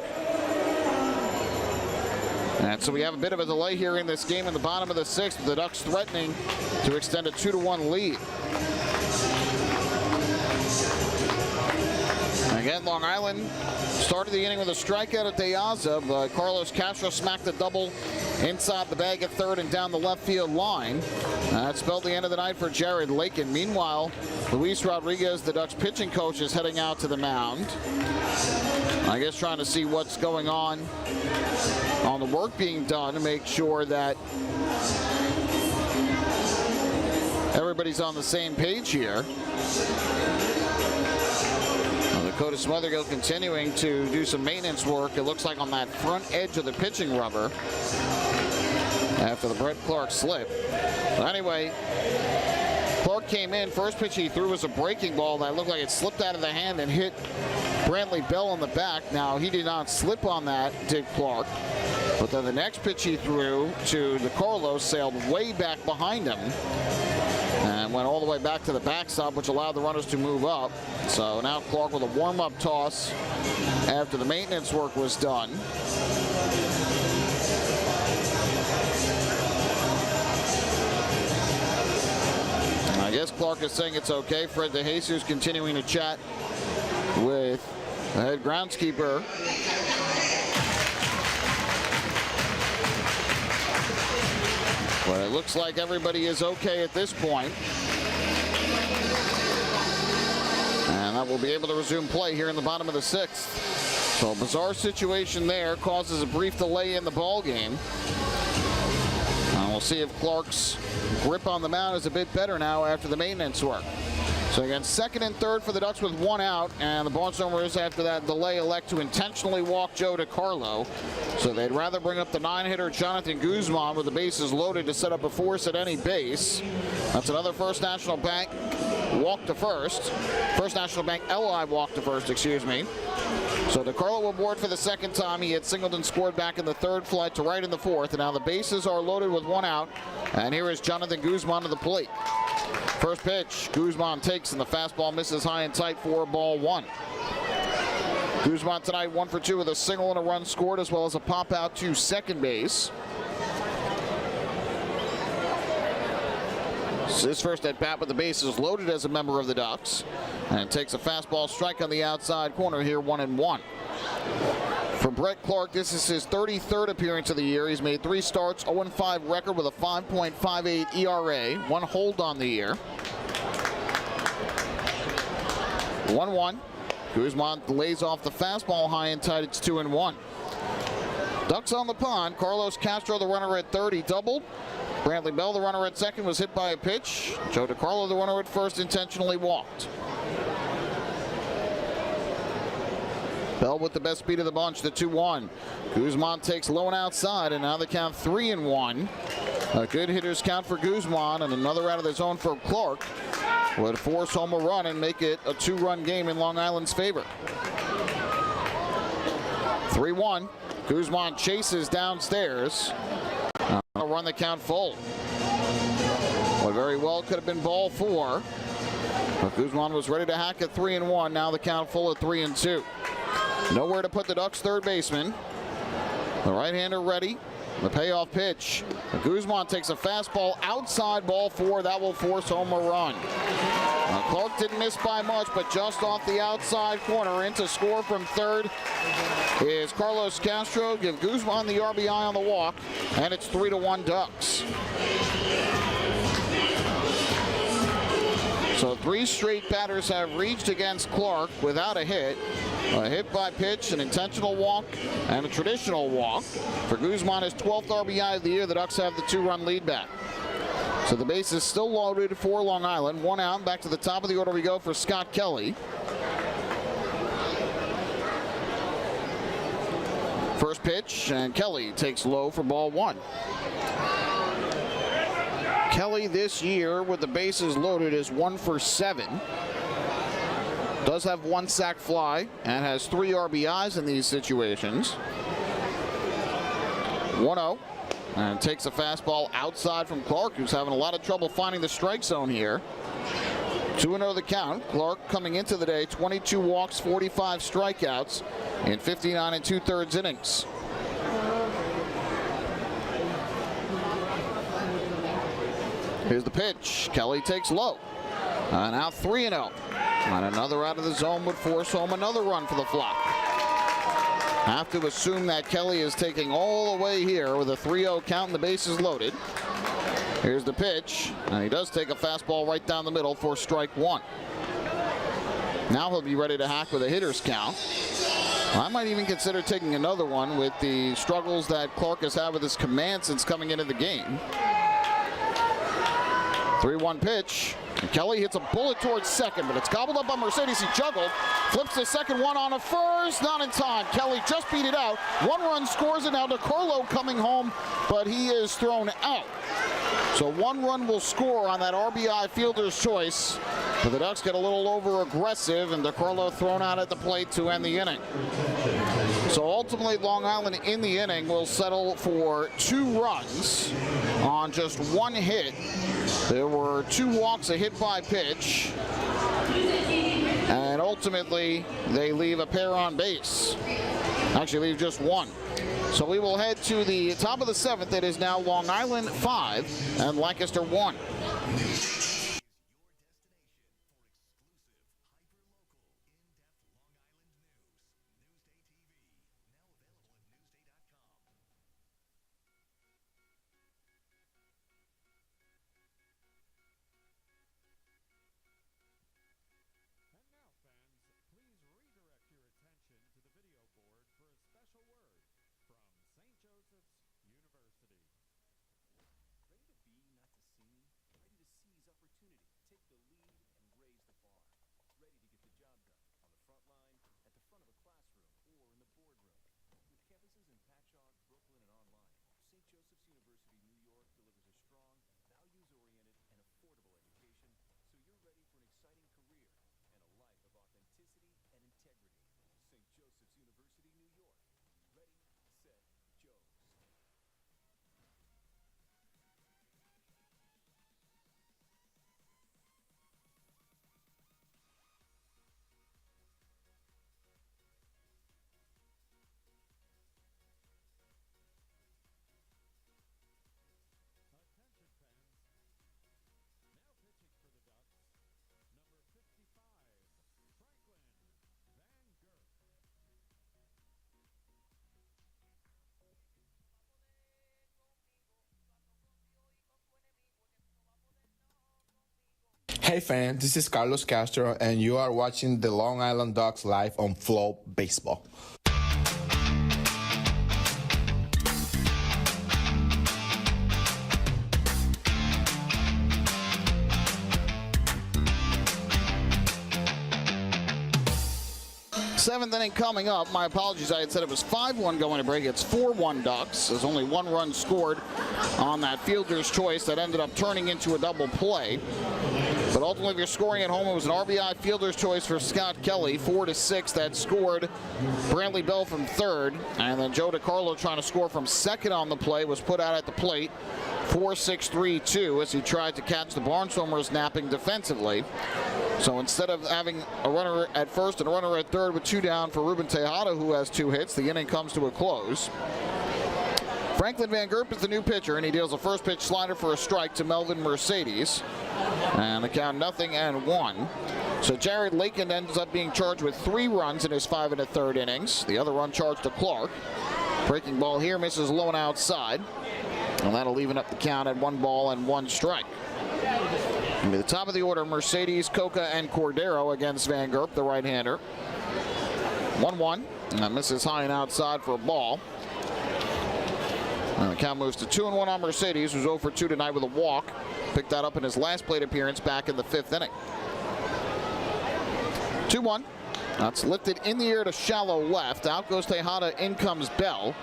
And so we have a bit of a delay here in this game in the bottom of the sixth, with the Ducks threatening to extend a 2-1 lead. Again, Long Island started the inning with a strikeout at De Aza, but Carlos Castro smacked a double inside the bag at third and down the left field line. That spelled the end of the night for Jared Lakin. Meanwhile, Luis Rodriguez, the Ducks pitching coach, is heading out to the mound. I guess trying to see what's going on the work being done to make sure that everybody's on the same page here. Dakota Smothergill continuing to do some maintenance work, it looks like, on that front edge of the pitching rubber after the Brett Clark slip. So anyway, Clark came in. First pitch he threw was a breaking ball that looked like it slipped out of the hand and hit Brantley Bell in the back. Now, he did not slip on that, did Clark. But then the next pitch he threw to DiCarlo sailed way back behind him and went all the way back to the backstop, which allowed the runners to move up. So now Clark with a warm-up toss after the maintenance work was done. I guess Clark is saying it's okay. Fred DeJesus continuing to chat with the head groundskeeper. But it looks like everybody is okay at this point. And that will be able to resume play here in the bottom of the sixth. So a bizarre situation there causes a brief delay in the ball game. And we'll see if Clark's grip on the mound is a bit better now after the maintenance work. So again, second and third for the Ducks with one out, and the Barnstormers, after that delay, elect to intentionally walk Joe DiCarlo. So they'd rather bring up the 9-hitter Jonathan Guzman with the bases loaded to set up a force at any base. That's another First National Bank walk to first. First National Bank LI walk to first, excuse me. So DiCarlo aboard for the second time. He had singled and scored back in the third, flight to right in the fourth, and now the bases are loaded with one out. And here is Jonathan Guzman to the plate. First pitch, Guzman takes, and the fastball misses high and tight for ball one. Guzman tonight 1 for 2 with a single and a run scored, as well as a pop out to second base. This is his first at bat with the bases loaded as a member of the Ducks, and takes a fastball strike on the outside corner here, 1-1. For Brett Clark, this is his 33rd appearance of the year. He's made 3 starts, 0-5 record with a 5.58 ERA, 1 hold on the year. 1-1. Guzman lays off the fastball high and tight. It's 2-1. Ducks on the pond. Carlos Castro, the runner at third, he doubled. Brantley Bell, the runner at second, was hit by a pitch. Joe DiCarlo, the runner at first, intentionally walked. Bell with the best speed of the bunch, the 2-1. Guzman takes low and outside, and now the count 3-1. A good hitter's count for Guzman, and another out of the zone for Clark would force home a run and make it a 2-run game in Long Island's favor. 3-1. Guzman chases downstairs. I'll run the count full. What very well could have been ball 4. But Guzman was ready to hack at 3-1. Now the count full at 3-2. Nowhere to put the Ducks' third baseman. The right-hander ready. The payoff pitch. Guzman takes a fastball outside, ball 4. That will force home a run. Clark didn't miss by much, but just off the outside corner. In to score from third is Carlos Castro. Give Guzman the RBI on the walk, and it's 3-1 Ducks. So 3 straight batters have reached against Clark without a hit. A hit by pitch, an intentional walk, and a traditional walk. For Guzman, his 12th RBI of the year, the Ducks have the 2-run lead back. So the base is still loaded for Long Island. 1 out, back to the top of the order we go for Scott Kelly. First pitch, and Kelly takes low for ball 1. Kelly this year with the bases loaded is 1 for 7. Does have 1 sac fly and has 3 RBIs in these situations. 1-0, and takes a fastball outside from Clark, who's having a lot of trouble finding the strike zone here. 2-0 the count. Clark coming into the day, 22 walks, 45 strikeouts in 59 2/3 innings. Here's the pitch. Kelly takes low. Now 3-0. And another out of the zone would force home another run for the Flock. Have to assume that Kelly is taking all the way here with a 3-0 count and the bases loaded. Here's the pitch, and he does take a fastball right down the middle for strike 1. Now he'll be ready to hack with a hitter's count. I might even consider taking another one with the struggles that Clark has had with his command since coming into the game. 3-1 pitch. And Kelly hits a bullet towards second, but it's gobbled up by Mercedes. He juggled, flips the second one on a first, not in time. Kelly just beat it out. 1 run scores it now. DiCarlo coming home, but he is thrown out. So 1 run will score on that RBI fielder's choice. But the Ducks get a little over aggressive, and DiCarlo thrown out at the plate to end the inning. So ultimately, Long Island in the inning will settle for 2 runs on just 1 hit. There were 2 walks, a hit by pitch, and ultimately they leave a pair on base. Actually leave just 1. So we will head to the top of the 7th. It is now Long Island 5 and Lancaster 1. Hey fans, this is Carlos Castro, and you are watching the Long Island Ducks live on FloBaseball. Seventh inning coming up. My apologies, I had said it was 5-1 going to break. It's 4-1 Ducks. There's only one run scored on that fielder's choice that ended up turning into a double play. But ultimately, if you're scoring at home, it was an RBI fielder's choice for Scott Kelly, 4-6. That scored Brantley Bell from third. And then Joe DiCarlo trying to score from second on the play was put out at the plate. 4-6-3-2 as he tried to catch the Barnstormers napping defensively. So instead of having a runner at first and a runner at third with two down for Ruben Tejada, who has 2 hits, the inning comes to a close. Franklin Van Gerp is the new pitcher, and he deals a first pitch slider for a strike to Melvin Mercedes. And the count 0-1. So Jared Lakin ends up being charged with 3 runs in his 5 1/3 innings. The other run charged to Clark. Breaking ball here misses low and outside. And that'll even up the count at 1 ball and 1 strike. At the top of the order, Mercedes, Coca, and Cordero against Van Gerp, the right-hander. 1-1. And that misses high and outside for a ball. And the count moves to 2-1 on Mercedes, who's 0 for 2 tonight with a walk. Picked that up in his last plate appearance back in the 5th inning. 2-1. That's lifted in the air to shallow left. Out goes Tejada, in comes Bell.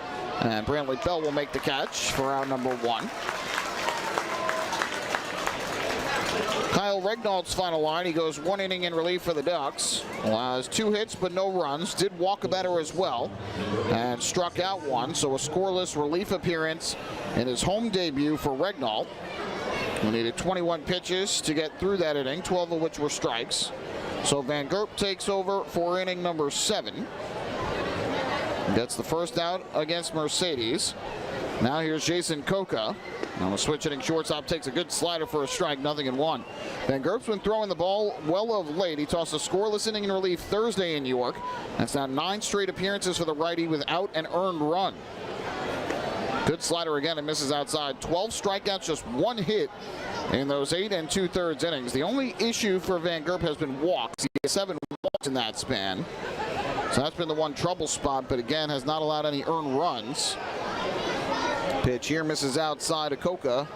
And Brantley Bell will make the catch for out number 1. Kyle Regnald's final line. He goes 1 inning in relief for the Ducks. Has 2 hits but no runs. Did walk a batter as well. And struck out 1. So a scoreless relief appearance in his home debut for Regnald. He needed 21 pitches to get through that inning, 12 of which were strikes. So Van Gerp takes over for inning number 7. Gets the first out against Mercedes. Now here's Jason Coca. On the switch hitting shortstop, takes a good slider for a strike, 0-1. Van Gerp's been throwing the ball well of late. He tossed a scoreless inning in relief Thursday in York. That's now 9 straight appearances for the righty without an earned run. Good slider again and misses outside. 12 strikeouts, just 1 hit in those 8 2/3 innings. The only issue for Van Gerp has been walks. He has 7 walks in that span. So that's been the one trouble spot, but again has not allowed any earned runs. Pitch here misses outside of Coca.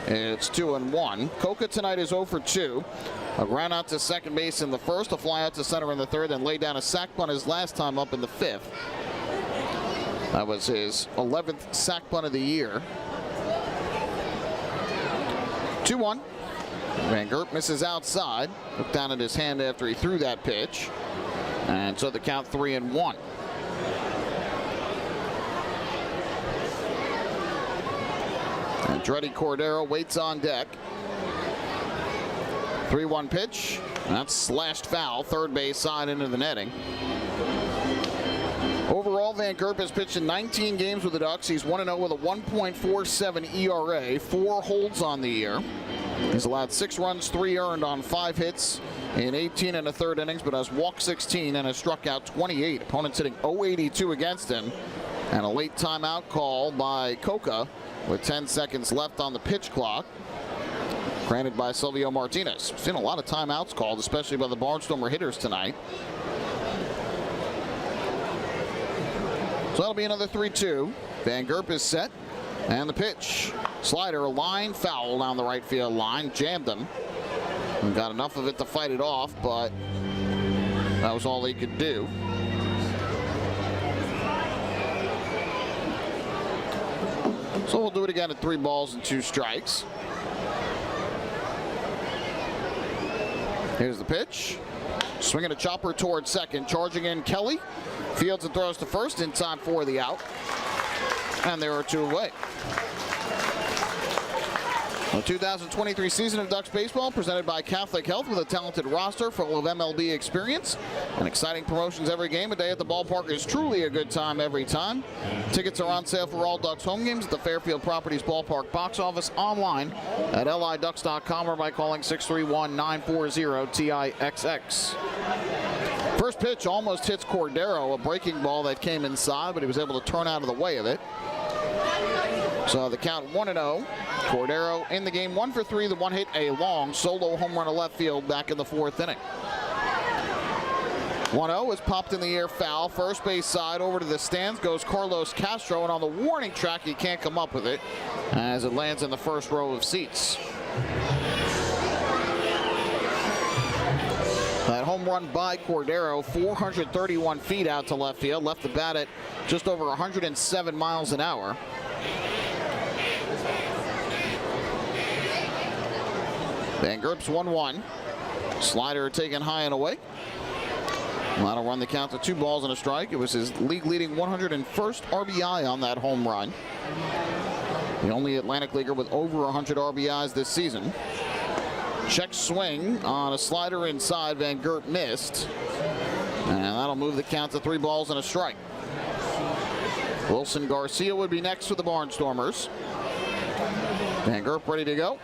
It's 2-1. Coca tonight is 0 for 2. A ground out to second base in the first, a fly out to center in the third, and laid down a sac bunt his last time up in the 5th. That was his 11th sac bunt of the year. 2-1. Van Gerp misses outside. Looked down at his hand after he threw that pitch. And so the count 3-1. Andretti Cordero waits on deck. 3-1 pitch. That's slashed foul. Third base side into the netting. Overall, Van Gerp has pitched in 19 games with the Ducks. He's 1-0 with a 1.47 ERA. 4 holds on the year. He's allowed 6 runs, 3 earned on 5 hits in 18 1/3 innings, but has walked 16 and has struck out 28. Opponents hitting .082 against him. And a late timeout call by Coca with 10 seconds left on the pitch clock. Granted by Silvio Martinez. We've seen a lot of timeouts called, especially by the Barnstormer hitters tonight. So that'll be another 3-2. Van Gerp is set. And the pitch. Slider, line foul down the right field line. Jammed him. And got enough of it to fight it off, but that was all he could do. So we'll do it again at 3 balls and 2 strikes. Here's the pitch. Swinging a chopper toward second. Charging in Kelly. Fields and throws to first in time for the out. And there are 2 away. The 2023 season of Ducks baseball presented by Catholic Health with a talented roster full of MLB experience and exciting promotions every game. A day at the ballpark is truly a good time every time. Tickets are on sale for all Ducks home games at the Fairfield Properties Ballpark box office, online at liducks.com or by calling 631-940-TIXX. First pitch almost hits Cordero, a breaking ball that came inside, but he was able to turn out of the way of it. So the count 1-0. Cordero in the game, 1 for 3. The one hit a long solo home run to left field back in the 4th inning. 1-0 is popped in the air, foul. First base side over to the stands goes Carlos Castro, and on the warning track he can't come up with it as it lands in the first row of seats. That home run by Cordero, 431 feet out to left field, left the bat at just over 107 miles an hour. Van Gerp's 1-1. Slider taken high and away. That'll run the count to 2 balls and a strike. It was his league-leading 101st RBI on that home run. The only Atlantic leaguer with over 100 RBIs this season. Check swing on a slider inside. Van Gerp missed. And that'll move the count to 3 balls and a strike. Wilson Garcia would be next for the Barnstormers. Van Gerp ready to go.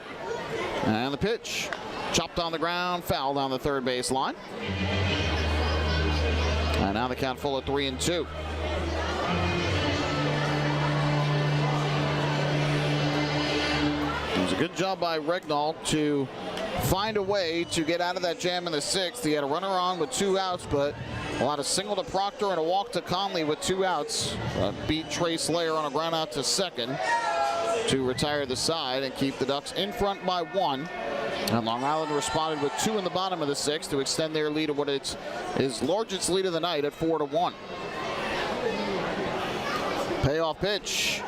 And the pitch. Chopped on the ground, foul down the third base line. And now the count full at 3-2. It was a good job by Regnault to find a way to get out of that jam in the 6th. He had a runner on with 2 outs, but allowed a single to Proctor and a walk to Conley with 2 outs. Beat Trey Slayer on a ground out to second to retire the side and keep the Ducks in front by 1. And Long Island responded with 2 in the bottom of the 6th to extend their lead to what is his largest lead of the night at 4-1. Payoff pitch.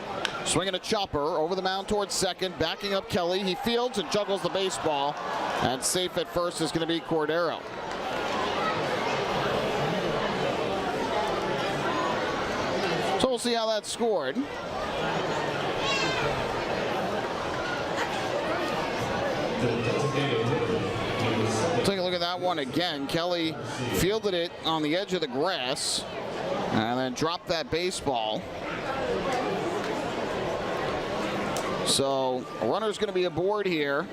Swinging a chopper over the mound towards second, backing up Kelly. He fields and juggles the baseball. And safe at first is going to be Cordero. So we'll see how that's scored. Take a look at that one again. Kelly fielded it on the edge of the grass and then dropped that baseball. So a runner's going to be aboard here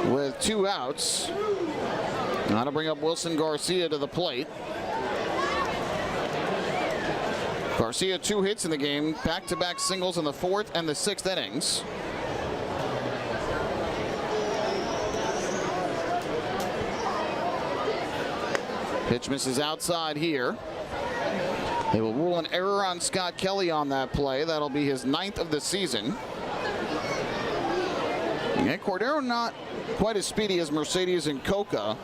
with 2 outs. Now to bring up Wilson Garcia to the plate. Garcia 2 hits in the game, back-to-back singles in the 4th and the 6th innings. Pitch misses outside here. They will rule an error on Scott Kelly on that play. That'll be his 9th of the season. And Cordero not quite as speedy as Mercedes and Coca.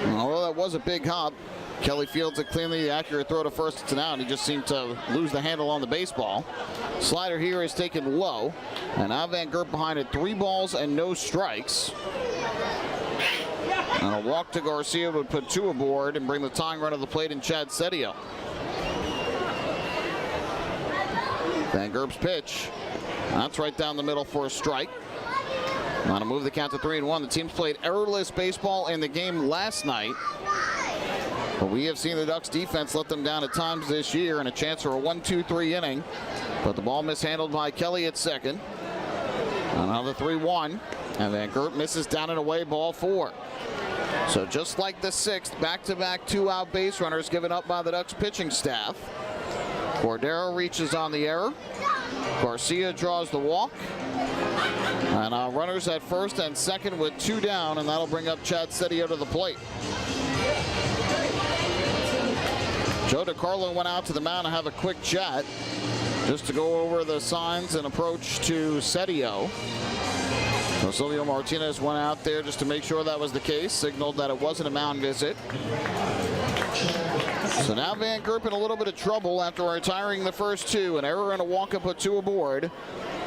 Although that was a big hop, Kelly fields a cleanly accurate throw to first. It's an out. He just seemed to lose the handle on the baseball. Slider here is taken low. And now Van Gerp behind it. 3 balls and no strikes. And a walk to Garcia would put 2 aboard and bring the tying run to the plate in Chad Sedio. Van Gerp's pitch. That's right down the middle for a strike. Now to move the count to 3-1. The teams played errorless baseball in the game last night. But we have seen the Ducks defense let them down at times this year, and a chance for a 1-2-3 inning. But the ball mishandled by Kelly at second. Another 3-1. And Van Gerp misses down and away, ball 4. So just like the 6th, back-to-back 2-out base runners given up by the Ducks pitching staff. Cordero reaches on the error. Garcia draws the walk. And runners at first and second with 2 down, and that'll bring up Chad Sedio to the plate. Joe DiCarlo went out to the mound to have a quick chat just to go over the signs and approach to Sedio. So Silvio Martinez went out there just to make sure that was the case, signaled that it wasn't a mound visit. So now Van Gerp in a little bit of trouble after retiring the first 2. An error and a walk-up put 2 aboard.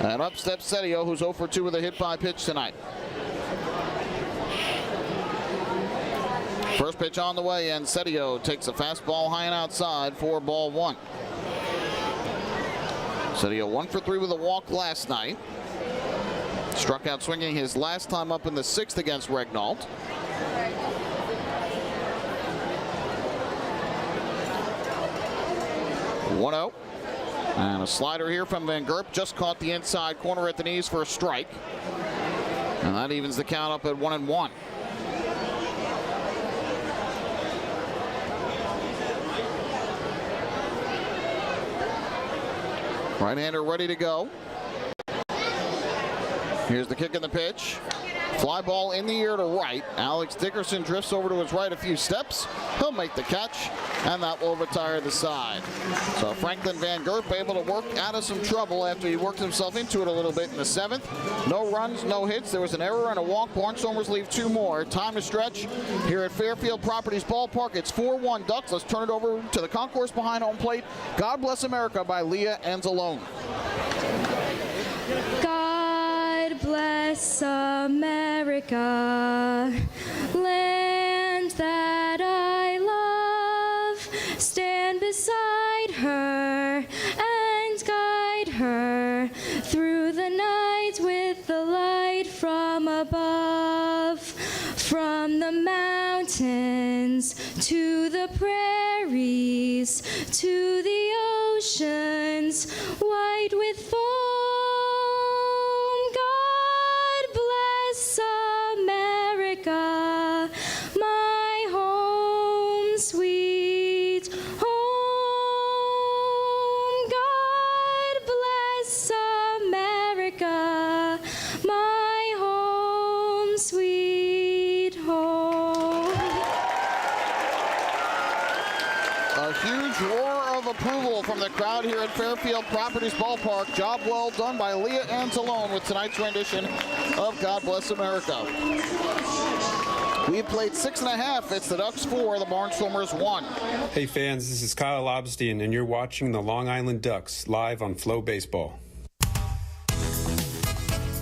And up steps Sedio, who's 0 for 2 with a hit by pitch tonight. First pitch on the way, and Sedio takes a fastball high and outside for ball 1. Sedio 1 for 3 with a walk last night. Struck out swinging his last time up in the 6th against Regnault. (1-0). And a slider here from Van Gerp. Just caught the inside corner at the knees for a strike. And that evens the count up at 1-1. Right-hander ready to go. Here's the kick and the pitch. Fly ball in the air to right. Alex Dickerson drifts over to his right a few steps. He'll make the catch, and that will retire the side. So Franklin Van Gerp able to work out of some trouble after he worked himself into it a little bit in the 7th. No runs, no hits. There was an error and a walk. Barnstormers leave 2 more. Time to stretch here at Fairfield Properties Ballpark. It's 4-1 Ducks. Let's turn it over to the concourse behind home plate. God Bless America by Leah Anzalone. God bless America, land that I love. Stand beside her and guide her through the night with the light from above. From the mountains to the prairies to the oceans white with foam. America, my home, sweet home. God bless America, my home, sweet home. A huge roar of approval from the crowd here at Fairfield Properties Ballpark. Job well done by Leah Anzalone with tonight's rendition of God Bless America. We've played 6.5. It's the Ducks 4, the Barnstormers 1. Hey fans, this is Kyle Lobstein, and you're watching the Long Island Ducks live on FloBaseball.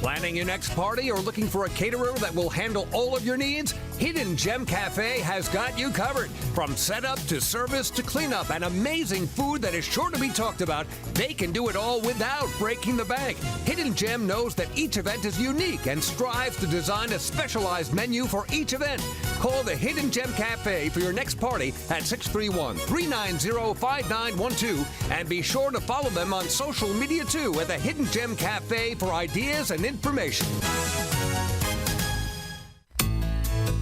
Planning your next party or looking for a caterer that will handle all of your needs? Hidden Gem Cafe has got you covered. From setup to service to cleanup and amazing food that is sure to be talked about, they can do it all without breaking the bank. Hidden Gem knows that each event is unique and strives to design a specialized menu for each event. Call the Hidden Gem Cafe for your next party at 631-390-5912 and be sure to follow them on social media too at the Hidden Gem Cafe for ideas and information.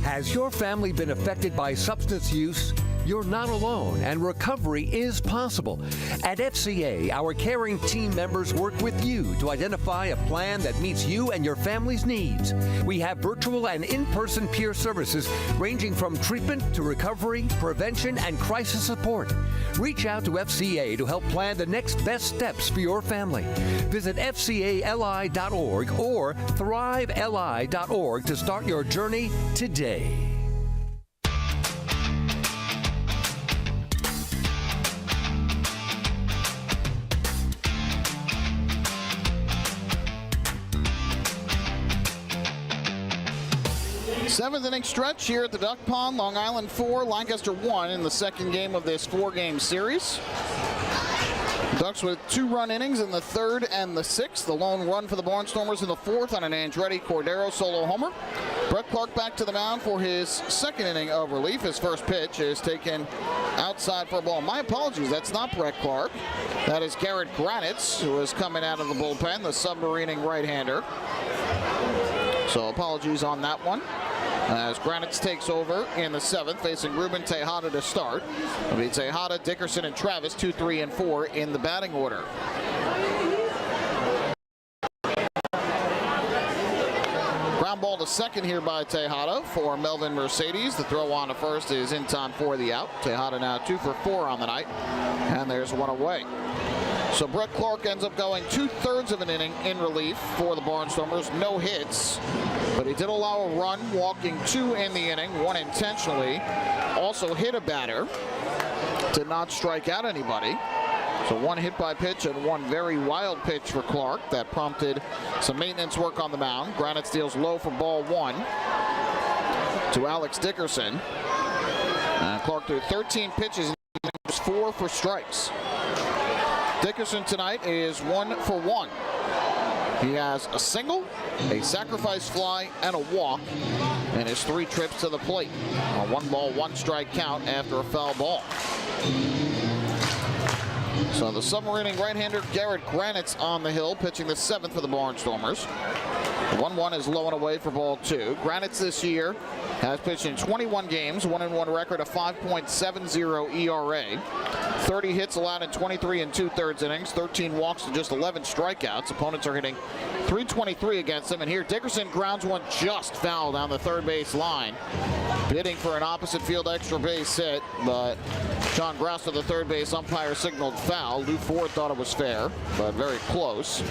Has your family been affected by substance use? You're not alone, and recovery is possible. At FCA, our caring team members work with you to identify a plan that meets you and your family's needs. We have virtual and in-person peer services ranging from treatment to recovery, prevention, and crisis support. Reach out to FCA to help plan the next best steps for your family. Visit FCALI.org or ThriveLI.org to start your journey today. Seventh inning stretch here at the Duck Pond. Long Island 4, Lancaster 1 in the second game of this 4-game series. Ducks with 2-run innings in the 3rd and the 6th. The lone run for the Barnstormers in the 4th on an Andretti Cordero solo homer. Brett Clark back to the mound for his 2nd inning of relief. His first pitch is taken outside for a ball. My apologies, that's not Brett Clark. That is Garrett Granitz, who is coming out of the bullpen, the submarining right-hander. So apologies on that one. As Granitz takes over in the 7th, facing Ruben Tejada to start. It'll be Tejada, Dickerson, and Travis, 2, 3, and 4 in the batting order. Ground ball to second here by Tejada for Melvin Mercedes. The throw on to first is in time for the out. Tejada now 2 for 4 on the night, and there's one away. So Brett Clark ends up going 2/3 of an inning in relief for the Barnstormers. No hits, but he did allow a run, walking 2 in the inning, 1 intentionally. Also hit a batter. Did not strike out anybody. So 1 hit by pitch and 1 very wild pitch for Clark that prompted some maintenance work on the mound. Granite deals low for ball 1 to Alex Dickerson. Clark threw 13 pitches and 4 for strikes. Dickerson tonight is 1 for 1. He has a single, a sacrifice fly, and a walk in his 3 trips to the plate. A 1-ball, 1-strike count after a foul ball. So the submarining right-hander Garrett Granite's on the hill, pitching the 7th for the Barnstormers. 1-1 is low and away for ball 2. Granite's this year has pitched in 21 games, 1-1 record, a 5.70 ERA. 30 hits allowed in 23 and 2/3 innings, 13 walks and just 11 strikeouts. Opponents are hitting .323 against him. And here Dickerson grounds one just foul down the third base line, bidding for an opposite field extra base hit, but John Grasso, the third base umpire, signaled foul. Lou Ford thought it was fair, but very close.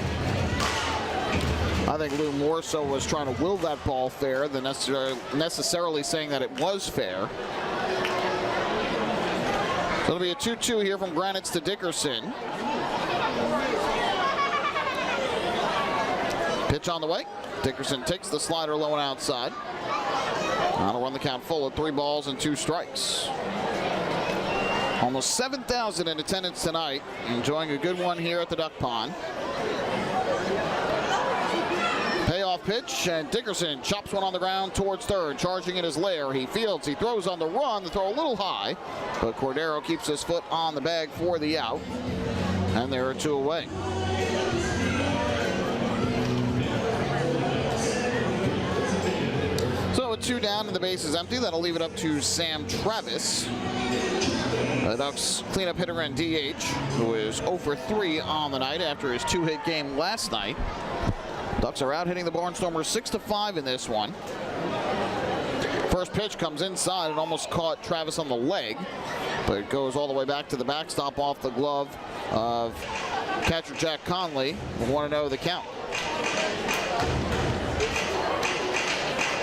I think Lou more so was trying to will that ball fair than necessarily saying that it was fair. So it'll be a 2-2 here from Granite's to Dickerson. Pitch on the way. Dickerson takes the slider low and outside. That'll run the count full at 3 balls and 2 strikes. Almost 7,000 in attendance tonight. Enjoying a good one here at the Duck Pond. Payoff pitch, and Dickerson chops one on the ground towards third, charging in his lair. He fields, he throws on the run, the throw a little high, but Cordero keeps his foot on the bag for the out, and there are 2 away. So with 2 down and the base is empty, that'll leave it up to Sam Travis, the Ducks cleanup hitter and DH, who is 0 for 3 on the night after his 2-hit game last night. Ducks are out hitting the Barnstormers 6-5 in this one. First pitch comes inside and almost caught Travis on the leg, but it goes all the way back to the backstop off the glove of catcher Jack Conley. 1-0 the count.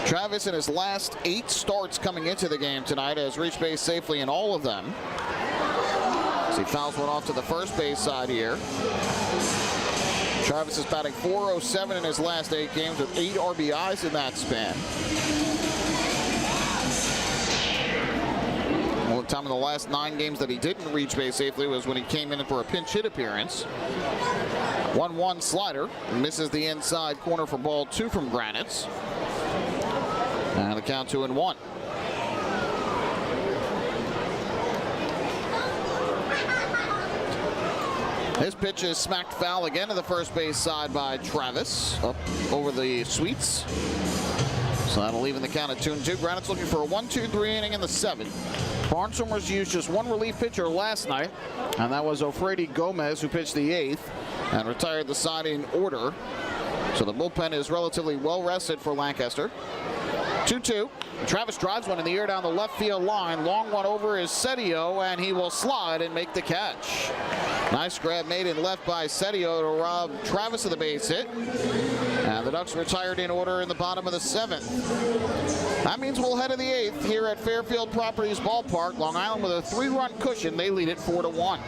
Travis, in his last 8 starts coming into the game tonight, has reached base safely in all of them. As he fouls one off to the first base side here. Travis is batting .407 in his last 8 games with 8 RBIs in that span. Well, the time in the last 9 games that he didn't reach base safely was when he came in for a pinch hit appearance. 1-1 slider, misses the inside corner for ball 2 from Granite's. And the count 2-1. His pitch is smacked foul again to the first base side by Travis, up over the Sweets. So that'll even the count at 2-2. Granite's looking for a 1-2-3 inning in the 7th. Barnstormers used just 1 relief pitcher last night, and that was Ofrady Gomez, who pitched the 8th and retired the side in order. So the bullpen is relatively well rested for Lancaster. 2-2. Travis drives one in the air down the left field line. Long one over is Setio, and he will slide and make the catch. Nice grab made in left by Setio to rob Travis of the base hit. And the Ducks retired in order in the bottom of the 7th. That means we'll head to the 8th here at Fairfield Properties Ballpark. Long Island with a 3-run cushion. They lead it 4-1.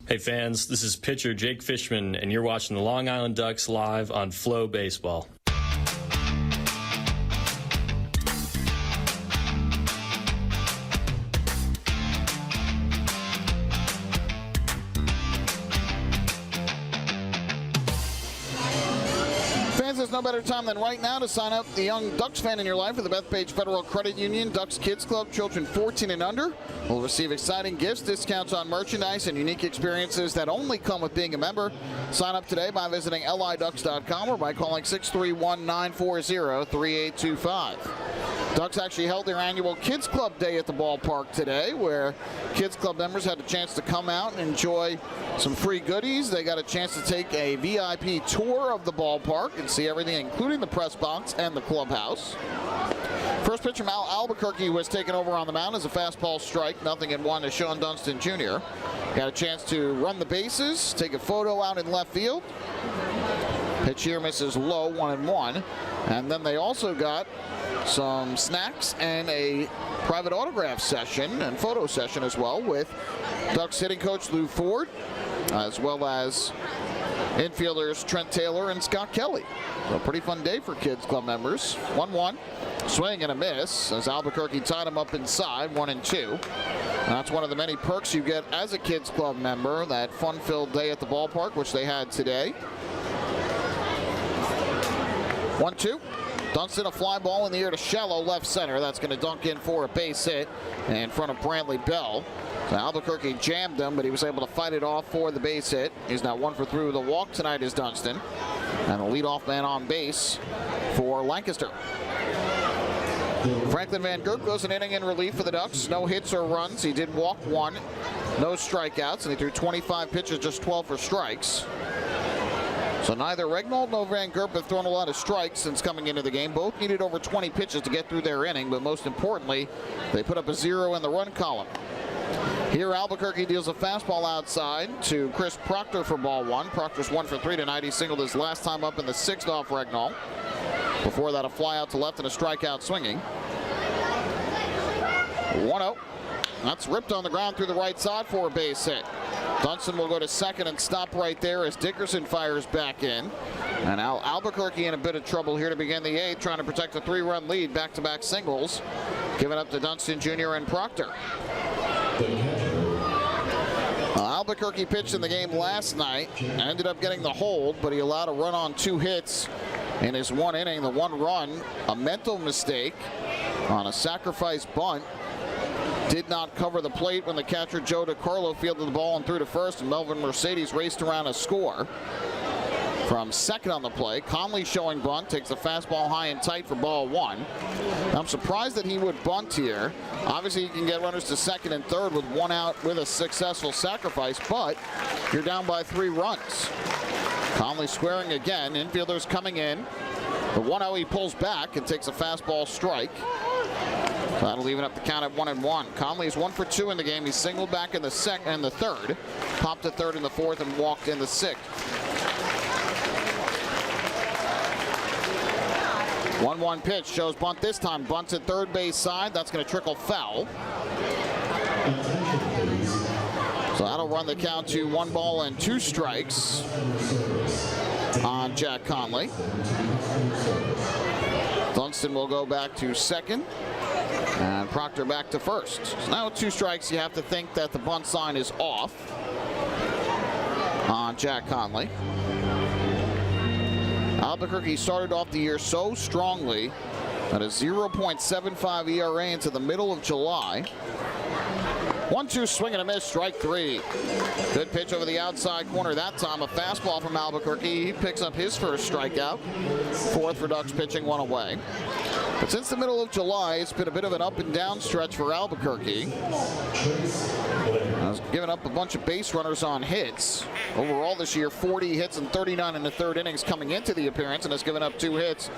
Hey fans, this is pitcher Jake Fishman, and you're watching the Long Island Ducks live on FloBaseball. no better time than right now to sign up the young Ducks fan in your life with the Bethpage Federal Credit Union Ducks Kids Club. Children 14 and under will receive exciting gifts, discounts on merchandise, and unique experiences that only come with being a member. Sign up today by visiting liducks.com or by calling 631-940-3825. Ducks actually held their annual Kids Club Day at the ballpark today, where Kids Club members had a chance to come out and enjoy some free goodies. They got a chance to take a VIP tour of the ballpark and see everything, including the press box and the clubhouse. First pitch from Albuquerque was taken over on the mound as a fastball strike, 0-1 to Sean Dunston Jr. Got a chance to run the bases, take a photo out in left field. Pitch here misses low, 1-1. And then they also got some snacks and a private autograph session and photo session as well with Ducks hitting coach Lou Ford, as well as infielders Trent Taylor and Scott Kelly. So a pretty fun day for Kids Club members. 1-1, swing and a miss as Albuquerque tied him up inside, 1-2. That's one of the many perks you get as a Kids Club member, that fun-filled day at the ballpark, which they had today. 1-2. Dunston, a fly ball in the air to shallow left center. That's going to dunk in for a base hit in front of Brantley Bell. So Albuquerque jammed him, but he was able to fight it off for the base hit. He's now 1 for 3 with a walk tonight is Dunston. And the leadoff man on base for Lancaster. Franklin Van Gurk goes an inning in relief for the Ducks. No hits or runs. He did walk 1, no strikeouts, and he threw 25 pitches, just 12 for strikes. So neither Regnold nor Van Gurk have thrown a lot of strikes since coming into the game. Both needed over 20 pitches to get through their inning, but most importantly, they put up a 0 in the run column. Here, Albuquerque deals a fastball outside to Chris Proctor for ball 1. Proctor's 1 for 3 tonight. He singled his last time up in the 6th off Regnold. Before that, a fly out to left and a strikeout swinging. 1-0. That's ripped on the ground through the right side for a base hit. Dunston will go to second and stop right there as Dickerson fires back in. And now Albuquerque in a bit of trouble here to begin the 8th, trying to protect a 3-run lead, back-to-back singles, given up to Dunston Jr. and Proctor. Albuquerque pitched in the game last night and ended up getting the hold, but he allowed a run on 2 hits in his 1 inning. The 1 run, a mental mistake on a sacrifice bunt. Did not cover the plate when the catcher Joe DiCarlo fielded the ball and threw to first, and Melvin Mercedes raced around a score. From second on the play, Conley showing bunt, takes the fastball high and tight for ball 1. I'm surprised that he would bunt here. Obviously, you can get runners to second and third with 1 out with a successful sacrifice, but you're down by 3 runs. Conley squaring again, infielders coming in. The 1-0 he pulls back and takes a fastball strike. That'll even up the count at 1-1. Conley is 1 for 2 in the game. He singled back in the second and the 3rd, popped to 3rd in the 4th, and walked in the 6th. 1-1 pitch shows bunt this time. Bunts at third base side. That's going to trickle foul. So that'll run the count to 1 ball and 2 strikes on Jack Conley. Dunston will go back to second. And Proctor back to first. So now with 2 strikes, you have to think that the bunt sign is off on Jack Conley. Albuquerque started off the year so strongly at a 0.75 ERA into the middle of July. 1-2 swing and a miss, strike 3. Good pitch over the outside corner that time. A fastball from Albuquerque. He picks up his first strikeout. 4th for Ducks pitching, 1 away. But since the middle of July, it's been a bit of an up and down stretch for Albuquerque. Has given up a bunch of base runners on hits. Overall this year, 40 hits and 39 in the 3rd innings coming into the appearance, and has given up 2 hits.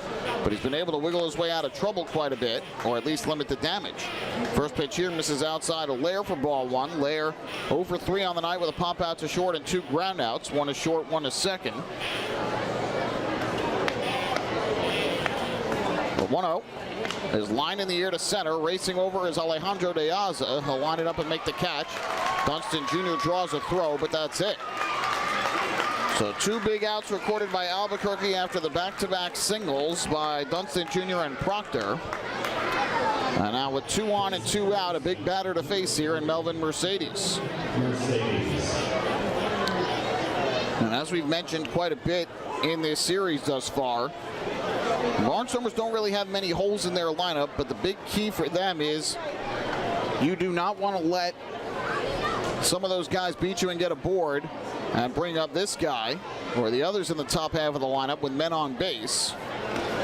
But he's been able to wiggle his way out of trouble quite a bit, or at least limit the damage. First pitch here misses outside of Lair for ball 1. Lair 0 for 3 on the night with a pop out to short and 2 ground outs. 1 to short, 1 to second. The 1-0 is line in the air to center. Racing over is Alejandro De Aza. He'll line it up and make the catch. Dunston Jr. draws a throw, but that's it. So 2 big outs recorded by Albuquerque after the back-to-back singles by Dunston Jr. and Proctor. And now with 2 on and 2 out, a big batter to face here in Melvin Mercedes. And as we've mentioned quite a bit in this series thus far, Barnstormers don't really have many holes in their lineup, but the big key for them is you do not want to let some of those guys beat you and get a board and bring up this guy or the others in the top half of the lineup with men on base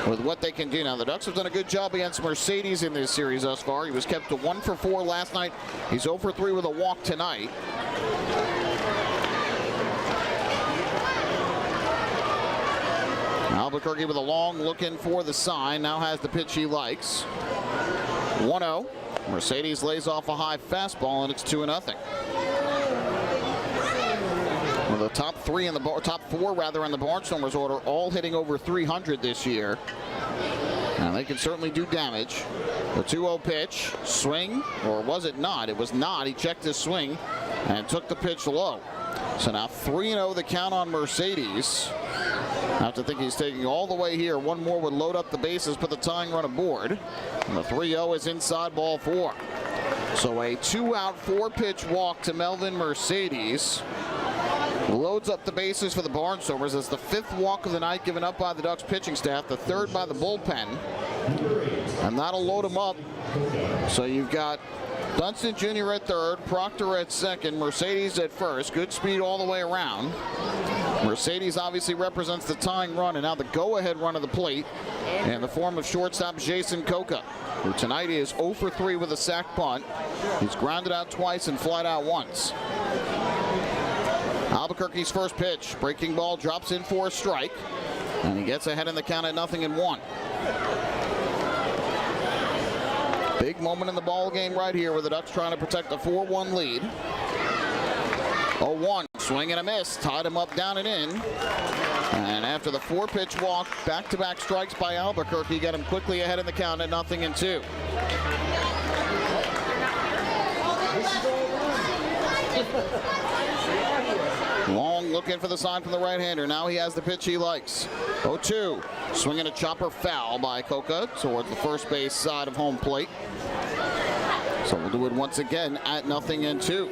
with what they can do. Now, the Ducks have done a good job against Mercedes in this series thus far. He was kept to 1 for 4 last night. He's 0 for 3 with a walk tonight. Albuquerque with a long looking for the sign. Now has the pitch he likes. 1-0. Mercedes lays off a high fastball, and it's 2-0. Well, the top 4 in the Barnstormers order, all hitting over 300 this year. Now they can certainly do damage. The 2-0 pitch, swing, or was it not? It was not. He checked his swing and took the pitch low. So now 3-0 the count on Mercedes. I have to think he's taking all the way here. One more would load up the bases, put the tying run aboard. And the 3-0 is inside ball 4. So a 2-out, 4-pitch walk to Melvin Mercedes. Loads up the bases for the Barnstormers. It's the 5th walk of the night given up by the Ducks pitching staff, the 3rd by the bullpen. And that'll load them up. So you've got Dunston Jr. at 3rd, Proctor at 2nd, Mercedes at 1st. Good speed all the way around. Mercedes obviously represents the tying run, and now the go-ahead run of the plate in the form of shortstop Jason Coca, who tonight is 0 for 3 with a sac bunt. He's grounded out twice and flied out once. Albuquerque's first pitch, breaking ball, drops in for a strike, and he gets ahead in the count at 0-1. Big moment in the ball game right here with the Ducks trying to protect a 4-1 lead. 0-1, swing and a miss, tied him up down and in. And after the 4-pitch walk, back-to-back strikes by Albuquerque get him quickly ahead in the count at 0-2. Long looking for the sign from the right-hander. Now he has the pitch he likes. 0-2, swinging a chopper foul by Coca towards the first base side of home plate. So we'll do it once again at 0-2.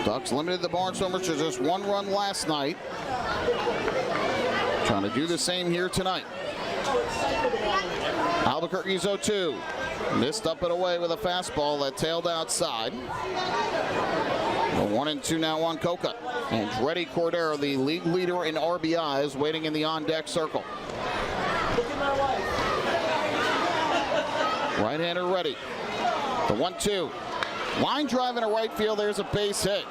Ducks limited the Barnstormers to just 1 run last night. Trying to do the same here tonight. Albuquerque's 0-2. Missed up and away with a fastball that tailed outside. 1-2 now on Coca. And Andretti Cordero, the league leader in RBIs, waiting in the on-deck circle. Right-hander ready. The 1-2. Line drive in a right field. There's a base hit.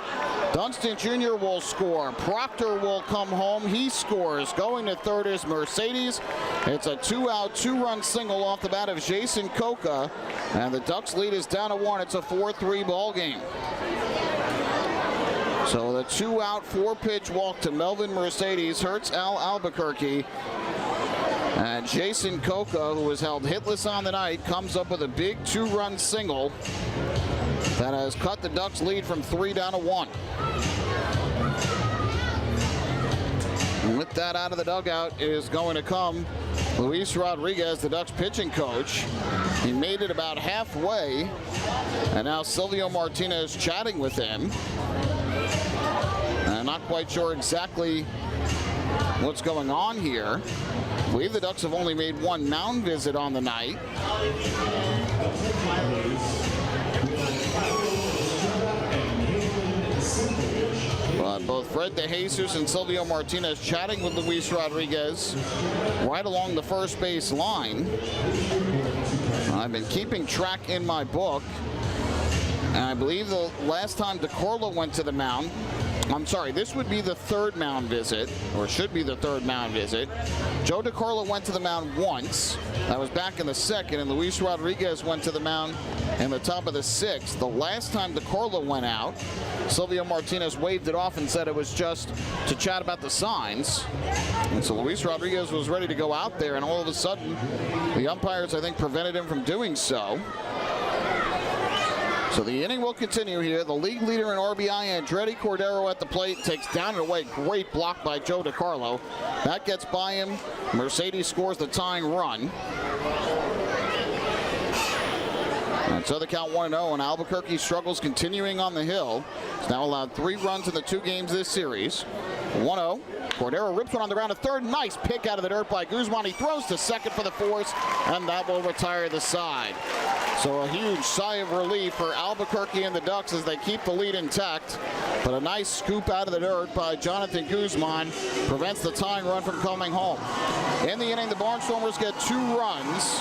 Dunston Jr. will score. Proctor will come home. He scores. Going to 3rd is Mercedes. It's a 2-out, 2-run single off the bat of Jason Coca. And the Ducks lead is down to 1. It's a 4-3 ball game. So the 2-out, 4-pitch walk to Melvin Mercedes hurts Al Albuquerque. And Jason Coca, who was held hitless on the night, comes up with a big 2-run single that has cut the Ducks lead from 3 down to 1. And with that out of the dugout is going to come Luis Rodriguez, the Ducks pitching coach. He made it about halfway, and now Silvio Martinez chatting with him. And I'm not quite sure exactly what's going on here. I believe the Ducks have only made 1 mound visit on the night. But both Fred DeJesus and Silvio Martinez chatting with Luis Rodriguez right along the first base line. I've been keeping track in my book, and I believe the last time DeCorlo went to the mound, I'm sorry, this would be the 3rd mound visit, or should be the 3rd mound visit. Joe DeCarlo went to the mound once. That was back in the 2nd, and Luis Rodriguez went to the mound in the top of the 6th. The last time DeCarlo went out, Silvio Martinez waved it off and said it was just to chat about the signs. And so Luis Rodriguez was ready to go out there, and all of a sudden, the umpires, I think, prevented him from doing so. So the inning will continue here. The league leader in RBI, Andretti Cordero at the plate, takes down and away. Great block by Joe DeCarlo. That gets by him. Mercedes scores the tying run. And so the count 1-0, and Albuquerque struggles continuing on the hill. It's now allowed 3 runs in the 2 games this series. 1-0. Cordero rips one on the ground to third. Nice pick out of the dirt by Guzman. He throws to second for the force, and that will retire the side. So a huge sigh of relief for Albuquerque and the Ducks as they keep the lead intact. But a nice scoop out of the dirt by Jonathan Guzman prevents the tying run from coming home. In the inning, the Barnstormers get 2 runs.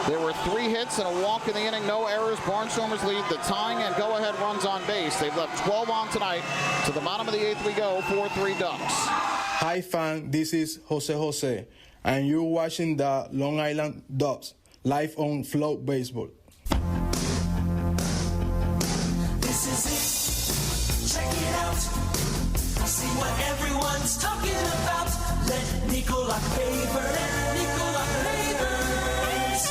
There were 3 hits and a walk in the inning, no errors. Barnstormers lead the tying and go-ahead runs on base. They've left 12 on tonight. To the bottom of the 8th we go, 4-3 Ducks. Hi, fan. This is Jose, and you're watching the Long Island Ducks live on FloBaseball. This is it. Check it out. See what everyone's talking about. Let Nicolak paver and Nicolak pavers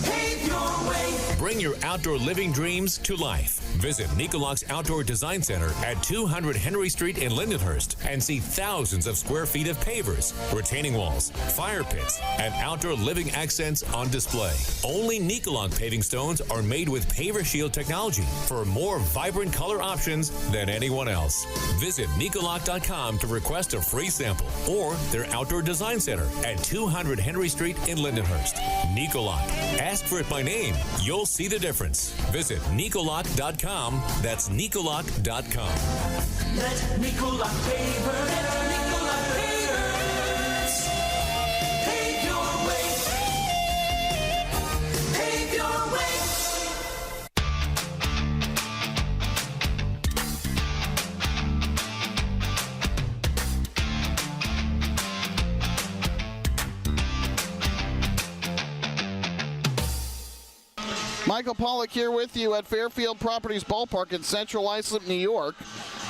pave your way. Bring your outdoor living dreams to life. Visit Nicolak's Outdoor Design Center at 200 Henry Street in Lindenhurst and see thousands of square feet of pavers, retaining walls, fire pits, and outdoor living accents on display. Only Nicolak paving stones are made with Paver Shield technology for more vibrant color options than anyone else. Visit Nicolak.com to request a free sample or their Outdoor Design Center at 200 Henry Street in Lindenhurst. Nicolak. Ask for it by name. You'll see the difference. Visit Nicolak.com. That's Nicolak.com. Let Nicolak paver and Nicolak pavers pave your way. Pave your way. Michael Pollock here with you at Fairfield Properties Ballpark in Central Islip, New York.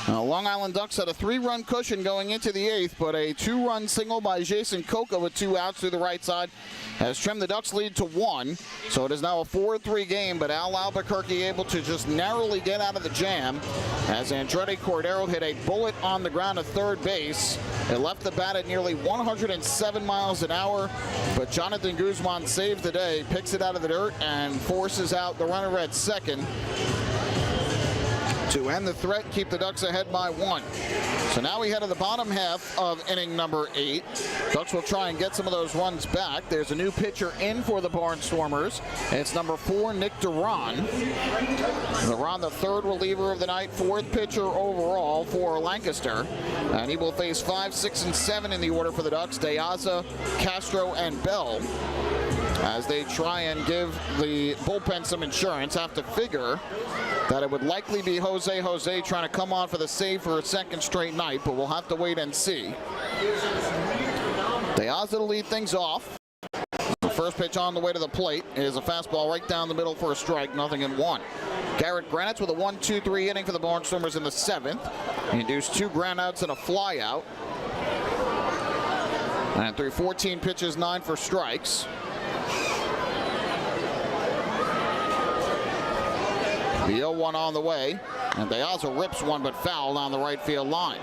Long Island Ducks had a 3-run cushion going into the 8th, but a 2-run single by Jason Coca with 2 outs through the right side has trimmed the Ducks' lead to 1. So it is now a 4-3 game, but Al Albuquerque able to just narrowly get out of the jam as Andretti Cordero hit a bullet on the ground at third base. It left the bat at nearly 107 miles an hour, but Jonathan Guzman saved the day, picks it out of the dirt, and forces out the runner at second to end the threat, keep the Ducks ahead by 1. So now we head to the bottom half of inning number 8. Ducks will try and get some of those runs back. There's a new pitcher in for the Barnstormers. It's number 4, Nick Duran. Duran, the 3rd reliever of the night, 4th pitcher overall for Lancaster. And he will face 5, 6, and 7 in the order for the Ducks. De Aza, Castro, and Bell, as they try and give the bullpen some insurance. Have to figure that it would likely be Jose trying to come on for the save for a 2nd straight night, but we'll have to wait and see. De Aza to lead things off. The first pitch on the way to the plate is a fastball right down the middle for a strike, 0-1. Garrett Granitz with a 1-2-3 inning for the Barnstormers in the 7th. He induced 2 groundouts and a flyout. And through 14 pitches, 9 for strikes. The 0-1 on the way, and De Aza rips one but foul down the right field line.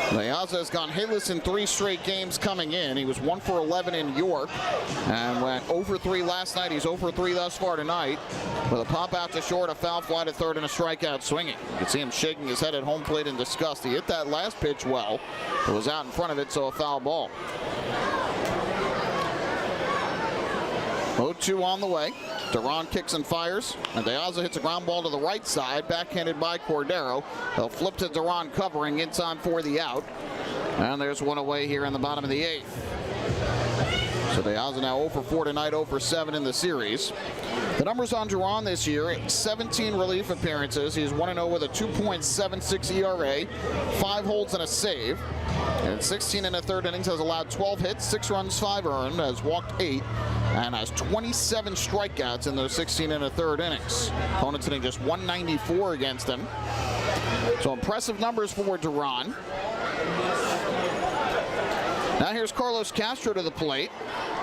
De Aza has gone hitless in 3 straight games coming in. He was 1 for 11 in York and went 0 for 3 last night. He's 0 for 3 thus far tonight with a pop out to short, a foul fly to third, and a strikeout swinging. You can see him shaking his head at home plate in disgust. He hit that last pitch well. It was out in front of it, so a foul ball. 0-2 on the way. Duran kicks and fires, and De Aza hits a ground ball to the right side, backhanded by Cordero. They'll flip to Duran covering in time for the out. And there's one away here in the bottom of the 8th. So De Aza now 0 for 4 tonight, 0 for 7 in the series. The numbers on Duran this year: 17 relief appearances. He's 1-0 with a 2.76 ERA, 5 holds and a save. And 16 1/3 innings, has allowed 12 hits, 6 runs, 5 earned, has walked 8, and has 27 strikeouts in those 16 1/3 innings. Opponents hitting just 194 against him. So impressive numbers for Duran. Now here's Carlos Castro to the plate,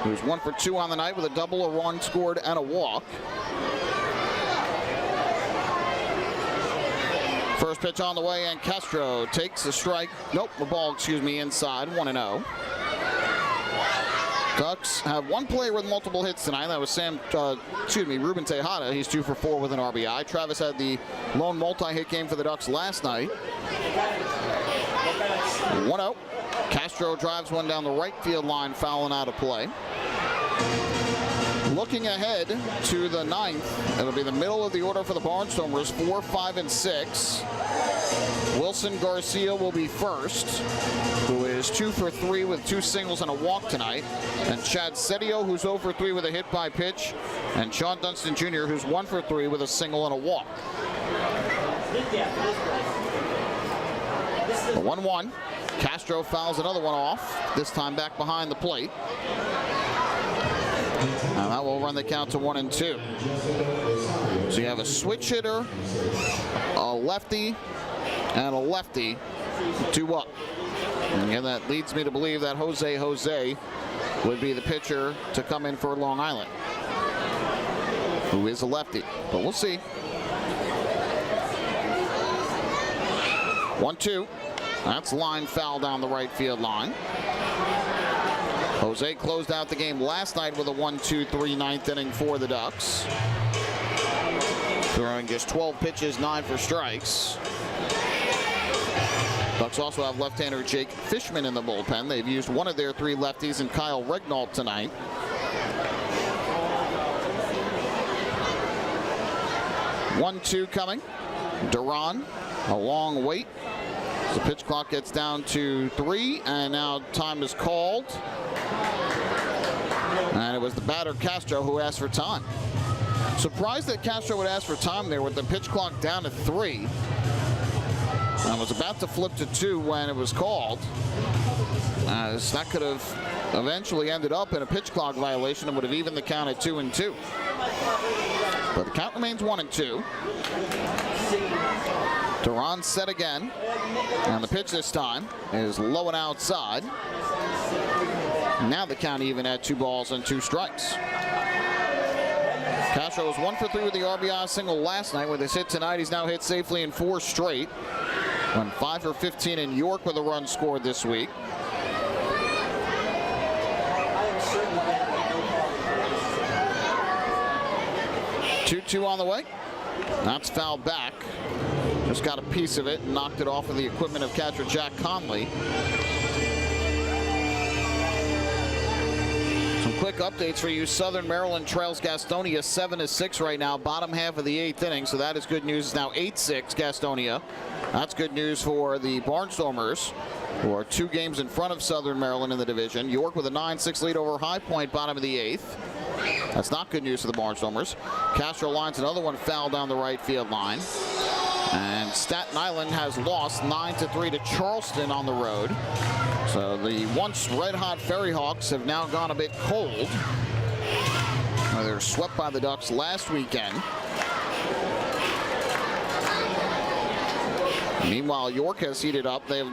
who's 1 for 2 on the night with a double, a run scored, and a walk. First pitch on the way, and Castro takes a strike. Nope, the ball, inside, 1-0. Ducks have one player with multiple hits tonight. That was Ruben Tejada. He's 2 for 4 with an RBI. Travis had the lone multi-hit game for the Ducks last night. 1-0. Castro drives one down the right field line, fouling out of play. Looking ahead to the 9th, it'll be the middle of the order for the Barnstormers, 4, 5, and 6. Wilson Garcia will be first, who is 2 for 3 with 2 singles and a walk tonight. And Chad Sedio, who's 0 for 3 with a hit by pitch. And Sean Dunston Jr., who's 1 for 3 with a single and a walk. The 1-1. Castro fouls another one off, this time back behind the plate. And that will run the count to 1-2. So you have a switch hitter, a lefty, and a lefty, 2 up. And that leads me to believe that Jose would be the pitcher to come in for Long Island, who is a lefty. But we'll see. 1-2. That's line foul down the right field line. Jose closed out the game last night with a 1-2-3 9th inning for the Ducks. Throwing just 12 pitches, 9 for strikes. Ducks also have left-hander Jake Fishman in the bullpen. They've used one of their 3 lefties in Kyle Regnault tonight. One-two coming. Duran, a long wait. The pitch clock gets down to 3, and now time is called. And it was the batter Castro who asked for time. Surprised that Castro would ask for time there with the pitch clock down to 3. And was about to flip to 2 when it was called. As that could have eventually ended up in a pitch clock violation and would have evened the count at 2-2. But the count remains 1-2. Duran set again. And the pitch this time is low and outside. Now the count even at 2 balls and 2 strikes. Castro was 1 for 3 with the RBI single last night. With his hit tonight, he's now hit safely in 4 straight. Went 5 for 15 in York with a run scored this week. Two on the way. That's fouled back. Just got a piece of it and knocked it off of the equipment of catcher Jack Conley. Some quick updates for you. Southern Maryland trails Gastonia 7-6 right now, bottom half of the 8th inning. So that is good news. It's now 8-6 Gastonia. That's good news for the Barnstormers, who are 2 games in front of Southern Maryland in the division. York with a 9-6 lead over High Point, bottom of the 8th. That's not good news for the Barnstormers. Castro lines another one foul down the right field line. And Staten Island has lost 9-3 to Charleston on the road. So the once red-hot Ferry Hawks have now gone a bit cold. They were swept by the Ducks last weekend. Meanwhile, York has heated up. They've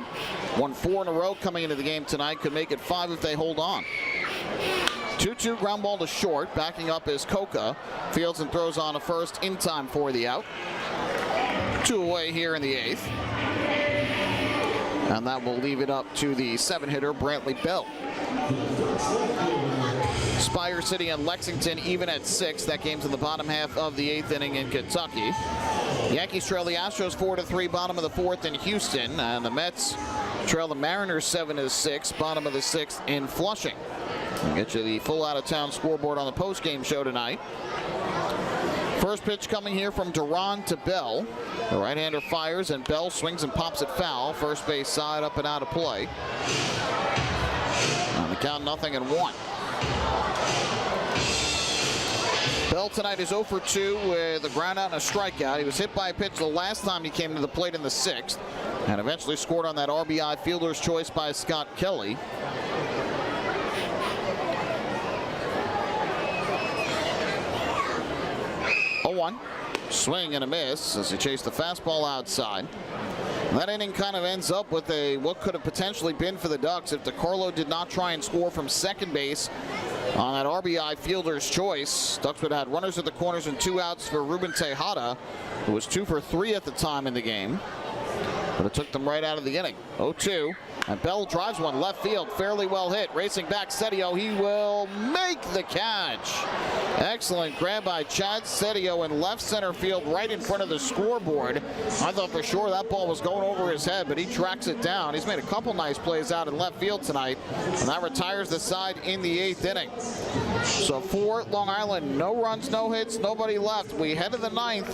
won 4 in a row coming into the game tonight. Could make it 5 if they hold on. 2-2 ground ball to short. Backing up is Coca. Fields and throws on a first in time for the out. 2 away here in the 8th. And that will leave it up to the 7-hitter, Brantley Bell. Spire City and Lexington even at 6. That game's in the bottom half of the 8th inning in Kentucky. Yankees trail the Astros 4-3, bottom of the 4th in Houston. And the Mets trail the Mariners 7-6, bottom of the 6th in Flushing. We'll get you the full out-of-town scoreboard on the post-game show tonight. First pitch coming here from Duran to Bell. The right-hander fires, and Bell swings and pops it foul. First base side, up and out of play. On the count, 0-1. Bell tonight is 0 for 2 with a ground out and a strikeout. He was hit by a pitch the last time he came to the plate in the 6th, and eventually scored on that RBI fielder's choice by Scott Kelly. Swing and a miss as he chased the fastball outside. That inning kind of ends up with what could have potentially been for the Ducks if DeCarlo did not try and score from second base on that RBI fielder's choice. Ducks would have had runners at the corners and 2 outs for Ruben Tejada, who was 2 for 3 at the time in the game. but it took them right out of the inning. 0-2. And Bell drives one left field, fairly well hit. Racing back, Sedio, he will make the catch. Excellent grab by Chad Sedio in left center field, right in front of the scoreboard. I thought for sure that ball was going over his head, but he tracks it down. He's made a couple nice plays out in left field tonight, and that retires the side in the 8th inning. So for Long Island, no runs, no hits, nobody left. We head to the 9th.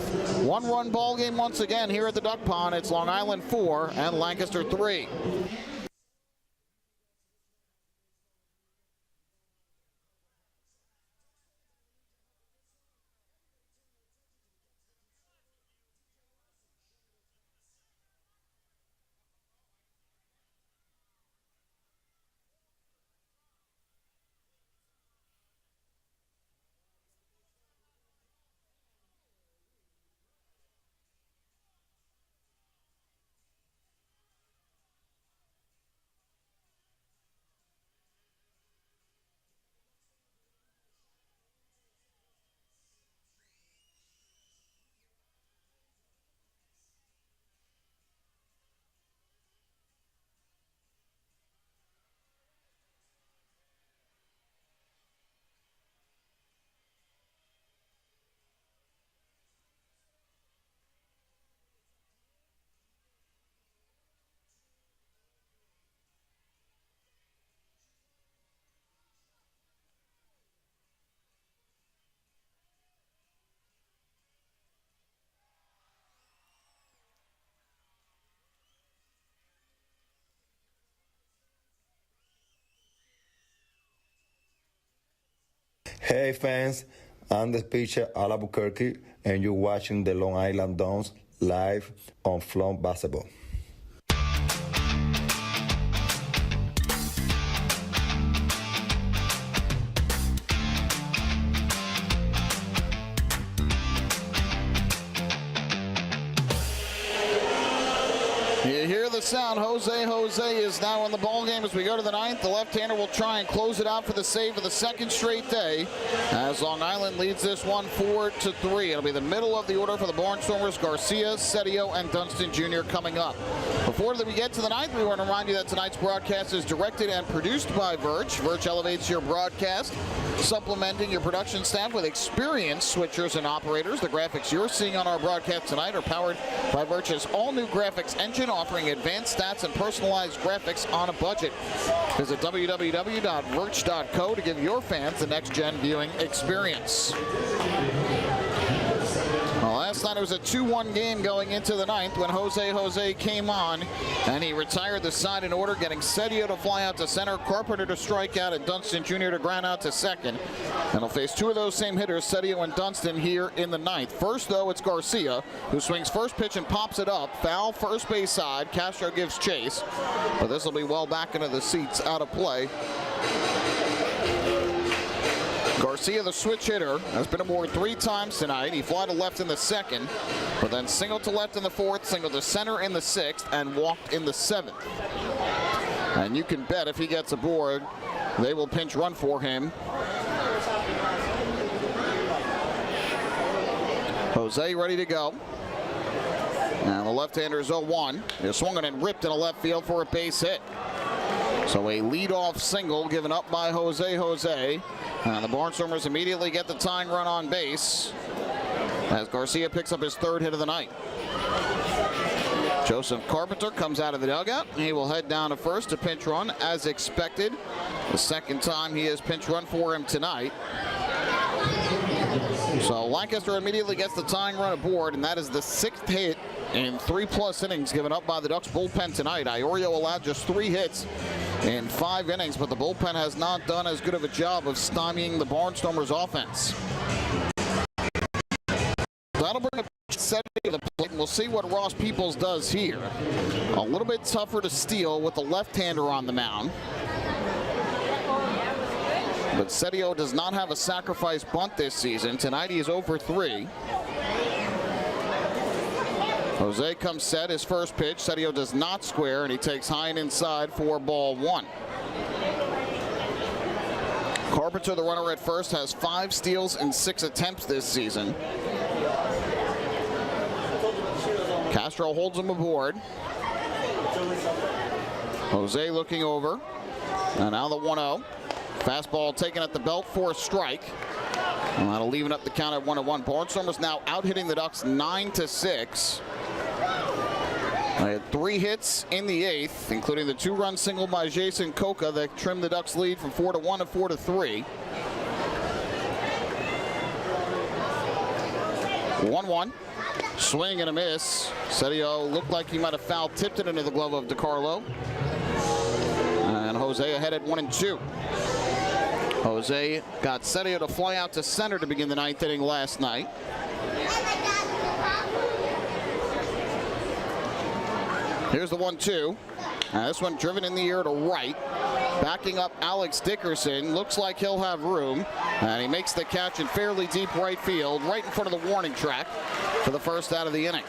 1-run ball game once again here at the Duck Pond. It's Long Island 4 and Lancaster 3. Hey fans, I'm the pitcher Al Albuquerque, and you're watching the Long Island Dons live on FloBaseball. You hear the sound. Jose is now on the ball game as we go to the 9th. The left-hander will try and close it out for the save of the second straight day as Long Island leads this one 4-3. It'll be the middle of the order for the Barnstormers. Garcia, Sedio, and Dunston Jr. coming up. Before we get to the 9th, we want to remind you that tonight's broadcast is directed and produced by Verge. Verge elevates your broadcast, supplementing your production staff with experienced switchers and operators. The graphics you're seeing on our broadcast tonight are powered by Verge's all-new graphics engine, offering advanced stats and personalized graphics on a budget. Visit www.verge.co to give your fans the next-gen viewing experience. Well, last night it was a 2-1 game going into the 9th when Jose came on, and he retired the side in order, getting Sedio to fly out to center, Carpenter to strike out, and Dunston Jr. to ground out to second. And he'll face two of those same hitters, Sedio and Dunston, here in the 9th. First, though, it's Garcia, who swings first pitch and pops it up. Foul first base side. Castro gives chase, but this will be well back into the seats, out of play. Garcia, the switch hitter, has been aboard 3 times tonight. He fly to left in the 2nd, but then singled to left in the 4th, singled to center in the 6th, and walked in the 7th. And you can bet if he gets aboard, they will pinch run for him. Jose ready to go. And the left-hander is 0-1. They're swung and ripped in a left field for a base hit. So a leadoff single given up by Jose. And the Barnstormers immediately get the tying run on base as Garcia picks up his 3rd hit of the night. Joseph Carpenter comes out of the dugout. He will head down to first to pinch run as expected. The 2nd time he has pinch run for him tonight. So Lancaster immediately gets the tying run aboard, and that is the 6th hit in 3+ innings given up by the Ducks bullpen tonight. Iorio allowed just 3 hits in 5 innings, but the bullpen has not done as good of a job of stymieing the Barnstormers offense. That'll bring up Sedio to the plate, and we'll see what Ross Peoples does here. A little bit tougher to steal with the left-hander on the mound. But Sedio does not have a sacrifice bunt this season. Tonight he is 0 for 3. Jose comes set, his first pitch. Sedio does not square, and he takes high and inside for ball 1. Carpenter, the runner at first, has 5 steals in 6 attempts this season. Castro holds him aboard. Jose looking over. And now the 1-0. Fastball taken at the belt for a strike. And that'll leave it up the count at 1-1. Barnstormers now out hitting the Ducks 9-6. I had 3 hits in the 8th, including the 2-run single by Jason Coca that trimmed the Ducks' lead from 4-1 to 4-3. 1-1. Swing and a miss. Setio looked like he might have foul tipped it into the glove of DiCarlo. And Jose ahead at 1-2. Jose got Setio to fly out to center to begin the 9th inning last night. Here's the 1-2. This one driven in the air to right. Backing up Alex Dickerson. Looks like he'll have room. And he makes the catch in fairly deep right field, right in front of the warning track for the first out of the inning.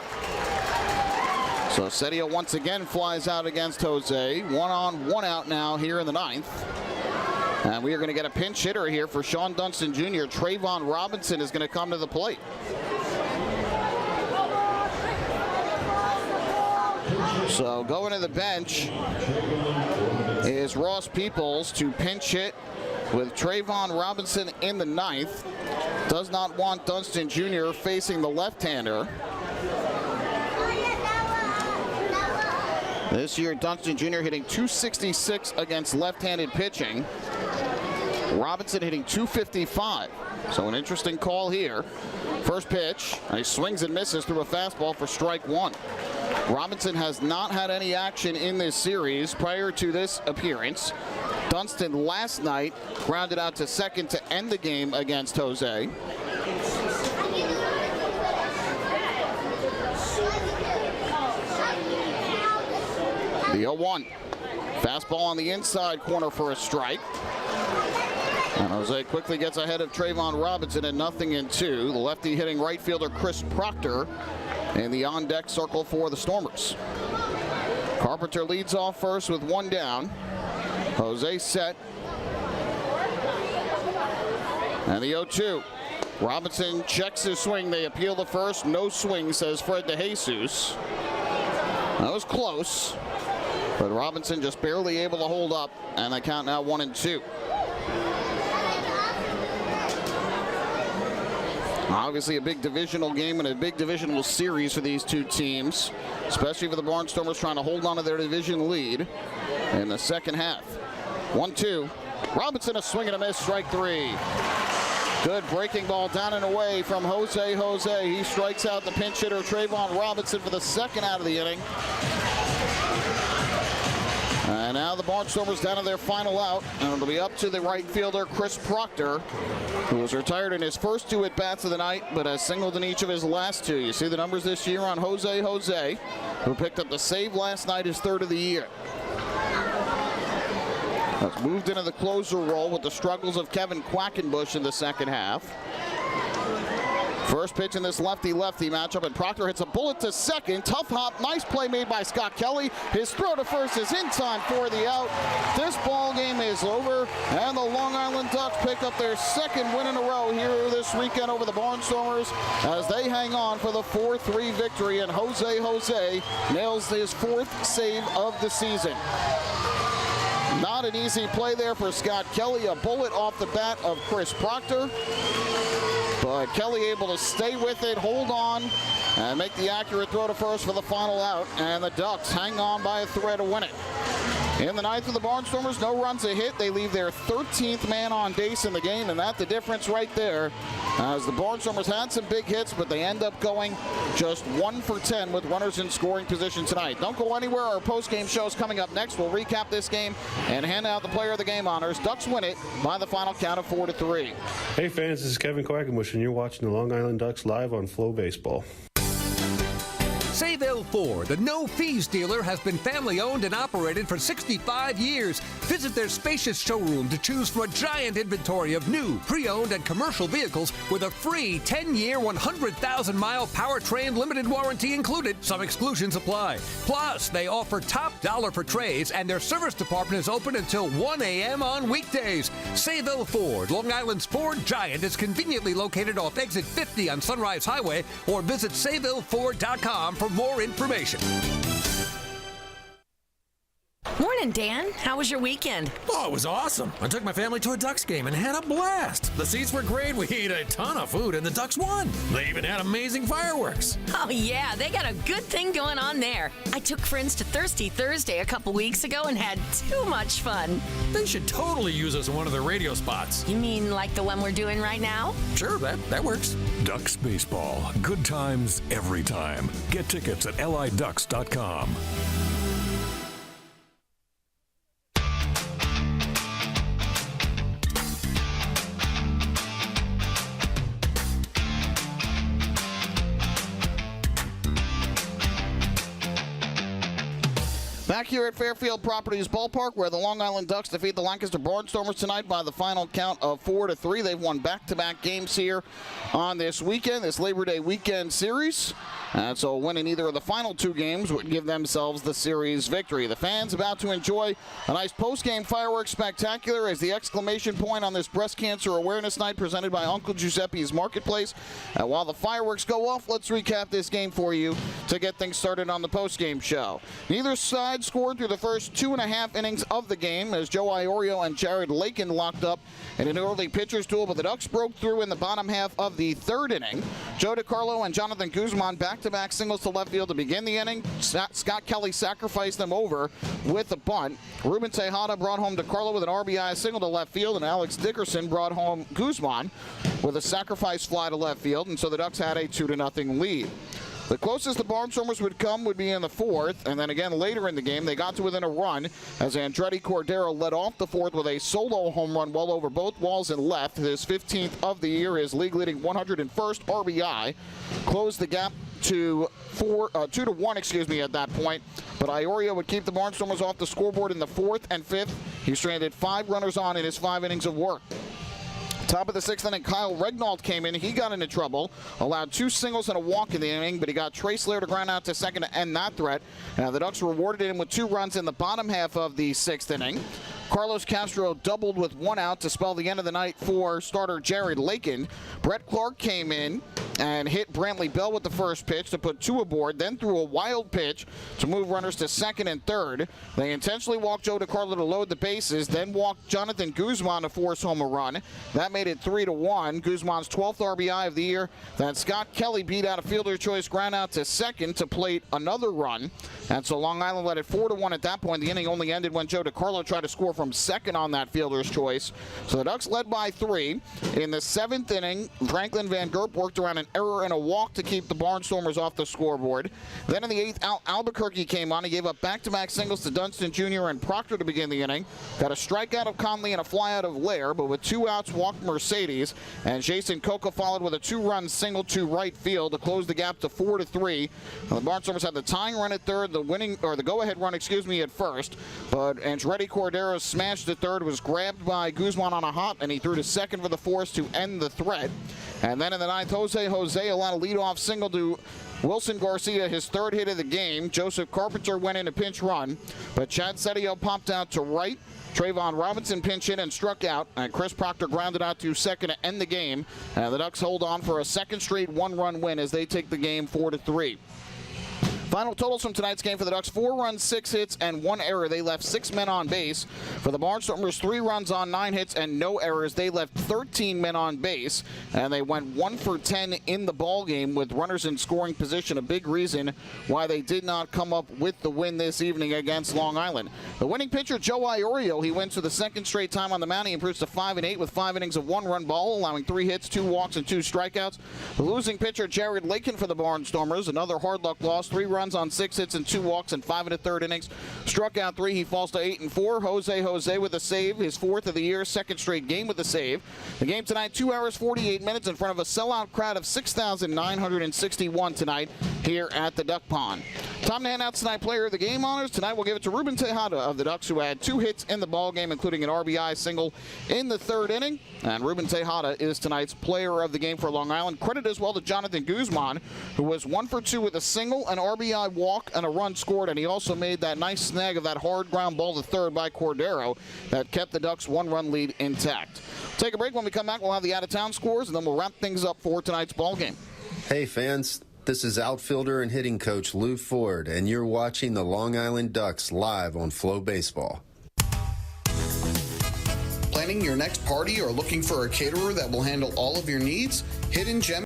So Setio once again flies out against Jose. 1 on, 1 out now here in the 9th. And we are going to get a pinch hitter here for Sean Dunston Jr. Trayvon Robinson is going to come to the plate. So going to the bench is Ross Peoples to pinch hit with Trayvon Robinson in the 9th. Does not want Dunston Jr. facing the left-hander. This year, Dunston Jr. hitting .266 against left-handed pitching. Robinson hitting .255. So an interesting call here. First pitch, and he swings and misses through a fastball for strike 1. Robinson has not had any action in this series prior to this appearance. Dunston last night grounded out to second to end the game against Jose. The 0-1. Fastball on the inside corner for a strike. And Jose quickly gets ahead of Trayvon Robinson at 0-2. The lefty hitting right fielder Chris Proctor in the on-deck circle for the Stormers. Carpenter leads off first with 1 down. Jose set. And the 0-2. Robinson checks his swing. They appeal the first. No swing, says Fred DeJesus. That was close, but Robinson just barely able to hold up, and they count now 1-2. Obviously a big divisional game and a big divisional series for these two teams, especially for the Barnstormers trying to hold on to their division lead in the second half. 1-2. Robinson a swing and a miss, strike 3. Good breaking ball down and away from Jose. He strikes out the pinch hitter Trayvon Robinson for the second out of the inning. And now the Barnstormers down to their final out, and it'll be up to the right fielder Chris Proctor, who was retired in his first 2 at-bats of the night, but has singled in each of his last 2. You see the numbers this year on Jose, who picked up the save last night, his 3rd of the year. Has moved into the closer role with the struggles of Kevin Quackenbush in the second half. First pitch in this lefty-lefty matchup, and Proctor hits a bullet to second. Tough hop, nice play made by Scott Kelly. His throw to first is in time for the out. This ball game is over, and the Long Island Ducks pick up their 2nd win in a row here this weekend over the Barnstormers as they hang on for the 4-3 victory, and Jose nails his 4th save of the season. Not an easy play there for Scott Kelly. A bullet off the bat of Chris Proctor. But Kelly able to stay with it, hold on, and make the accurate throw to first for the final out. And the Ducks hang on by a thread to win it. In the 9th for the Barnstormers, no runs a hit. They leave their 13th man on base in the game, and that's the difference right there. As the Barnstormers had some big hits, but they end up going just 1 for 10 with runners in scoring position tonight. Don't go anywhere. Our post-game show is coming up next. We'll recap this game and hand out the player of the game honors. Ducks win it by the final count of 4-3. Hey fans, this is Kevin Quackenbush, and you're watching the Long Island Ducks live on FloBaseball. Sayville Ford, the no-fees dealer, has been family-owned and operated for 65 years. Visit their spacious showroom to choose from a giant inventory of new, pre-owned, and commercial vehicles with a free 10-year, 100,000-mile powertrain limited warranty included. Some exclusions apply. Plus, they offer top dollar for trades, and their service department is open until 1 a.m. on weekdays. Sayville Ford, Long Island's Ford giant, is conveniently located off exit 50 on Sunrise Highway, or visit SayvilleFord.com for more information. Morning, Dan. How was your weekend? Oh, it was awesome. I took my family to a Ducks game and had a blast. The seats were great. We ate a ton of food, and the Ducks won. They even had amazing fireworks. Oh, yeah, they got a good thing going on there. I took friends to Thirsty Thursday a couple weeks ago and had too much fun. They should totally use us in one of their radio spots. You mean like the one we're doing right now? Sure, that works. Ducks Baseball. Good times every time. Get tickets at liducks.com. Back here at Fairfield Properties Ballpark, where the Long Island Ducks defeat the Lancaster Barnstormers tonight by the final count of 4-3. They've won back-to-back games here on this weekend, this Labor Day weekend series. And so winning either of the final two games would give themselves the series victory. The fans about to enjoy a nice post-game fireworks spectacular as the exclamation point on this breast cancer awareness night presented by Uncle Giuseppe's Marketplace. And while the fireworks go off, let's recap this game for you to get things started on the post-game show. Neither side scored through the first 2.5 innings of the game as Joe Iorio and Jared Lakin locked up in an early pitcher's duel, but the Ducks broke through in the bottom half of the third inning. Joe DiCarlo and Jonathan Guzman back-to-back singles to left field to begin the inning. Scott Kelly sacrificed them over with a bunt. Ruben Tejada brought home DiCarlo with an RBI single to left field, and Alex Dickerson brought home Guzman with a sacrifice fly to left field, and so the Ducks had a 2-0 lead. The closest the Barnstormers would come would be in the fourth, and then again later in the game, they got to within a run as Andretti Cordero led off the fourth with a solo home run well over both walls and left. His 15th of the year, his league-leading 101st RBI, closed the gap to 2-1, at that point. But Iorio would keep the Barnstormers off the scoreboard in the fourth and fifth. He stranded 5 runners on in his 5 innings of work. Top of the 6th inning, Kyle Regnault came in. He got into trouble, allowed 2 singles and a walk in the inning, but he got Trey Slater to ground out to second to end that threat. The Ducks rewarded him with 2 runs in the bottom half of the 6th inning. Carlos Castro doubled with 1 out to spell the end of the night for starter Jared Lakin. Brett Clark came in and hit Brantley Bell with the first pitch to put 2 aboard, then threw a wild pitch to move runners to second and third. They intentionally walked Joe DiCarlo to load the bases, then walked Jonathan Guzman to force home a run. That made it 3-1. Guzman's 12th RBI of the year. Then Scott Kelly beat out a fielder choice ground out to second to plate another run. And so Long Island led it 4-1 at that point. The inning only ended when Joe DiCarlo tried to score from second on that fielder's choice. So the Ducks led by 3. In the 7th inning, Franklin Van Gerp worked around an error and a walk to keep the Barnstormers off the scoreboard. Then in the 8th, Albuquerque came on. He gave up back-to-back singles to Dunston Jr. and Proctor to begin the inning. Got a strikeout of Conley and a flyout of Lair, but with 2 outs, walked Mercedes. And Jason Coca followed with a 2-run single to right field to close the gap to 4-3. The Barnstormers had the tying run at third, the go-ahead run, at first. But Andretti Cordero smashed at third, was grabbed by Guzman on a hop, and he threw to second for the force to end the threat. And then in the 9th, Jose allowed a leadoff single to Wilson Garcia, his 3rd hit of the game. Joseph Carpenter went in a pinch run, but Chad Setio popped out to right. Trayvon Robinson pinch hit and struck out, and Chris Proctor grounded out to second to end the game. And the Ducks hold on for a second straight 1-run win as they take the game 4-3. Final totals from tonight's game for the Ducks: 4 runs, 6 hits, and 1 error. They left 6 men on base. For the Barnstormers, 3 runs on 9 hits and no errors. They left 13 men on base, and they went 1 for 10 in the ball game with runners in scoring position. A big reason why they did not come up with the win this evening against Long Island. The winning pitcher, Joe Iorio, he wins for the 2nd straight time on the mound. He improves to 5-8 with 5 innings of 1-run ball, allowing 3 hits, 2 walks, and 2 strikeouts. The losing pitcher, Jared Lakin for the Barnstormers, another hard luck loss. 3 runs on 6 hits and 2 walks in 5 1/3 innings. Struck out 3. He falls to 8-4. Jose with a save, his 4th of the year, 2nd straight game with a save. The game tonight, 2 hours, 48 minutes in front of a sellout crowd of 6,961 tonight here at the Duck Pond. Time to hand out tonight player of the game honors. Tonight we'll give it to Ruben Tejada of the Ducks, who had 2 hits in the ball game, including an RBI single in the 3rd inning. And Ruben Tejada is tonight's player of the game for Long Island. Credit as well to Jonathan Guzman, who was 1 for 2 with a single, an RBI walk, and a run scored. And he also made that nice snag of that hard ground ball to third by Cordero that kept the Ducks' 1-run lead intact. Take a break. When we come back, we'll have the out-of-town scores, and then we'll wrap things up for tonight's ball game. Hey, fans. This is outfielder and hitting coach Lou Ford, and you're watching the Long Island Ducks live on FloBaseball. Planning your next party or looking for a caterer that will handle all of your needs? Hidden Gem